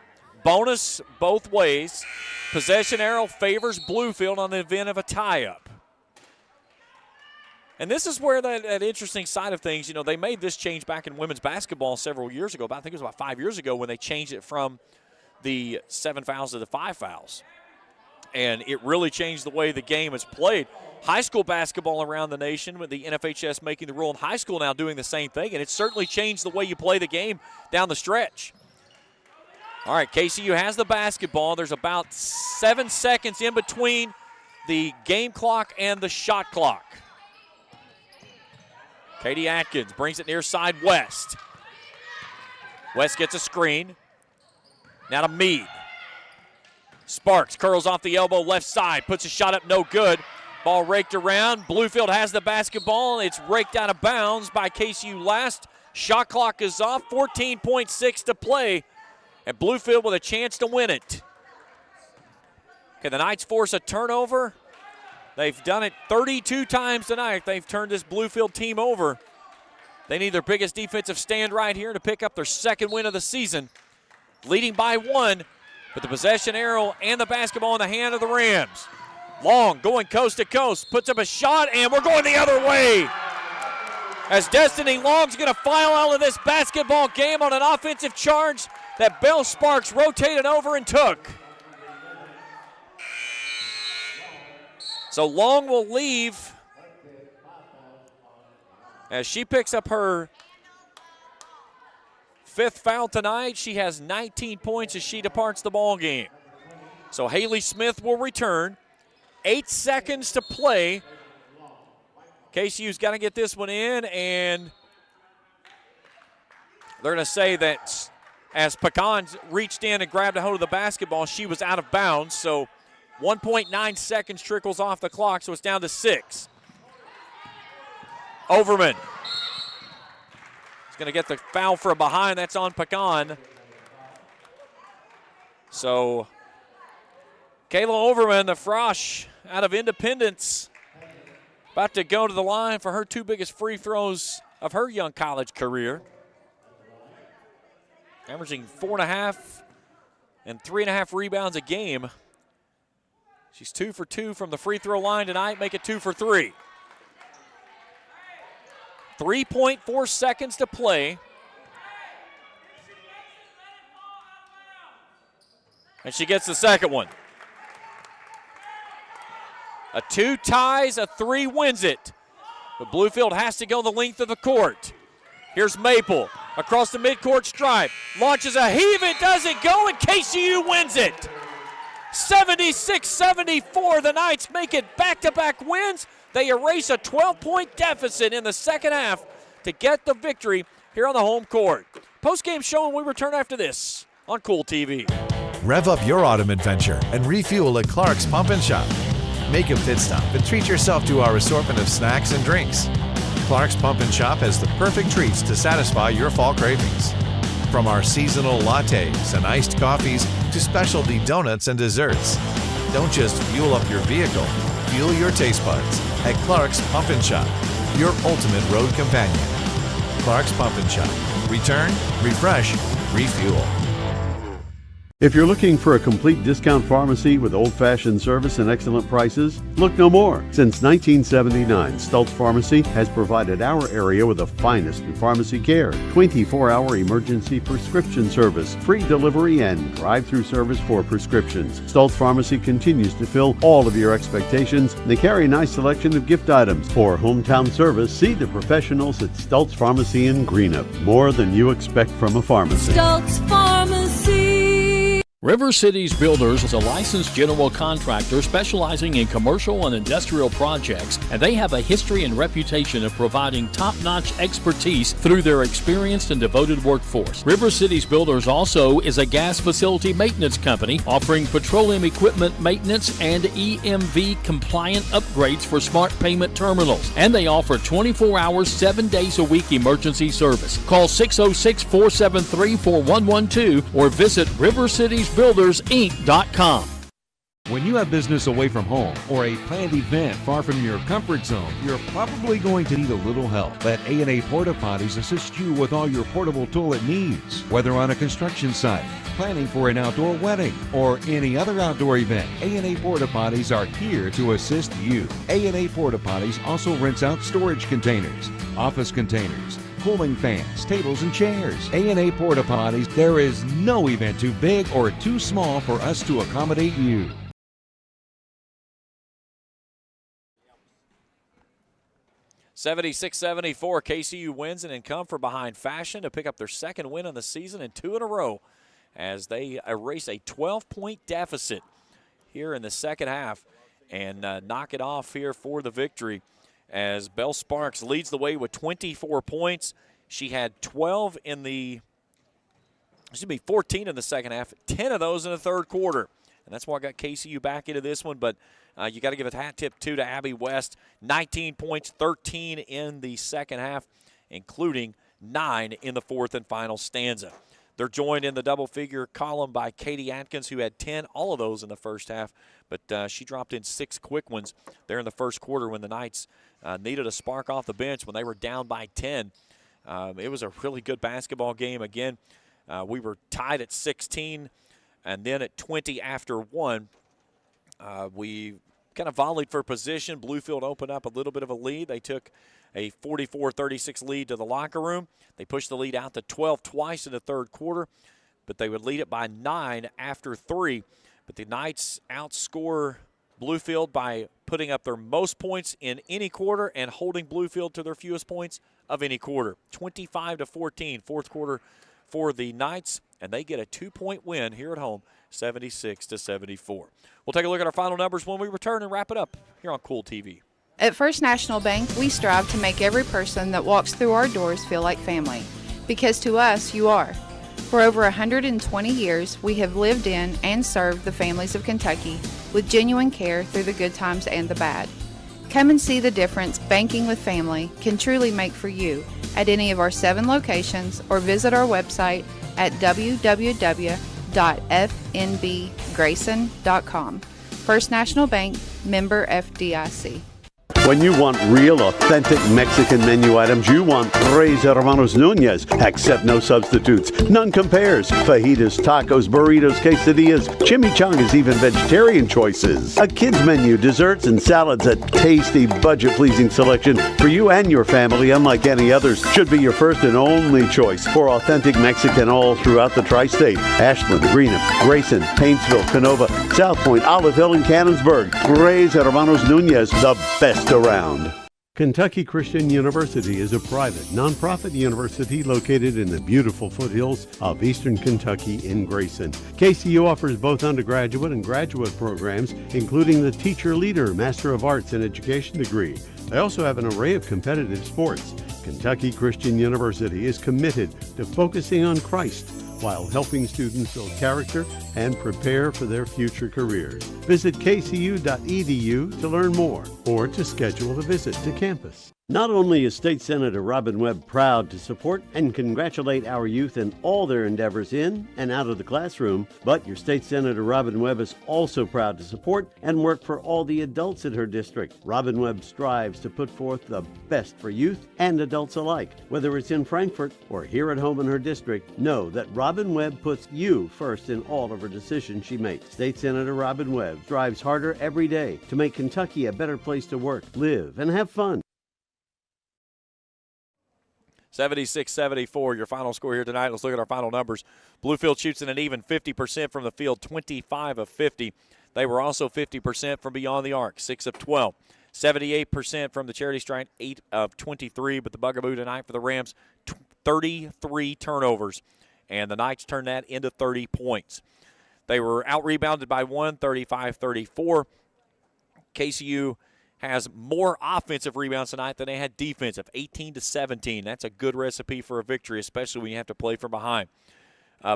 Bonus both ways. Possession arrow favors Bluefield on the event of a tie-up. And this is where that interesting side of things, you know, they made this change back in women's basketball several years ago. I think it was about 5 years ago when they changed it from the 7 fouls to the 5 fouls. And it really changed the way the game is played. High school basketball around the nation, with the NFHS making the rule in high school now doing the same thing, and it's certainly changed the way you play the game down the stretch. All right, KCU has the basketball. There's about 7 seconds in between the game clock and the shot clock. Katie Atkins brings it near side West. West gets a screen. Now to Meade. Sparks curls off the elbow left side, puts a shot up, no good. Ball raked around. Bluefield has the basketball. It's raked out of bounds by KCU last. Shot clock is off, 14.6 to play. And Bluefield with a chance to win it. Can the Knights force a turnover? They've done it 32 times tonight. They've turned this Bluefield team over. They need their biggest defensive stand right here to pick up their second win of the season. Leading by 1, but the possession arrow and the basketball in the hand of the Rams. Long going coast to coast, puts up a shot, and we're going the other way. As Destiny Long's going to file out of this basketball game on an offensive charge that Belle Sparks rotated over and took. So Long will leave as she picks up her 5th foul tonight. She has 19 points as she departs the ball game. So Haley Smith will return. 8 seconds to play. KCU's got to get this one in, and they're going to say that as Pecan reached in and grabbed a hold of the basketball, she was out of bounds. So 1.9 seconds trickles off the clock, so it's down to 6. Overman going to get the foul from behind. That's on Pecan. So Kayla Overman, the Frosh out of Independence, about to go to the line for her 2 biggest free throws of her young college career. Averaging 4.5 and 3.5 rebounds a game. She's 2 for 2 from the free throw line tonight, make it 2 for 3. 3.4 seconds to play. And she gets the second one. A 2 ties, a 3 wins it. But Bluefield has to go the length of the court. Here's Maple across the midcourt stripe. Launches a heave, it doesn't go, and KCU wins it. 76-74, the Knights make it back-to-back wins. They erase a 12-point deficit in the second half to get the victory here on the home court. Postgame show, and we return after this on Kool TV. Rev up your autumn adventure and refuel at Clark's Pump and Shop. Make a pit stop and treat yourself to our assortment of snacks and drinks. Clark's Pump and Shop has the perfect treats to satisfy your fall cravings. From our seasonal lattes and iced coffees to specialty donuts and desserts. Don't just fuel up your vehicle, fuel your taste buds at Clark's Pump and Shop, your ultimate road companion. Clark's Pump and Shop. Return, refresh, refuel. If you're looking for a complete discount pharmacy with old-fashioned service and excellent prices, look no more. Since 1979, Stultz Pharmacy has provided our area with the finest in pharmacy care, 24-hour emergency prescription service, free delivery, and drive-through service for prescriptions. Stultz Pharmacy continues to fill all of your expectations. They carry a nice selection of gift items. For hometown service, see the professionals at Stultz Pharmacy in Greenup. More than you expect from a pharmacy. Stultz Pharmacy. River Cities Builders is a licensed general contractor specializing in commercial and industrial projects, and they have a history and reputation of providing top-notch expertise through their experienced and devoted workforce. River Cities Builders also is a gas facility maintenance company offering petroleum equipment maintenance and EMV-compliant upgrades for smart payment terminals, and they offer 24 hours, 7 days a week emergency service. Call 606-473-4112 or visit rivercitiesbuildersinc.com. When you have business away from home or a planned event far from your comfort zone, you're probably going to need a little help. Let A&A Porta Potties assist you with all your portable toilet needs. Whether on a construction site, planning for an outdoor wedding, or any other outdoor event, A&A Porta Potties are here to assist you. A&A Porta Potties also rents out storage containers, office containers, cooling fans, tables, and chairs. A&A Porta Potties, there is no event too big or too small for us to accommodate you. (76-74), KCU wins and come from behind Fashion to pick up their second win of the season and 2 in a row as they erase a 12-point deficit here in the second half and knock it off here for the victory as Belle Sparks leads the way with 24 points. She had 14 in the second half, 10 of those in the third quarter. And that's why I got KCU back into this one. But you got to give a hat tip, too, to Abby West. 19 points, 13 in the second half, including 9 in the fourth and final stanza. They're joined in the double-figure column by Katie Atkins, who had 10, all of those in the first half. But she dropped in 6 quick ones there in the first quarter when the Knights needed a spark off the bench when they were down by 10. It was a really good basketball game. Again, we were tied at 16. And then at 20 after 1, we kind of volleyed for position. Bluefield opened up a little bit of a lead. They took a 44-36 lead to the locker room. They pushed the lead out to 12 twice in the third quarter, but they would lead it by 9 after 3. But the Knights outscore Bluefield by putting up their most points in any quarter and holding Bluefield to their fewest points of any quarter. 25-14, fourth quarter for the Knights, and they get a 2-point win here at home, 76-74. We'll take a look at our final numbers when we return and wrap it up here on Kool TV. At First National Bank, we strive to make every person that walks through our doors feel like family, because to us, you are. For over 120 years, we have lived in and served the families of Kentucky with genuine care through the good times and the bad. Come and see the difference banking with family can truly make for you at any of our 7 locations or visit our website at www.fnbgrayson.com. First National Bank, member FDIC. When you want real, authentic Mexican menu items, you want Tres Hermanos Nunez. Accept no substitutes. None compares. Fajitas, tacos, burritos, quesadillas, chimichangas, even vegetarian choices. A kids menu, desserts and salads, a tasty, budget-pleasing selection for you and your family, unlike any others. Should be your first and only choice for authentic Mexican all throughout the tri-state. Ashland, Greenham, Grayson, Paintsville, Canova, South Point, Olive Hill, and Cannonsburg. Tres Hermanos Nunez, the best around. Kentucky Christian University is a private, nonprofit university located in the beautiful foothills of eastern Kentucky in Grayson. KCU offers both undergraduate and graduate programs, including the Teacher Leader Master of Arts in Education degree. They also have an array of competitive sports. Kentucky Christian University is committed to focusing on Christ while helping students build character and prepare for their future careers. Visit kcu.edu to learn more or to schedule a visit to campus. Not only is State Senator Robin Webb proud to support and congratulate our youth in all their endeavors in and out of the classroom, but your State Senator Robin Webb is also proud to support and work for all the adults in her district. Robin Webb strives to put forth the best for youth and adults alike. Whether it's in Frankfort or here at home in her district, know that Robin Webb puts you first in all of her decisions she makes. State Senator Robin Webb strives harder every day to make Kentucky a better place to work, live, and have fun. 76-74, your final score here tonight. Let's look at our final numbers. Bluefield shoots in an even 50% from the field, 25 of 50. They were also 50% from beyond the arc, 6 of 12. 78% from the charity stripe, 8 of 23. But the bugaboo tonight for the Rams, 33 turnovers. And the Knights turned that into 30 points. They were out-rebounded by 1, 35-34. KCU has more offensive rebounds tonight than they had defensive, 18-17. That's a good recipe for a victory, especially when you have to play from behind.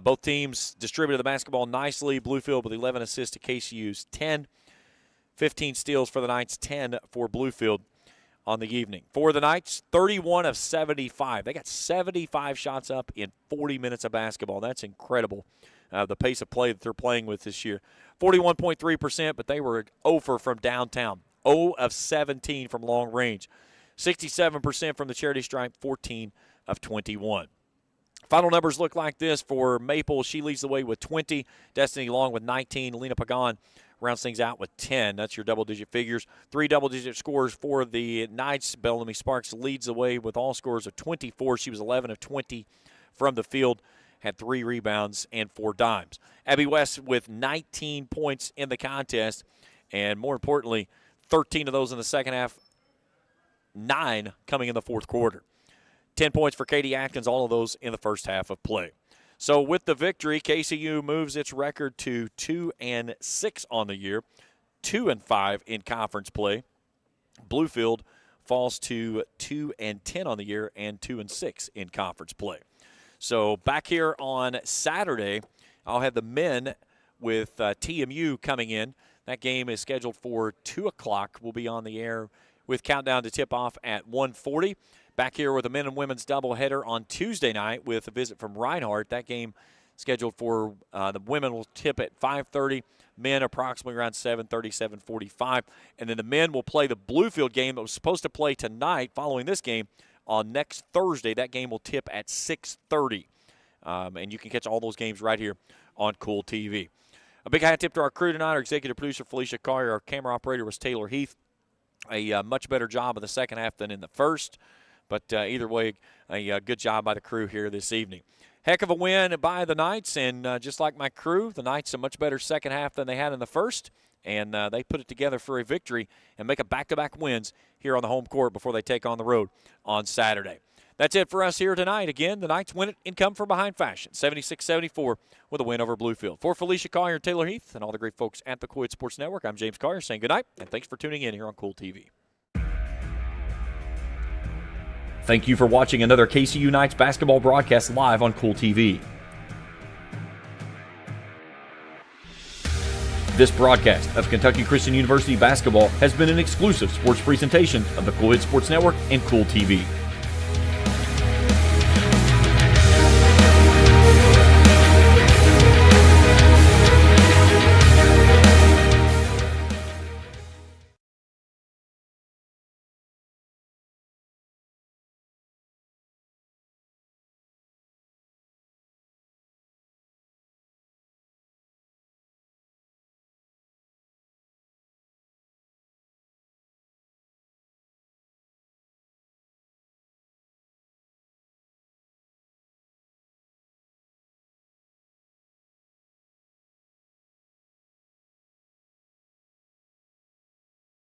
Both teams distributed the basketball nicely. Bluefield with 11 assists to KCU's 10. 15 steals for the Knights, 10 for Bluefield on the evening. For the Knights, 31 of 75. They got 75 shots up in 40 minutes of basketball. That's incredible, the pace of play that they're playing with this year. 41.3%, but they were over from downtown. 0 of 17 from long range. 67% from the charity stripe, 14 of 21. Final numbers look like this for Maple. She leads the way with 20. Destiny Long with 19. Lena Pagan rounds things out with 10. That's your double-digit figures. 3 double-digit scores for the Knights. Bellamy Sparks leads the way with all scores of 24. She was 11 of 20 from the field. Had 3 rebounds and 4 dimes. Abby West with 19 points in the contest. And more importantly, 13 of those in the second half, 9 coming in the fourth quarter. 10 points for Katie Atkins, all of those in the first half of play. So with the victory, KCU moves its record to 2-6 on the year, 2-5 in conference play. Bluefield falls to 2-10 on the year and 2-6 in conference play. So back here on Saturday, I'll have the men with TMU coming in. That game is scheduled for 2 o'clock. We'll be on the air with countdown to tip-off at 1:40. Back here with a men and women's doubleheader on Tuesday night with a visit from Reinhardt. That game scheduled for the women will tip at 5:30. Men approximately around 7:30, 7:45. And then the men will play the Bluefield game that was supposed to play tonight following this game on next Thursday. That game will tip at 6:30. And you can catch all those games right here on Kool TV. A big hat tip to our crew tonight. Our executive producer, Felicia Collier. Our camera operator was Taylor Heath. A much better job in the second half than in the first. But either way, a good job by the crew here this evening. Heck of a win by the Knights. And just like my crew, the Knights a much better second half than they had in the first. And they put it together for a victory and make a back-to-back wins here on the home court before they take on the road on Saturday. That's it for us here tonight. Again, the Knights win it in come-from-behind fashion, 76-74 with a win over Bluefield. For Felicia Collier and Taylor Heath and all the great folks at the Kool Sports Network, I'm James Collier saying good night, and thanks for tuning in here on Kool TV. Thank you for watching another KCU Knights basketball broadcast live on Kool TV. This broadcast of Kentucky Christian University basketball has been an exclusive sports presentation of the Kool Sports Network and Kool TV.